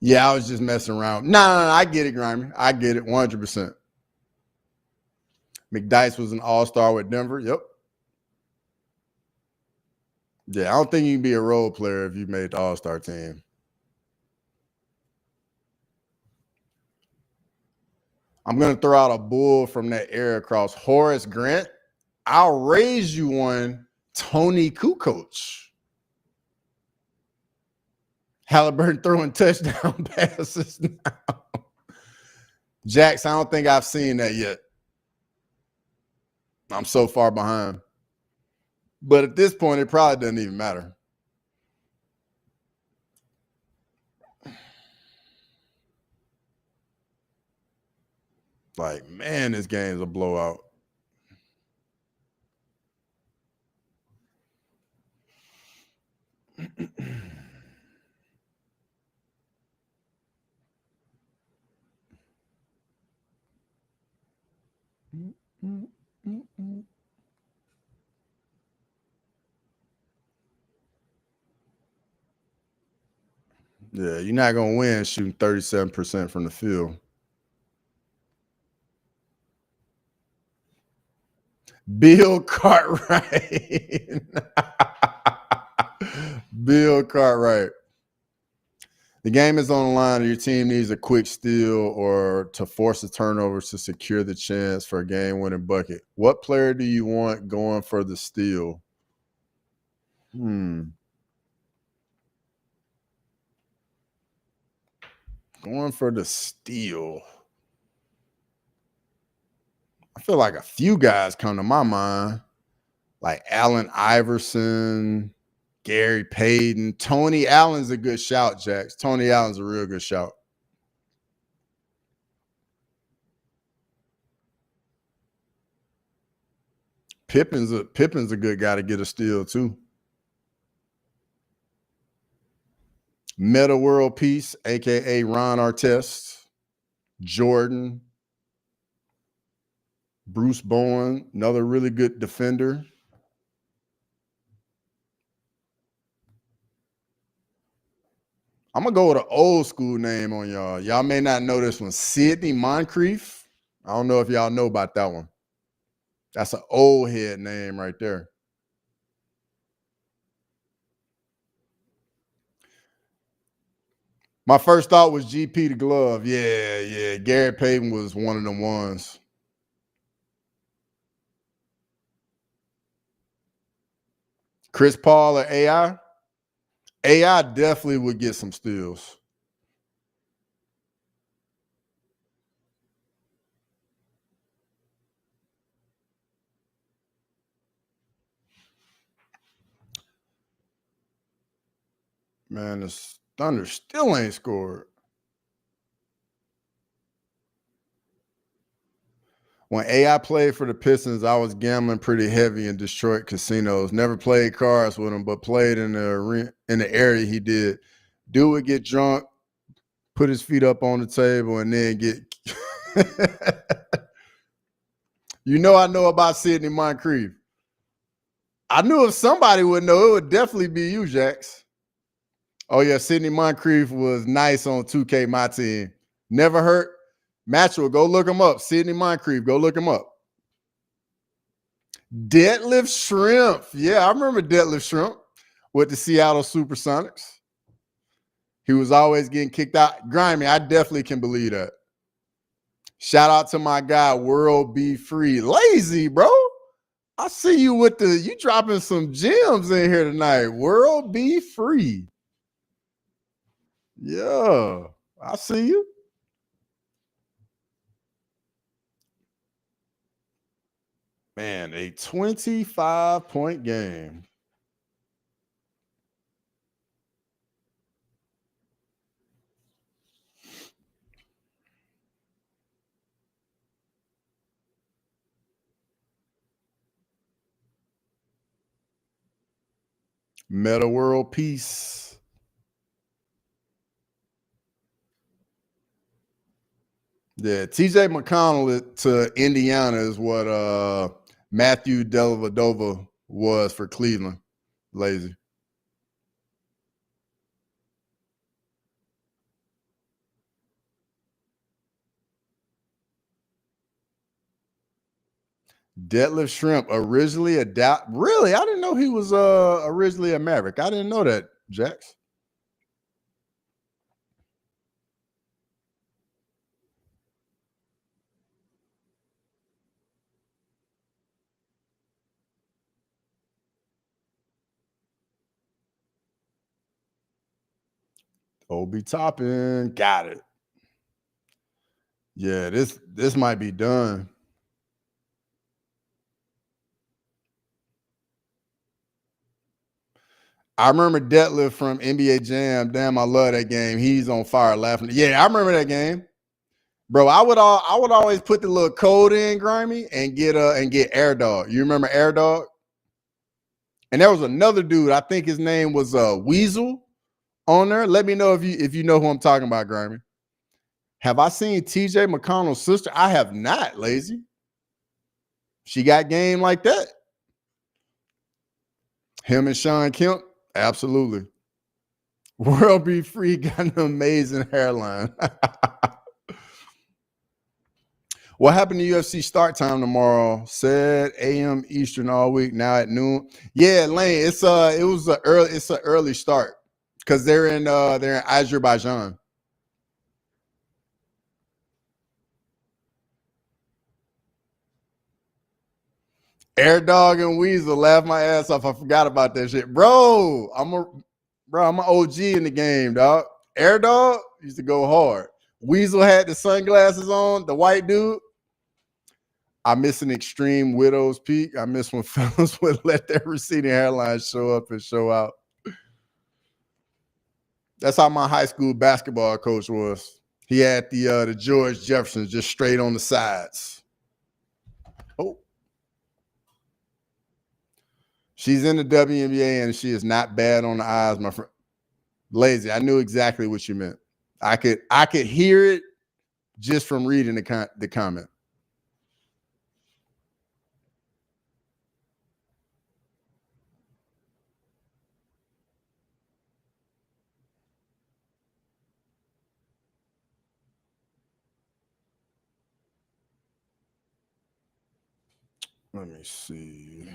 Yeah, I was just messing around. No, I get it, Grimy. I get it 100%. McDyess was an all-star with Denver. Yep. Yeah, I don't think you can be a role player if you made the all-star team. I'm going to throw out a bull from that era across Horace Grant. I'll raise you one, Tony Kukoc. Halliburton throwing touchdown passes now. Jax, I don't think I've seen that yet. I'm so far behind. But at this point, it probably doesn't even matter. Like, man, this game's a blowout. Yeah, you're not gonna win shooting 37% from the field. Bill Cartwright. Bill Cartwright. The game is on the line. Your team needs a quick steal or to force a turnover to secure the chance for a game-winning bucket. What player do you want going for the steal? Going for the steal. I feel like a few guys come to my mind, like Allen Iverson, Gary Payton. Tony Allen's a good shout, Jax. Tony Allen's a real good shout. Pippen's a good guy to get a steal too. Meta World Peace, aka Ron Artest, Jordan, Bruce Bowen, another really good defender. I'm gonna go with an old school name on y'all. Y'all may not know this one. Sidney Moncrief. I don't know if y'all know about that one. That's an old head name right there. My first thought was GP the Glove. Yeah. Gary Payton was one of them ones. Chris Paul or AI? AI definitely would get some steals. Man, the Thunder still ain't scored. When AI played for the Pistons, I was gambling pretty heavy in Detroit casinos. Never played cards with him, but played in the area he did. Dude would get drunk, put his feet up on the table, and then get. You know, I know about Sidney Moncrief. I knew if somebody would know, it would definitely be you, Jax. Oh yeah, Sidney Moncrief was nice on 2K, my team. Never hurt. Maxwell, go look him up. Sidney Moncrief, go look him up. Deadlift Shrimp. Yeah, I remember Deadlift Shrimp with the Seattle Supersonics. He was always getting kicked out. Grimy, I definitely can believe that. Shout out to my guy, World Be Free. Lazy, bro. I see you with you dropping some gems in here tonight. World Be Free. Yeah, I see you. Man, a 25-point game. Meta World Peace. Yeah, TJ McConnell to Indiana is what Matthew Dellavedova was for Cleveland. Lazy. Deadlift Shrimp, originally really? I didn't know he was originally a Maverick. I didn't know that, Jax. Obi Toppin, got it. Yeah, this might be done. I remember Deadlift from NBA Jam. Damn, I love that game. He's on fire laughing. Yeah, I remember that game. Bro, I would always put the little code in, Grimy, and get Air Dog. You remember Air Dog? And there was another dude, I think his name was Weasel on there. Let me know if you know who I'm talking about, Grimy. Have I seen TJ McConnell's sister? I have not, Lazy. She got game like that. Him and Sean Kemp, absolutely. World Be Free got an amazing hairline. What happened to UFC start time tomorrow? Said AM Eastern all week. Now at noon. Yeah, Lane. It's an early start because they're in Azerbaijan. Air Dog and Weasel laughed my ass off. I forgot about that shit, bro. I'm an OG in the game, dog. Air Dog used to go hard. Weasel had the sunglasses on. The white dude. I miss an extreme widow's peak. I miss when fellas would let their receding hairline show up and show out. That's how my high school basketball coach was. He had the George Jeffersons just straight on the sides. Oh. She's in the WNBA and she is not bad on the eyes, my friend. Lazy. I knew exactly what you meant. I could hear it just from reading the comment. Let me see.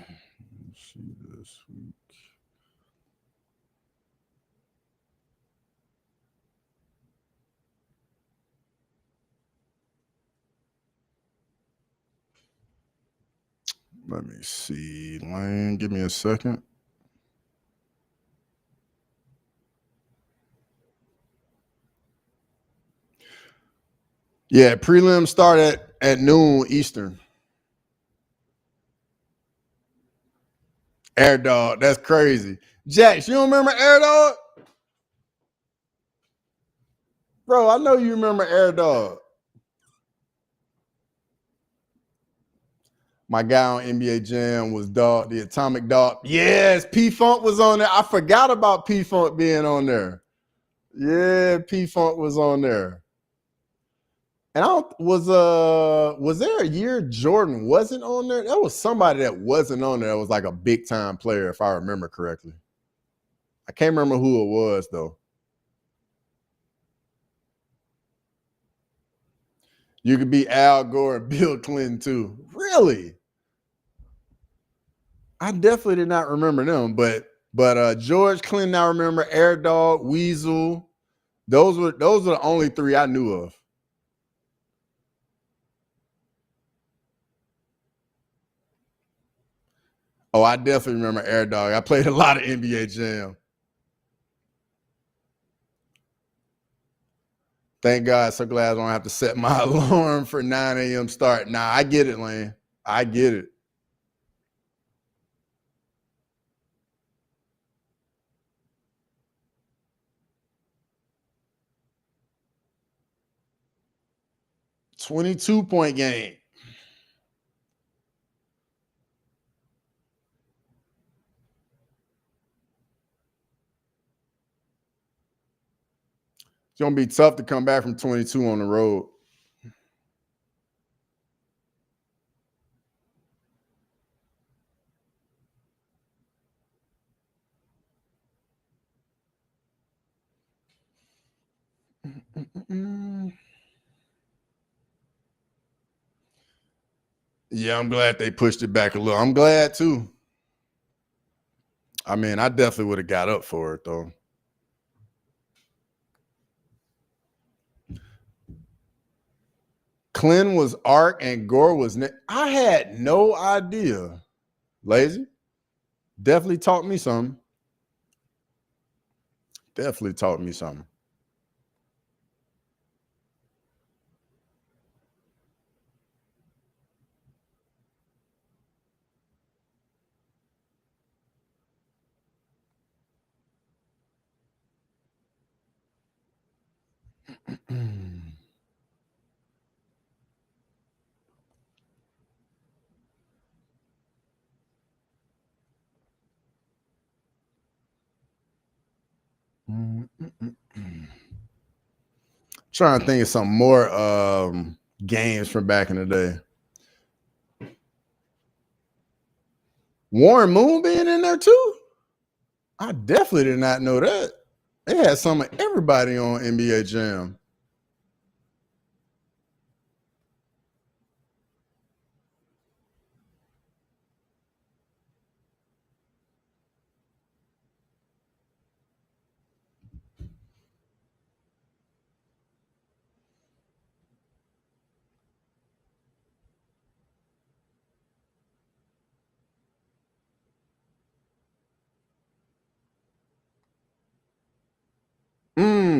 Let's see this week. Let me see. Lane, give me a second. Yeah, prelims start at noon Eastern. Air Dog, that's crazy. Jax, you don't remember Air Dog? Bro, I know you remember Air Dog. My guy on NBA Jam was Dog, the Atomic Dog. Yes, P-Funk was on there. I forgot about P-Funk being on there. Yeah, P-Funk was on there. And was there a year Jordan wasn't on there? There was somebody that wasn't on there that was like a big time player, if I remember correctly. I can't remember who it was though. You could be Al Gore and Bill Clinton too. Really? I definitely did not remember them, but George Clinton, I remember Air Dog, Weasel. Those were the only three I knew of. Oh, I definitely remember Air Dog. I played a lot of NBA Jam. Thank God. So glad I don't have to set my alarm for 9 a.m. start. Nah, I get it, Lane. I get it. $22-point game. It's going to be tough to come back from 22 on the road. Yeah, I'm glad they pushed it back a little. I'm glad too. I mean, I definitely would have got up for it though. Clem was Ark and Gore was Nick. I had no idea. Lazy. Definitely taught me something. Definitely taught me something. Trying to think of some more games from back in the day. Warren Moon being in there too? I definitely did not know that. They had some of everybody on NBA Jam.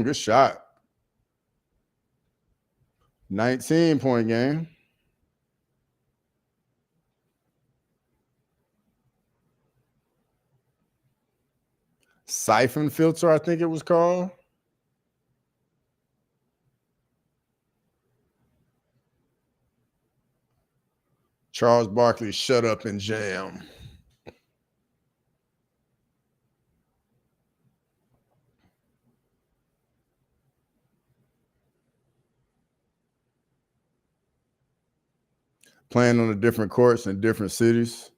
Good shot. 19-point game. Siphon filter, I think it was called. Charles Barkley, shut up and jam. Playing on the different courts in different cities.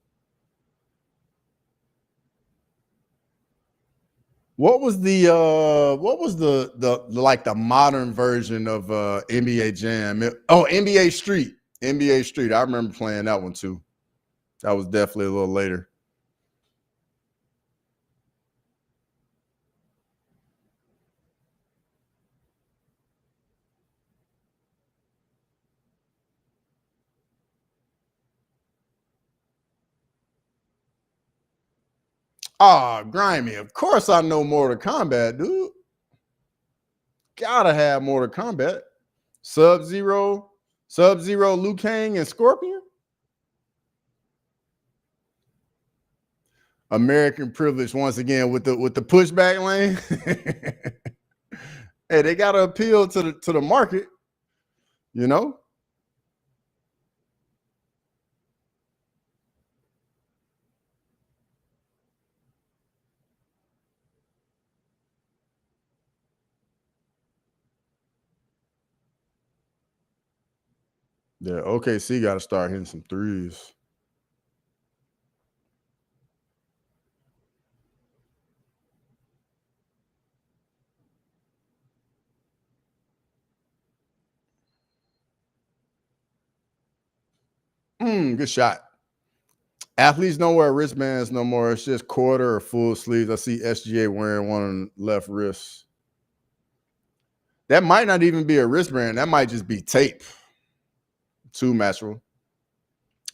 What was the like the modern version of NBA Jam? NBA Street. NBA Street. I remember playing that one too. That was definitely a little later. Ah, grimy. Of course I know Mortal Kombat, dude. Gotta have Mortal Kombat. Sub-Zero, Liu Kang, and Scorpion. American privilege once again with the pushback lane. Hey, they gotta appeal to the market, you know. Yeah, OKC got to start hitting some threes. Good shot. Athletes don't wear wristbands no more. It's just quarter or full sleeves. I see SGA wearing one on the left wrist. That might not even be a wristband. That might just be tape. Too natural.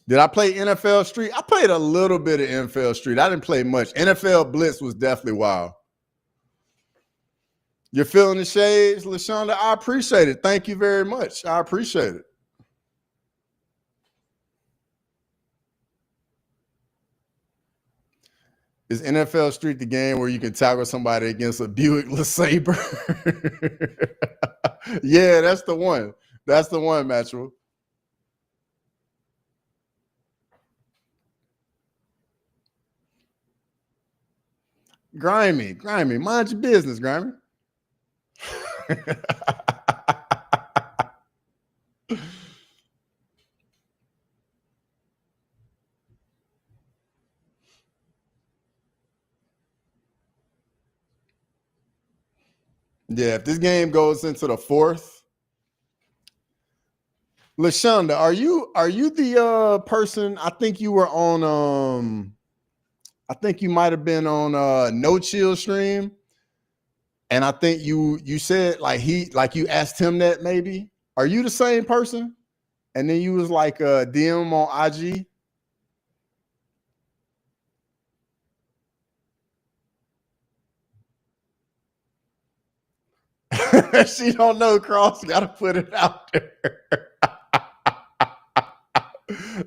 Did I play NFL Street? I played a little bit of NFL Street. I didn't play much. NFL Blitz was definitely wild. You're feeling the shades, LaShonda? I appreciate it. Thank you very much. I appreciate it. Is NFL Street the game where you can tackle somebody against a Buick LeSabre? Yeah, that's the one. That's the one, Matchel. Grimy, mind your business, Grimy. Yeah, if this game goes into the fourth, LaShonda, are you the person? I think you were on I think you might have been on No Chill stream. And I think you said like you asked him that maybe. Are you the same person? And then you was like DM on IG. She don't know, Cross. Gotta put it out there.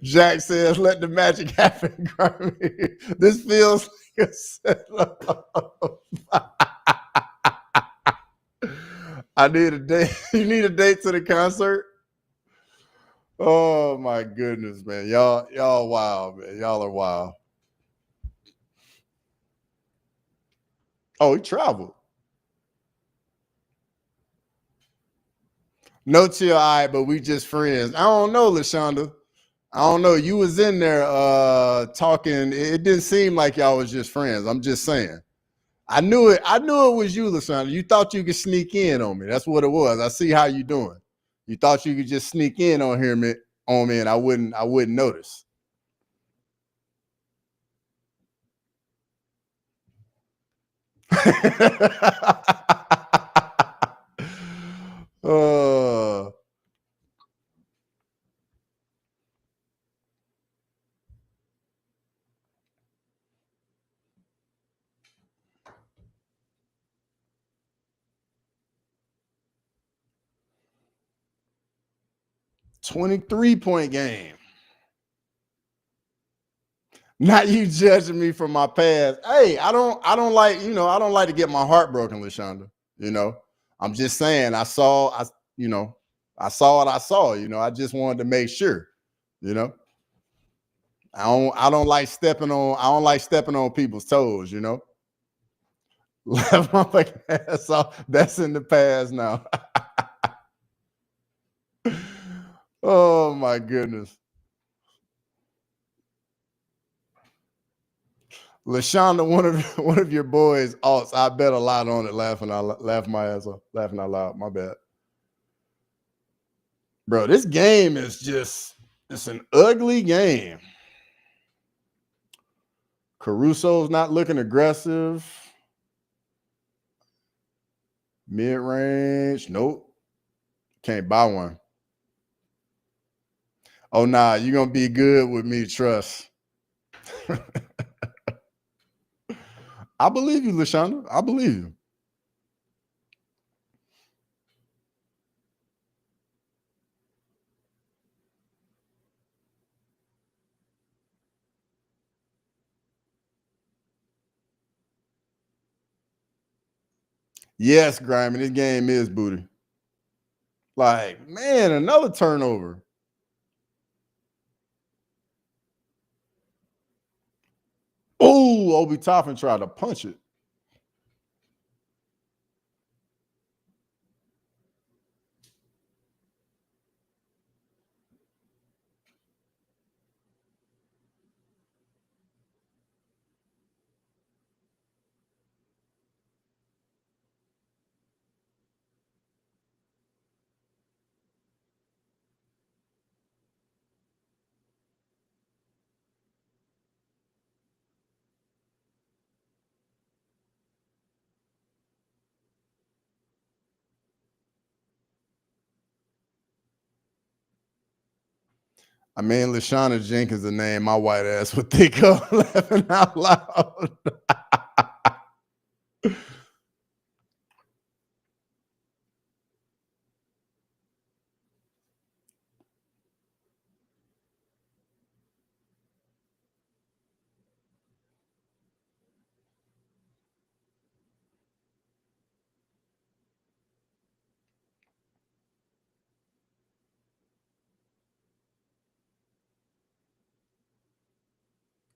Jack says, let the magic happen, Grammy. This feels like a setup. I need a date. You need a date to the concert? Oh my goodness, man. Y'all wild, man. Y'all are wild. Oh, he traveled. No chill, all right, but we just friends. I don't know, LaShonda. I don't know. You was in there talking. It didn't seem like y'all was just friends. I'm just saying. I knew it. I knew it was you, Lashandra. You thought you could sneak in on me. That's what it was. I see how you doing. You thought you could just sneak in on me, and I wouldn't notice. uh 23-point game. Not you judging me from my past. Hey, I don't like, I don't like to get my heart broken, Lashandra. I'm just saying I saw what I saw, I just wanted to make sure, you know. I don't like stepping on people's toes, Left my fucking ass off. That's in the past now. Oh my goodness. Lashonda, one of your boys, alts. I bet a lot on it. Laughing my ass off, laughing out loud. My bad, bro. This game is it's an ugly game. Caruso's not looking aggressive. Mid range, nope. Can't buy one. Oh nah, you're gonna be good with me. Trust. I believe you, Lashonda. I believe you. Yes, Grimy. This game is booty. Like, man, another turnover. Oh, Obi Toppin tried to punch it. I mean, Lashana Jenkins, a name my white ass would think of laughing out loud.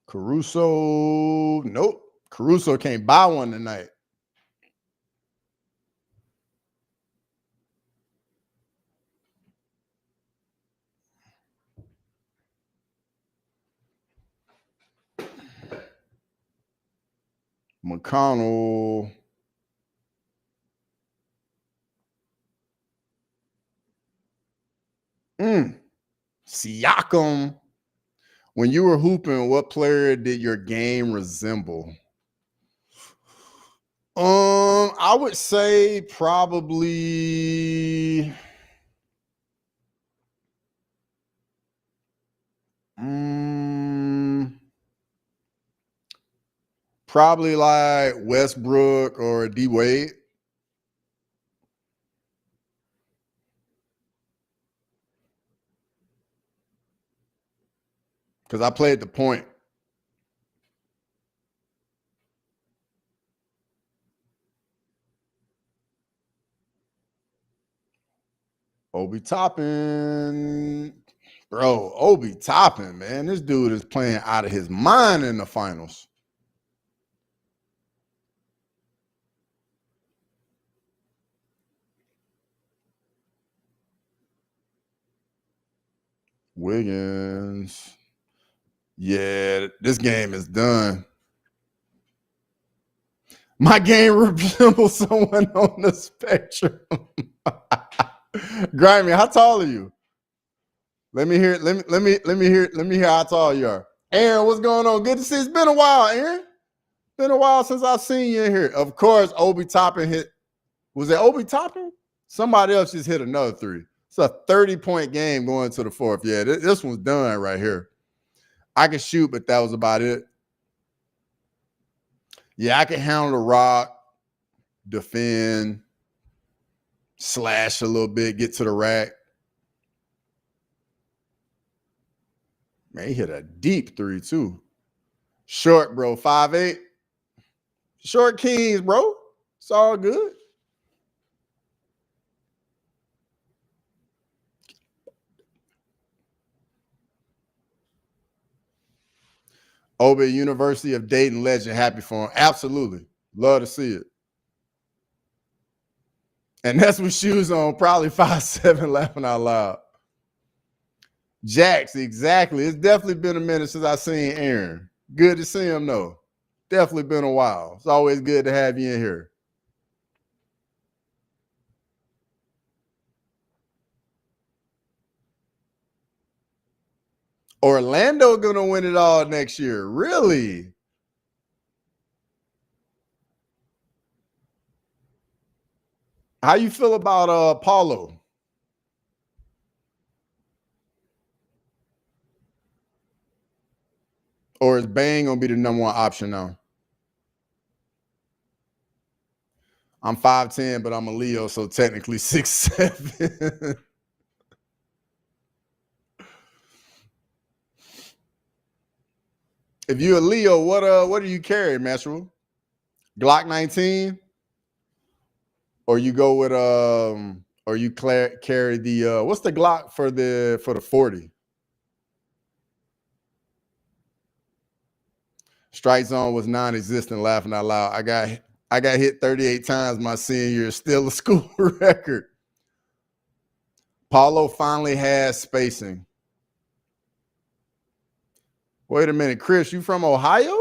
Caruso, nope. Caruso can't buy one tonight. McConnell. Siakam. When you were hooping, what player did your game resemble? I would say probably probably like Westbrook or D Wade. Because I played the point. Obi Toppin. Bro, Obi Toppin, man. This dude is playing out of his mind in the finals. Wiggins. Yeah, this game is done. My game resembles someone on the spectrum. Grimy, how tall are you? Let me hear. Let me hear how tall you are. Aaron, what's going on? Good to see you. It's been a while, Aaron. Been a while since I've seen you in here. Of course, Obi Toppin hit. Was it Obi Toppin? Somebody else just hit another three. It's a 30-point game going to the fourth. Yeah, this one's done right here. I can shoot, but that was about it. Yeah, I can handle the rock, defend, slash a little bit, get to the rack. Man, he hit a deep three, too. Short, bro, 5'8". Short Kings, bro. It's all good. Obi, University of Dayton legend, happy for him. Absolutely. Love to see it. And that's with shoes on, probably 5'7", laughing out loud. Jax, exactly. It's definitely been a minute since I seen Aaron. Good to see him, though. Definitely been a while. It's always good to have you in here. Orlando gonna win it all next year. Really? How you feel about Paulo? Or is Bang gonna be the number one option now? I'm 5'10", but I'm a Leo, so technically 6'7". If you're a Leo, what do you carry, Metro? Glock 19? Or you go with or you carry the what's the Glock for the 40? Strike zone was non-existent, laughing out loud. I got hit 38 times my senior year, still a school record. Paulo finally has spacing. Wait a minute, Chris, you from Ohio?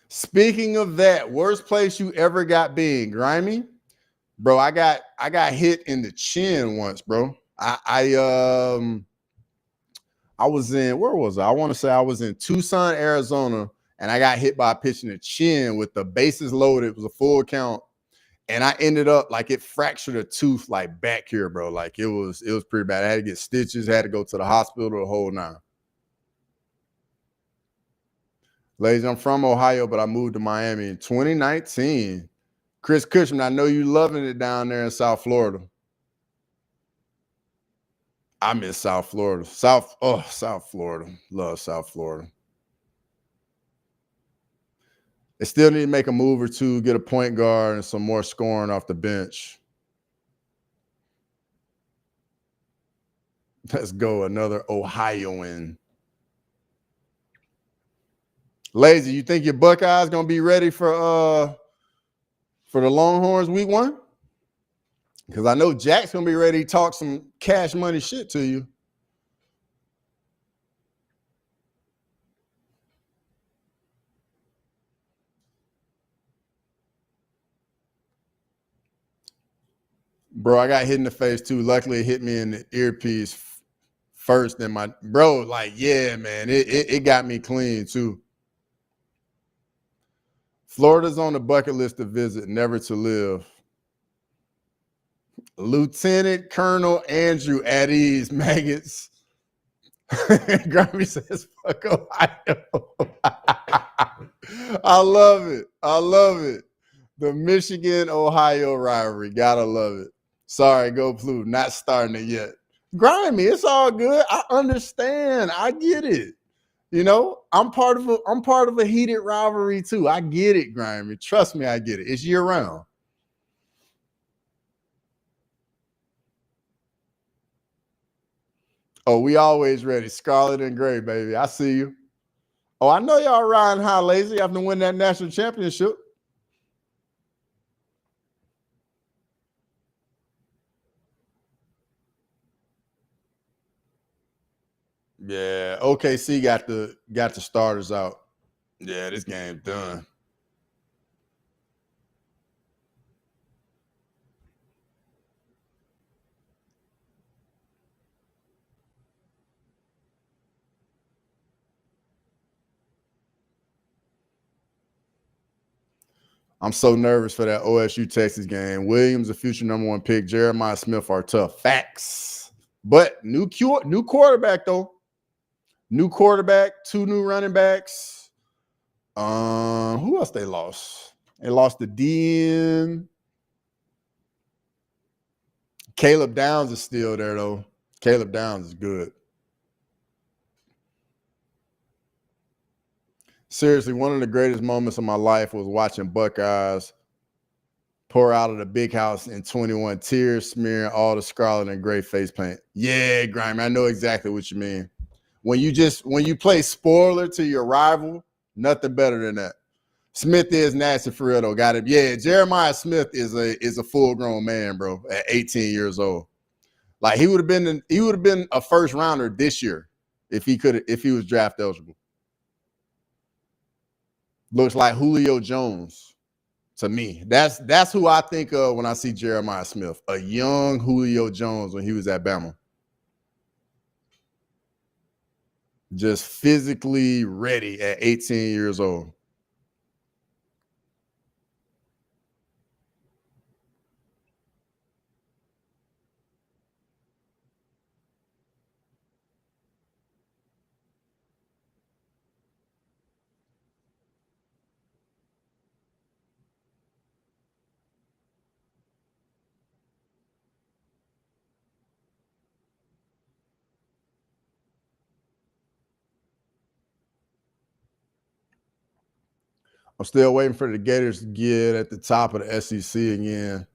Speaking of that, worst place you ever got being, Grimy? Bro, I got hit in the chin once, bro. I was in, where was I? I want to say I was in Tucson, Arizona, and I got hit by a pitch in the chin with the bases loaded. It was a full count. And I ended up like it fractured a tooth like back here, bro. Like it was pretty bad. I had to get stitches, had to go to the hospital, the whole nine. Ladies, I'm from Ohio, but I moved to Miami in 2019. Chris Cushman, I know you loving it down there in South Florida. I miss South Florida. South Florida. Love South Florida. They still need to make a move or two, get a point guard and some more scoring off the bench. Let's go, another Ohioan. Lazy, you think your Buckeyes gonna be ready for the Longhorns week 1? Because I know Jack's gonna be ready to talk some cash money shit to you. Bro, I got hit in the face too. Luckily, it hit me in the earpiece first. Then my bro, like, yeah, man, it got me clean too. Florida's on the bucket list to visit, never to live. Lieutenant Colonel Andrew at ease, maggots. Grammy says, fuck Ohio. I love it. I love it. The Michigan-Ohio rivalry. Gotta love it. Sorry, go Blue. Not starting it yet. Grimy, it's all good. I understand. I get it. You know, I'm part of a heated rivalry too. I get it, Grimy. Trust me, I get it. It's year round. Oh, we always ready. Scarlet and gray, baby. I see you. Oh, I know y'all riding high lazy after winning that national championship. Yeah, OKC got the starters out. Yeah, this game done. I'm so nervous for that OSU Texas game. Williams, a future #1 pick. Jeremiah Smith are tough. Facts. But new quarterback, though. New quarterback, 2 new running backs. Who else they lost? They lost the DN. Caleb Downs is still there, though. Caleb Downs is good. Seriously, one of the greatest moments of my life was watching Buckeyes pour out of the big house in 21, tears smearing all the scarlet and gray face paint. Yeah, Grimy, I know exactly what you mean. When you play spoiler to your rival, nothing better than that. Smith is nasty for real though. Got it. Yeah, Jeremiah Smith is a full-grown man, bro, at 18 years old. Like he would have been a first rounder this year if he was draft eligible. Looks like Julio Jones to me. That's who I think of when I see Jeremiah Smith, a young Julio Jones when he was at Bama. Just physically ready at 18 years old. I'm still waiting for the Gators to get at the top of the SEC again.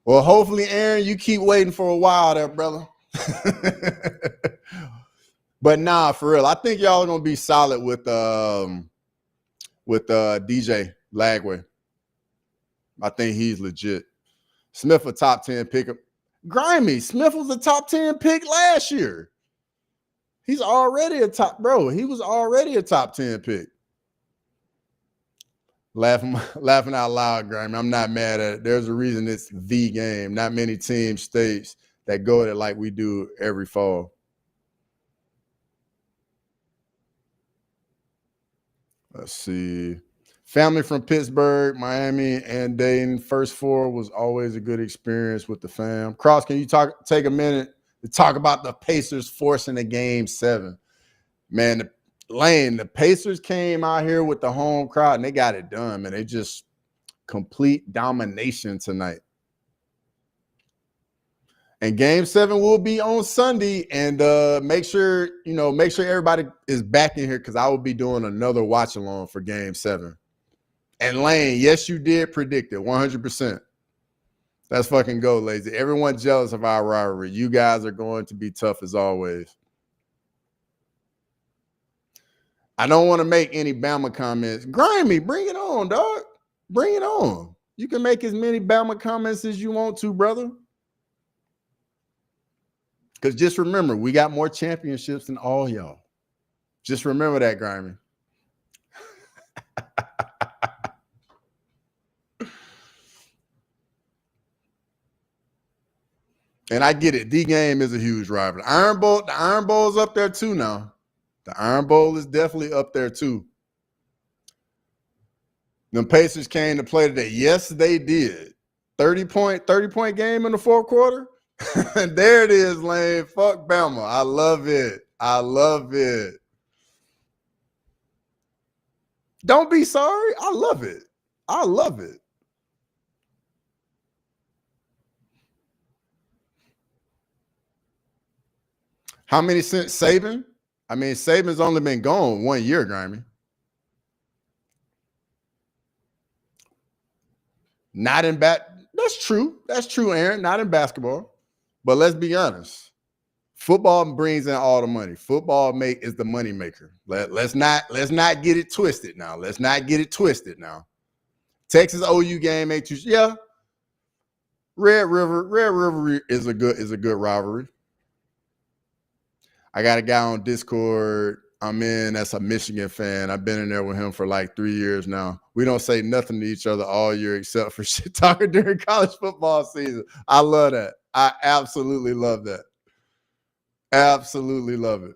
Well, hopefully, Aaron, you keep waiting for a while there, brother. But nah, for real, I think y'all are gonna be solid with DJ Lagway. I think he's legit. Smith a top 10 pick. Grimy, Smith was a top 10 pick last year. He's already a top, bro. He was already a top 10 pick. Laughing out loud, Grimy. I'm not mad at it. There's a reason it's the game. Not many team states that go at it like we do every fall. Let's see. Family from Pittsburgh, Miami, and Dayton. First 4 was always a good experience with the fam. Cross, can you take a minute to talk about the Pacers forcing the game 7? Man, the Pacers came out here with the home crowd and they got it done, man. They just complete domination tonight. And game 7 will be on Sunday. And make sure everybody is back in here because I will be doing another watch along for game 7. And Lane, yes, you did predict it 100%. Let's fucking go, lazy. Everyone jealous of our rivalry. You guys are going to be tough as always. I don't want to make any Bama comments. Grimy, bring it on, dog. Bring it on. You can make as many Bama comments as you want to, brother. Because just remember, we got more championships than all y'all. Just remember that, Grimy. And I get it. D-Game is a huge rival. The Iron Bowl is up there too now. The Iron Bowl is definitely up there too. The Pacers came to play today. Yes, they did. 30-point game in the fourth quarter. And there it is, Lane. Fuck Bama. I love it. I love it. Don't be sorry. I love it. I love it. How many since Saban? I mean, Saban's only been gone 1 year, Grimy. Not in That's true. That's true, Aaron. Not in basketball. But let's be honest. Football brings in all the money. Football is the money maker. Let's not get it twisted now. Let's not get it twisted now. Texas OU game ain't too. Yeah. Red River is a good rivalry. I got a guy on Discord I'm in that's a Michigan fan. I've been in there with him for like 3 years now. We don't say nothing to each other all year except for shit talking during college football season. I love that. I absolutely love that. Absolutely love it.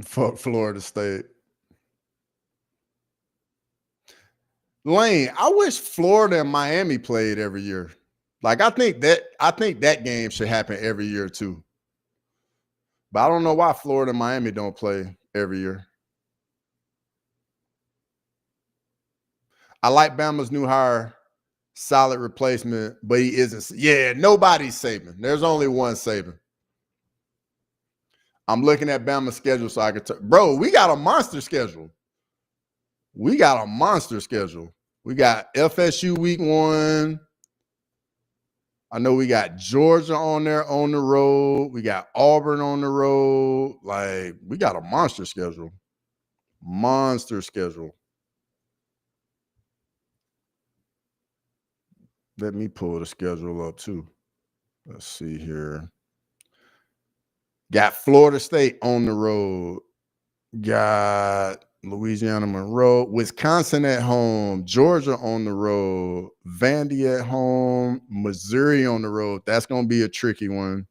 For Florida State. Lane, I wish Florida and Miami played every year. Like I think that game should happen every year too. But I don't know why Florida and Miami don't play every year. I like Bama's new hire, solid replacement, but he isn't. Yeah, nobody's saving. There's only one saving. I'm looking at Bama's schedule so I can bro, we got a monster schedule. We got a monster schedule. We got FSU week 1. I know we got Georgia on there on the road. We got Auburn on the road. Like, we got a monster schedule. Monster schedule. Let me pull the schedule up too. Let's see here. Got Florida State on the road. Got Louisiana Monroe, Wisconsin at home, Georgia on the road, Vandy at home, Missouri on the road. That's going to be a tricky one.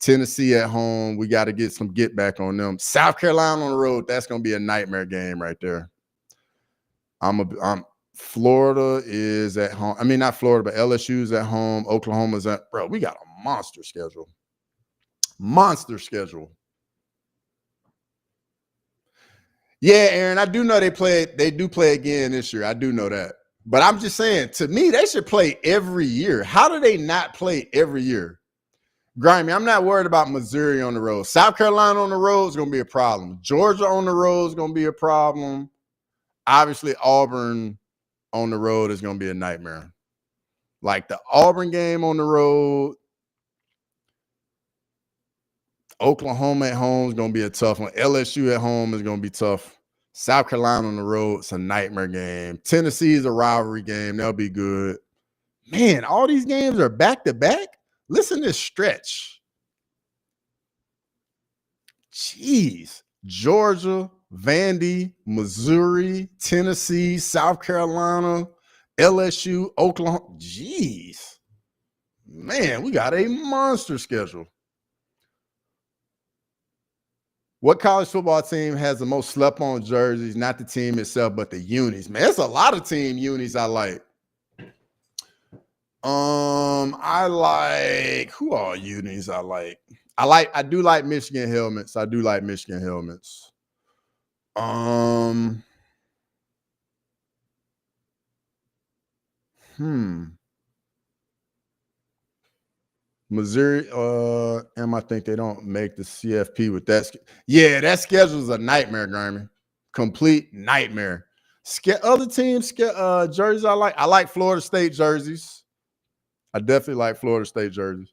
Tennessee at home. We got to get some get back on them. South Carolina on the road. That's going to be a nightmare game right there. Florida is at home. I mean, not Florida, but LSU's at home. Oklahoma's at, bro, we got a monster schedule. Monster schedule. Yeah, Aaron, I do know they do play again this year. I do know that. But I'm just saying, to me, they should play every year. How do they not play every year? Grimy, I'm not worried about Missouri on the road. South Carolina on the road is going to be a problem. Georgia on the road is going to be a problem. Obviously, Auburn on the road is going to be a nightmare. Like the Auburn game on the road, Oklahoma at home is going to be a tough one. LSU at home is going to be tough. South Carolina on the road, it's a nightmare game. Tennessee is a rivalry game. That'll be good. Man, all these games are back-to-back? Listen to this stretch. Jeez. Georgia, Vandy, Missouri, Tennessee, South Carolina, LSU, Oklahoma. Jeez. Man, we got a monster schedule. What college football team has the most slept-on jerseys? Not the team itself, but the unis. Man, there's a lot of team unis I like. I like, who are unis I like? I do like Michigan helmets. I do like Michigan helmets. Missouri, I think they don't make the CFP with that. Yeah, that schedule is a nightmare, Grammy. Complete nightmare. Other teams, jerseys I like Florida State jerseys. I definitely like Florida State jerseys.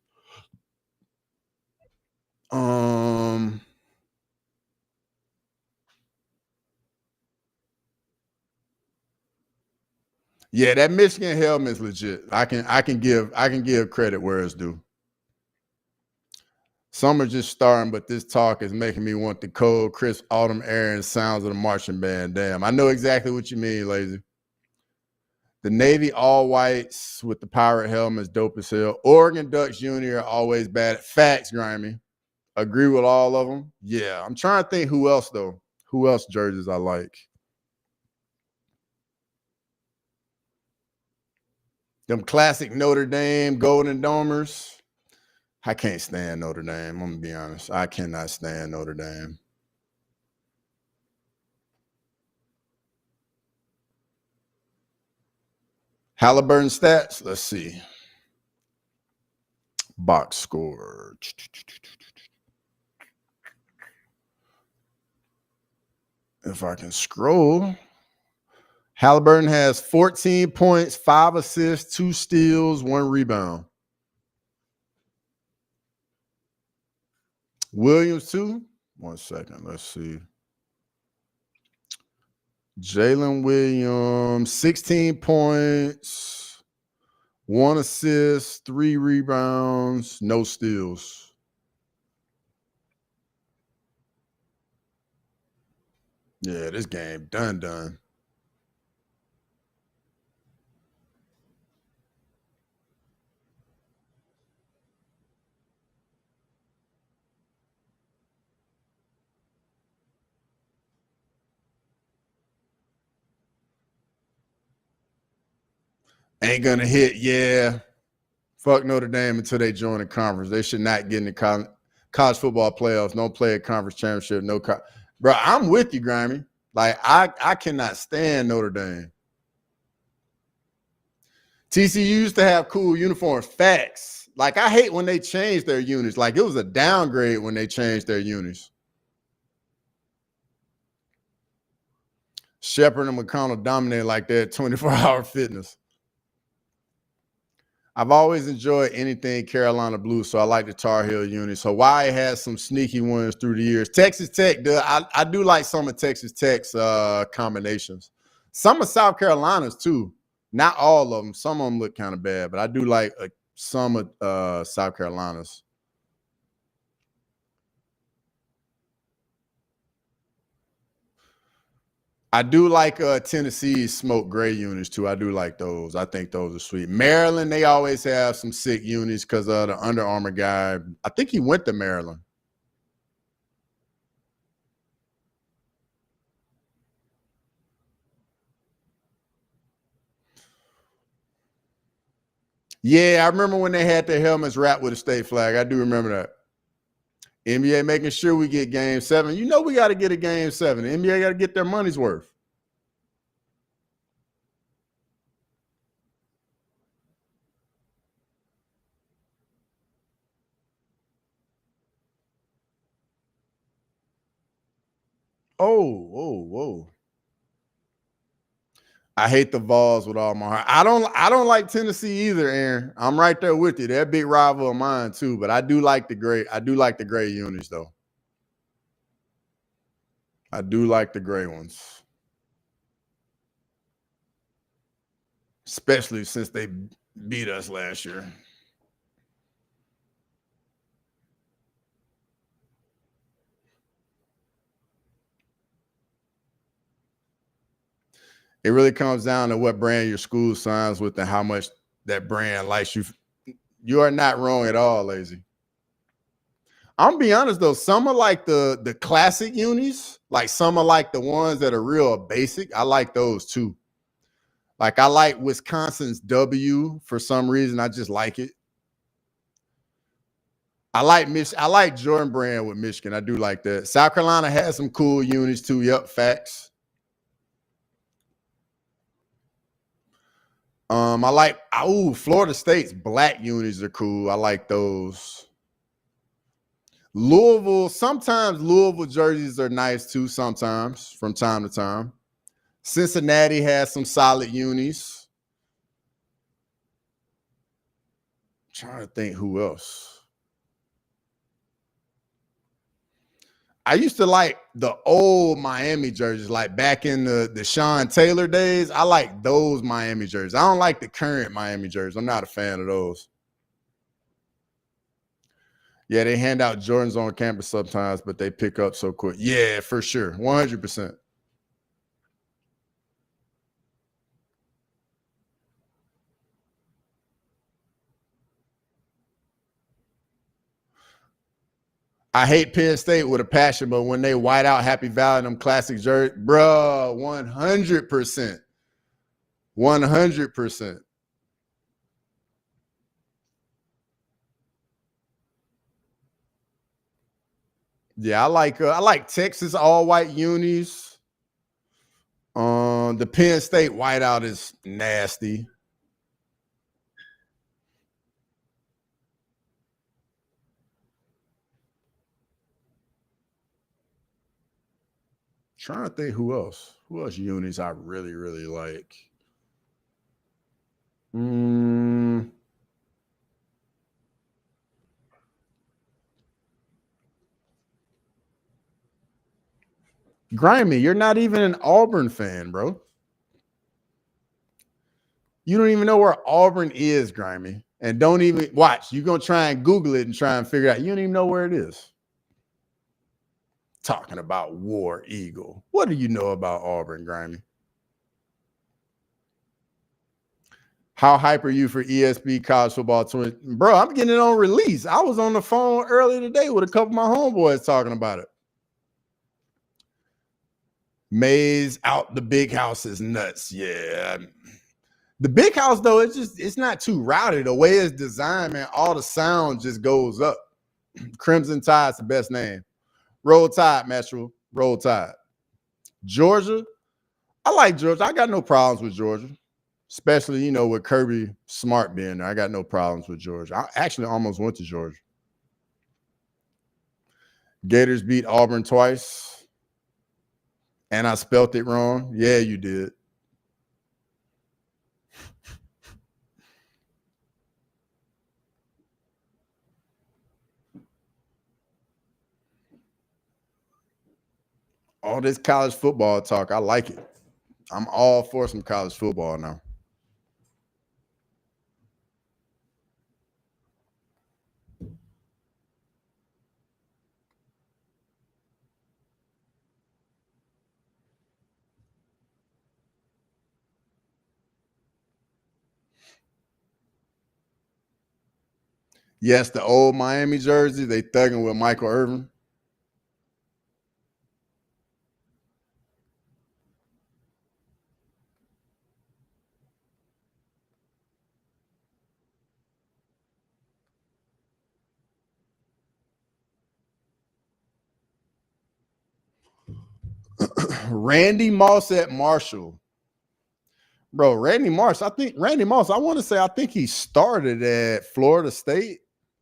Yeah, that Michigan helmet is legit. I can give credit where it's due. Summer just starting, but this talk is making me want the cold, crisp autumn air and sounds of the marching band. Damn, I know exactly what you mean, Lazy. The Navy all whites with the pirate helmets, dope as hell. Oregon Ducks Junior are always bad. Facts, Grimy. Agree with all of them. Yeah, I'm trying to think who else though. Who else jerseys I like? Them classic Notre Dame Golden Domers. I can't stand Notre Dame. I'm gonna be honest. I cannot stand Notre Dame. Halliburton stats. Let's see. Box score. If I can scroll. Halliburton has 14 points, 5 assists, 2 steals, 1 rebound. Williams too. 1 second. Let's see. Jalen Williams, 16 points, 1 assist, 3 rebounds, no steals. Yeah, this game done. Ain't gonna hit. Yeah. Fuck Notre Dame until they join the conference. They should not get in the college football playoffs. Don't play a conference championship. Bro, I'm with you, Grammy. Like, I cannot stand Notre Dame. TCU used to have cool uniforms. Facts. Like, I hate when they change their unis. Like, it was a downgrade when they changed their unis. Shepard and McConnell dominate like that 24-hour fitness. I've always enjoyed anything Carolina blue, so I like the Tar Heel unis. Hawaii has some sneaky ones through the years. Texas Tech, I do like some of Texas Tech's combinations. Some of South Carolina's too. Not all of them. Some of them look kind of bad, but I do like some of South Carolina's. I do like Tennessee's smoke gray unis too. I do like those. I think those are sweet. Maryland, they always have some sick unis because of the Under Armour guy. I think he went to Maryland. Yeah, I remember when they had their helmets wrapped with a state flag. I do remember that. NBA making sure we get game 7. You know we got to get a game 7. The NBA got to get their money's worth. Whoa. I hate the Vols with all my heart. I don't like Tennessee either, Aaron. I'm right there with you. They're a big rival of mine too, but I do like the gray unis though. I do like the gray ones. Especially since they beat us last year. It really comes down to what brand your school signs with and how much that brand likes you. You are not wrong at all, Lazy. I'm gonna be honest though, some are like the classic unis, like some are like the ones that are real basic. I like those too. Like I like Wisconsin's W for some reason. I just like it. I like Jordan Brand with Michigan. I do like that. South Carolina has some cool unis too. Yep, facts. I like Florida State's black unis are cool. I like those. Louisville, sometimes Louisville jerseys are nice too, sometimes from time to time. Cincinnati has some solid unis. I'm trying to think who else. I used to like the old Miami jerseys, like back in the Sean Taylor days. I like those Miami jerseys. I don't like the current Miami jerseys. I'm not a fan of those. Yeah, they hand out Jordans on campus sometimes, but they pick up so quick. Yeah, for sure. 100%. I hate Penn State with a passion, but when they white out Happy Valley and them classic jerseys, bro, 100%. 100%. Yeah, I like Texas all white unis. The Penn State whiteout is nasty. Trying to think who else. Who else unis I really, really like. Mm, Grimy, you're not even an Auburn fan, bro. You don't even know where Auburn is, Grimy. And don't even watch. You're going to try and Google it and try and figure out. You don't even know where it is. Talking about War Eagle. What do you know about Auburn, Grimy? How hype are you for ESB college football 20? Bro, I'm getting it on release. I was on the phone earlier today with a couple of my homeboys talking about it. Maze out the big house is nuts. Yeah. The big house, though, it's not too rowdy. The way it's designed, man, all the sound just goes up. Crimson Tide's the best name. Roll Tide, Metro. Roll Tide. Georgia. I like Georgia. I got no problems with Georgia. Especially, you know, with Kirby Smart being there. I got no problems with Georgia. I actually almost went to Georgia. Gators beat Auburn twice. And I spelt it wrong. Yeah, you did. All this college football talk, I like it. I'm all for some college football now. Yes, the old Miami jersey, they thugging with Michael Irvin. Randy Moss at Marshall. Bro, Randy Moss, I want to say, I think he started at Florida State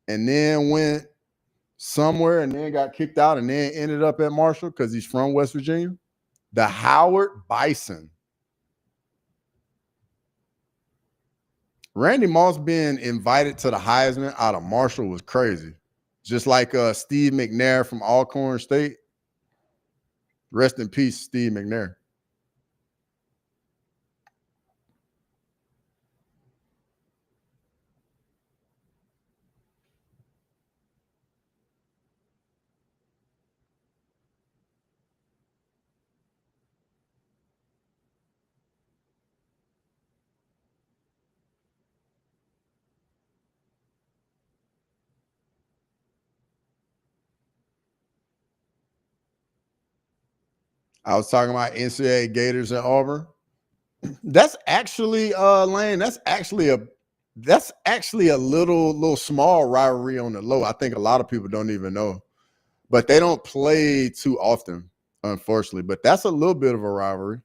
and then went somewhere and then got kicked out and then ended up at Marshall because he's from West Virginia. The Howard Bison. Randy Moss being invited to the Heisman out of Marshall was crazy. Just like Steve McNair from Alcorn State. Rest in peace, Steve McNair. I was talking about NCAA Gators and Auburn. That's actually Lane. That's actually a little small rivalry on the low. I think a lot of people don't even know, but they don't play too often, unfortunately. But that's a little bit of a rivalry.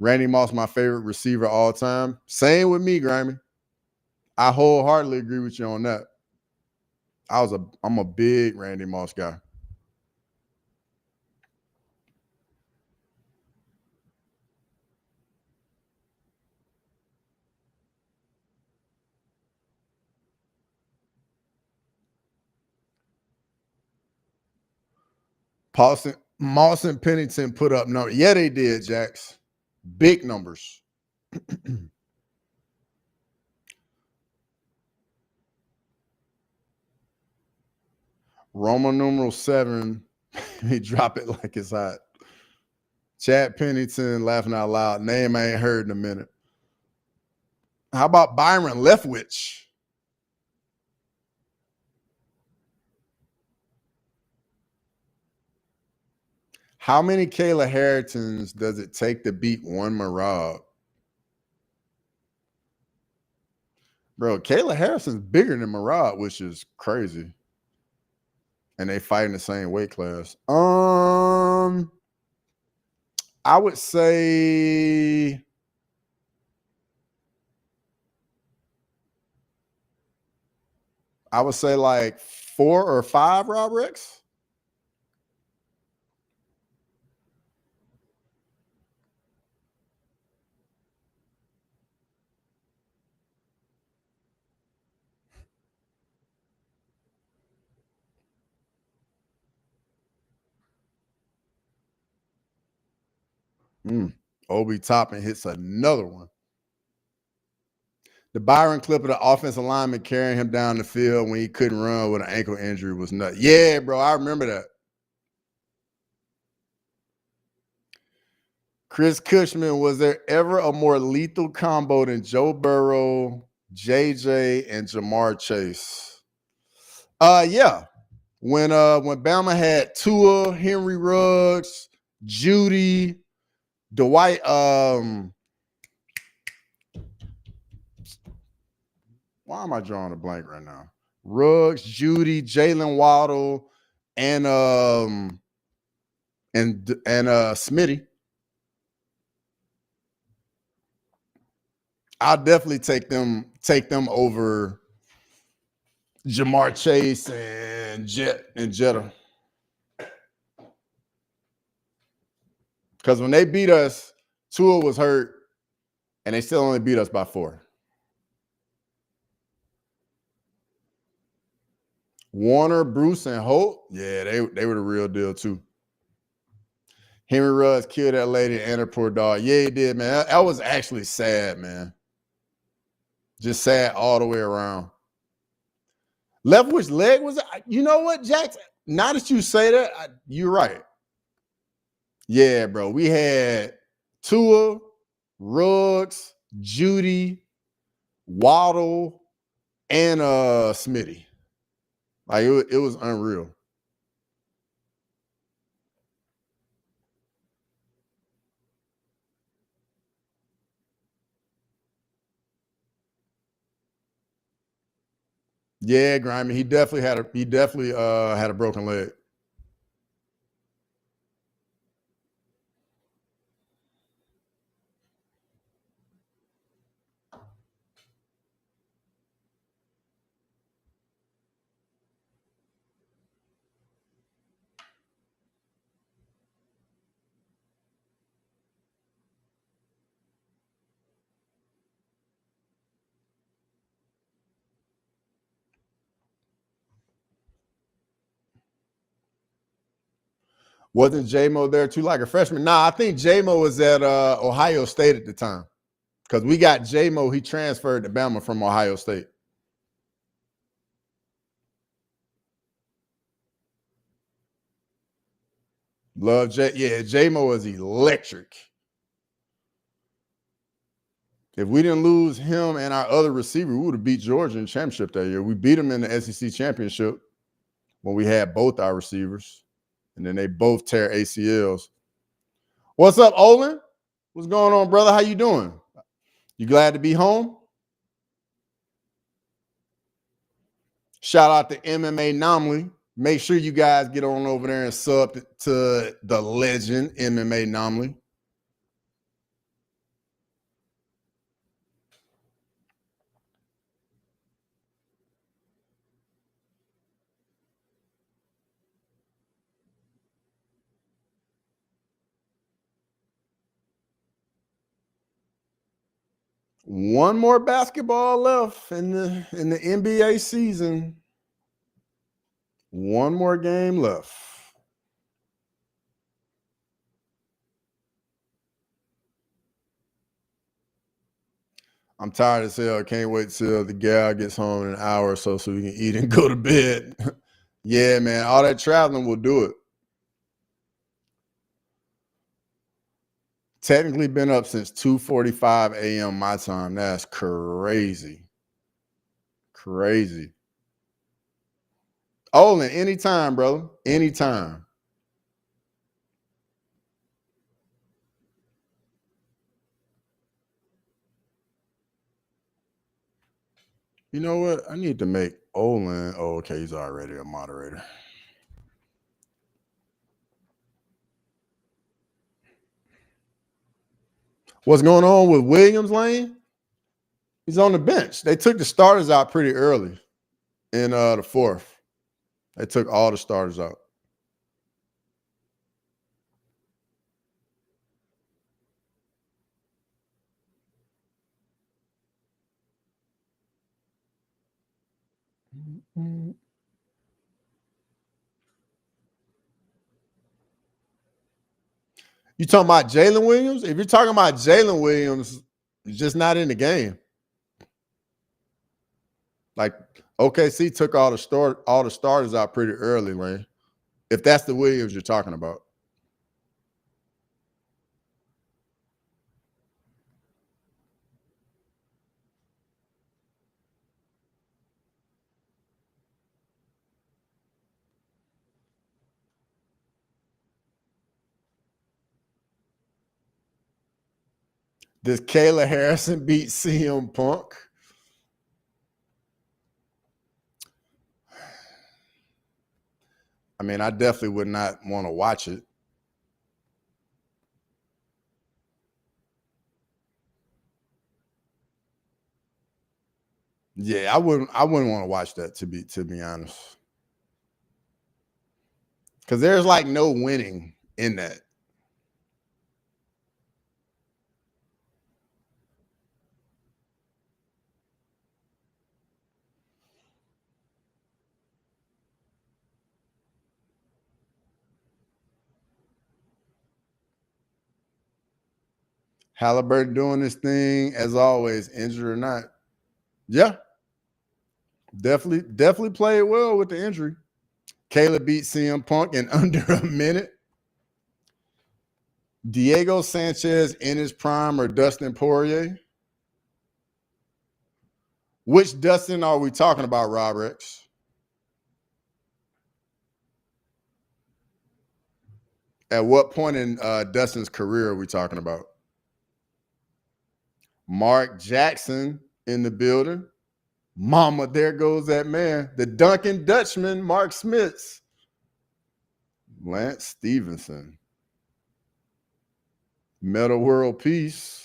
Randy Moss, my favorite receiver all time. Same with me, Grimy. I wholeheartedly agree with you on that. I'm a big Randy Moss guy. Moss and Pennington put up numbers. Yeah, they did, Jax. Big numbers. Roman numeral 7. He drop it like it's hot. Chad Pennington laughing out loud. Name I ain't heard in a minute. How about Byron Leftwich? How many Kayla Harringtons does it take to beat one Marab? Bro, Kayla Harrison's bigger than Marab, which is crazy. And they fight in the same weight class. I would say like 4 or 5, Rob Rex. Obi Toppin hits another one. The Byron clip of the offensive lineman carrying him down the field when he couldn't run with an ankle injury was nuts. Yeah, bro, I remember that. Chris Cushman, was there ever a more lethal combo than Joe Burrow, JJ, and Jamar Chase? Yeah. When Bama had Tua, Henry Ruggs, Judy, Dwight, why am I drawing a blank right now? Ruggs, Judy, Jalen Waddle, and Smitty. I'll definitely take them over Jamar Chase and Jetta. Because when they beat us, Tua was hurt, and they still only beat us by 4. Warner, Bruce, and Holt, yeah, they were the real deal too. Henry Ruggs killed that lady and her poor dog. Yeah, he did, man. That was actually sad, man. Just sad all the way around. Left which leg was it? You know what, Jackson? Now that you say that, you're right. Yeah, bro. We had Tua, Ruggs, Judy, Waddle, and Smitty. Like it was unreal. Yeah, Grimy. He definitely had a broken leg. Wasn't J-Mo there too, like a freshman? Nah, I think J-Mo was at Ohio State at the time. Because we got J-Mo, he transferred to Bama from Ohio State. Love J. Yeah, J-Mo is electric. If we didn't lose him and our other receiver, we would have beat Georgia in the championship that year. We beat them in the SEC championship when we had both our receivers. And then they both tear ACLs. What's up, Olin? What's going on, brother? How you doing? You glad to be home? Shout out to MMA Anomaly. Make sure you guys get on over there and sub to the legend MMA Anomaly. One more basketball left in the NBA season. One more game left. I'm tired as hell. Can't wait till the gal gets home in an hour or so we can eat and go to bed. Yeah, man. All that traveling will do it. Technically been up since 2:45 a.m. my time. That's crazy. Crazy. Olin, anytime, brother. Anytime. You know what? I need to make Olin. Oh, okay. He's already a moderator. What's going on with Williams Lane? He's on the bench. They took the starters out pretty early in the 4th. They took all the starters out. You talking about Jalen Williams? If you're talking about Jalen Williams, he's just not in the game. Like OKC took all the starters out pretty early, Lane. If that's the Williams you're talking about. Does Kayla Harrison beat CM Punk? I mean, I definitely would not want to watch it. Yeah, I wouldn't want to watch that to be honest. Because there's like no winning in that. Halliburton doing this thing as always, injured or not. Yeah. Definitely played well with the injury. Kayla beat CM Punk in under a minute. Diego Sanchez in his prime or Dustin Poirier? Which Dustin are we talking about, Rob Rex? At what point in Dustin's career are we talking about? Mark Jackson in the building. Mama, there goes that man. The Duncan Dutchman, Mark Smits. Lance Stevenson. Metal World Peace.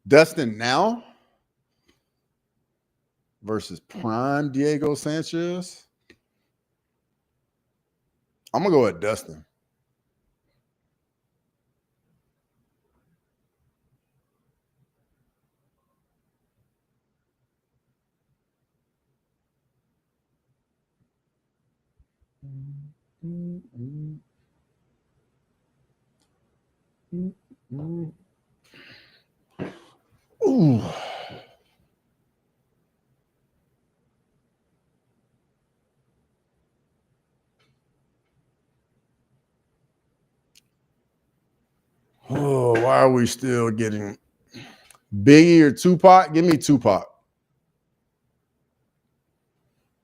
Dustin now versus prime Diego Sanchez. I'm going to go with Dustin. Ooh. Oh, why are we still getting Biggie or Tupac? Give me Tupac.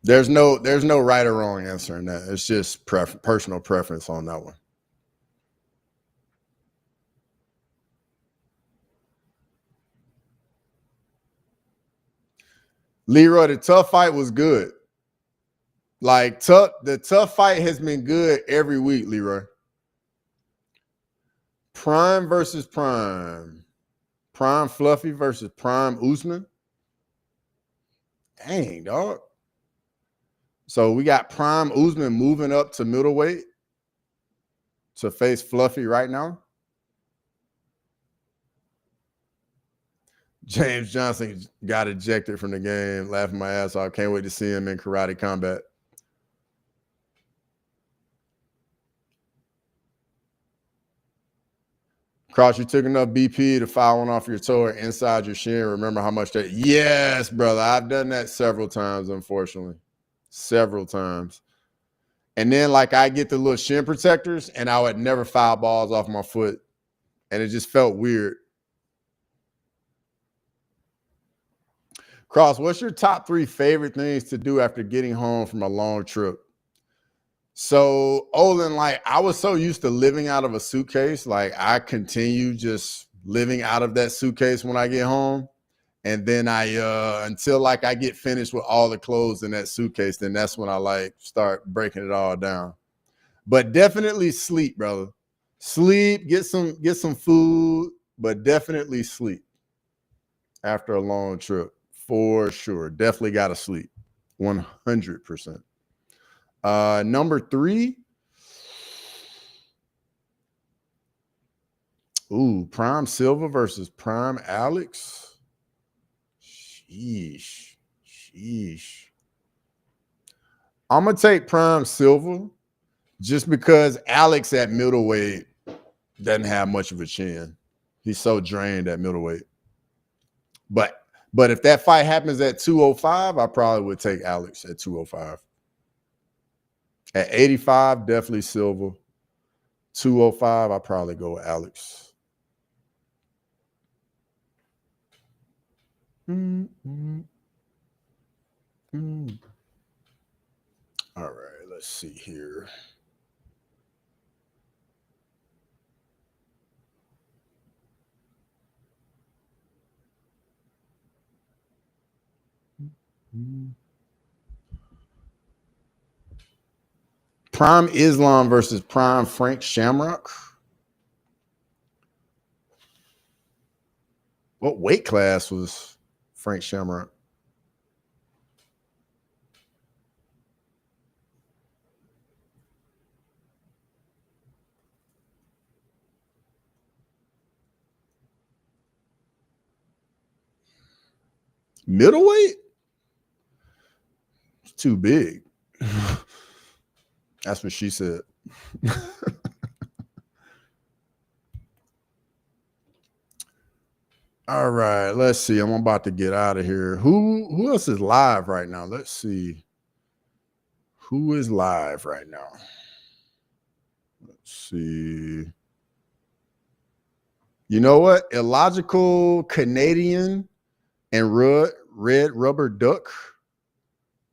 There's no right or wrong answer in that. It's just personal preference on that one. Leroy, the tough fight was good. Like the tough fight has been good every week, Leroy. Prime versus Prime. Prime Fluffy versus Prime Usman. Dang, dog. So we got Prime Usman moving up to middleweight to face Fluffy right now. James Johnson got ejected from the game, laughing my ass off. Can't wait to see him in Karate Combat. Cross, you took enough BP to file one off your toe or inside your shin. Remember how much that? Yes, brother. I've done that several times, unfortunately. Several times. And then, like, I get the little shin protectors, and I would never foul balls off my foot. And it just felt weird. Cross, what's your top 3 favorite things to do after getting home from a long trip? So, Olin, like, I was so used to living out of a suitcase. Like, I continue just living out of that suitcase when I get home. And then until like I get finished with all the clothes in that suitcase, then that's when I like start breaking it all down. But definitely sleep, brother. Sleep, get some food, but definitely sleep after a long trip for sure. Definitely got to sleep 100%. Number 3. Ooh, Prime Silva versus Prime Alex. Sheesh. I'm gonna take Prime Silva just because Alex at middleweight doesn't have much of a chin. He's so drained at middleweight. But if that fight happens at 205, I probably would take Alex at 205. At 85, definitely Silva. 205, I probably go with Alex. All right, let's see here. Prime Islam versus Prime Frank Shamrock. What weight class was Frank Shamrock? Middleweight? It's too big. That's what she said. All right, let's see. I'm about to get out of here. Who else is live right now? Let's see. Who is live right now? Let's see. You know what? Illogical Canadian and Red Rubber Duck.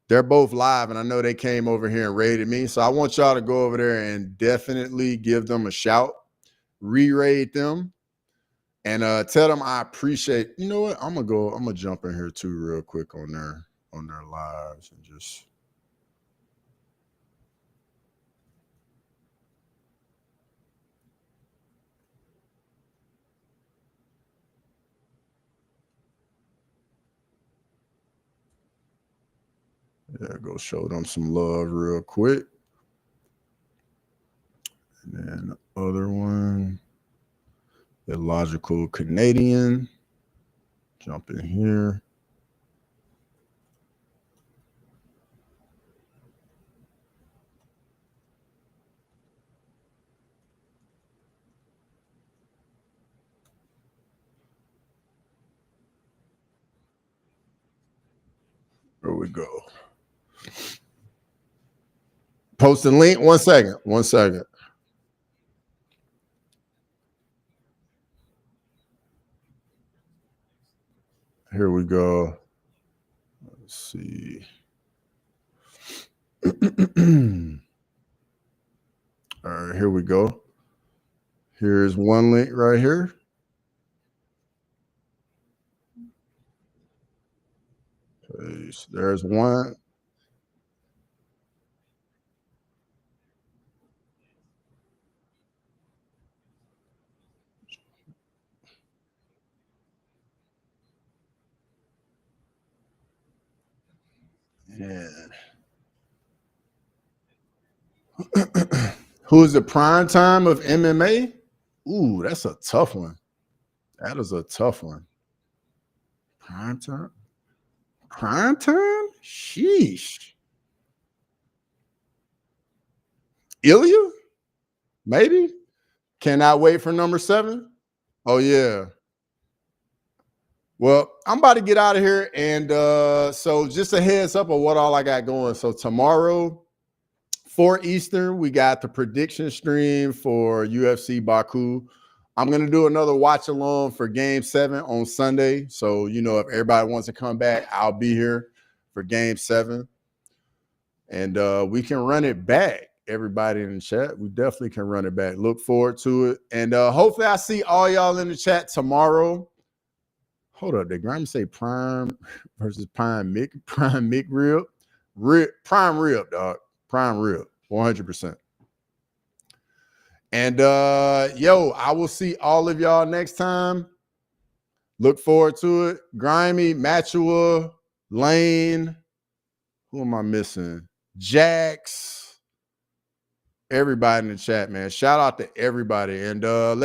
They're both live, and I know they came over here and raided me. So I want y'all to go over there and definitely give them a shout, re-raid them, and tell them I appreciate. You know what? I'm gonna jump in here too real quick on their lives and just. Yeah, go show them some love real quick. And then the other one, Illogical Canadian. Jump in here. There we go. Post the link. 1 second. 1 second. Here we go. Let's see. All right, here we go. Here's one link right here. There's one. Yeah. Who's the prime time of MMA? Ooh, that's a tough one. That is a tough one. Prime time? Prime time? Sheesh. Ilya? Maybe. Cannot wait for number 7. Oh, yeah. Well, I'm about to get out of here. And so just a heads up of what all I got going. So tomorrow, 4 Eastern, we got the prediction stream for UFC Baku. I'm going to do another watch along for Game 7 on Sunday. So, you know, if everybody wants to come back, I'll be here for Game 7. And we can run it back. Everybody in the chat, we definitely can run it back. Look forward to it. And hopefully I see all y'all in the chat tomorrow. Hold up, did Graham say Prime versus Prime Mick Rib? Prime Rib, dog. Prime Rib, 100%. And yo, I will see all of y'all next time. Look forward to it. Grimy, Matua, Lane. Who am I missing? Jax. Everybody in the chat, man. Shout out to everybody. And let's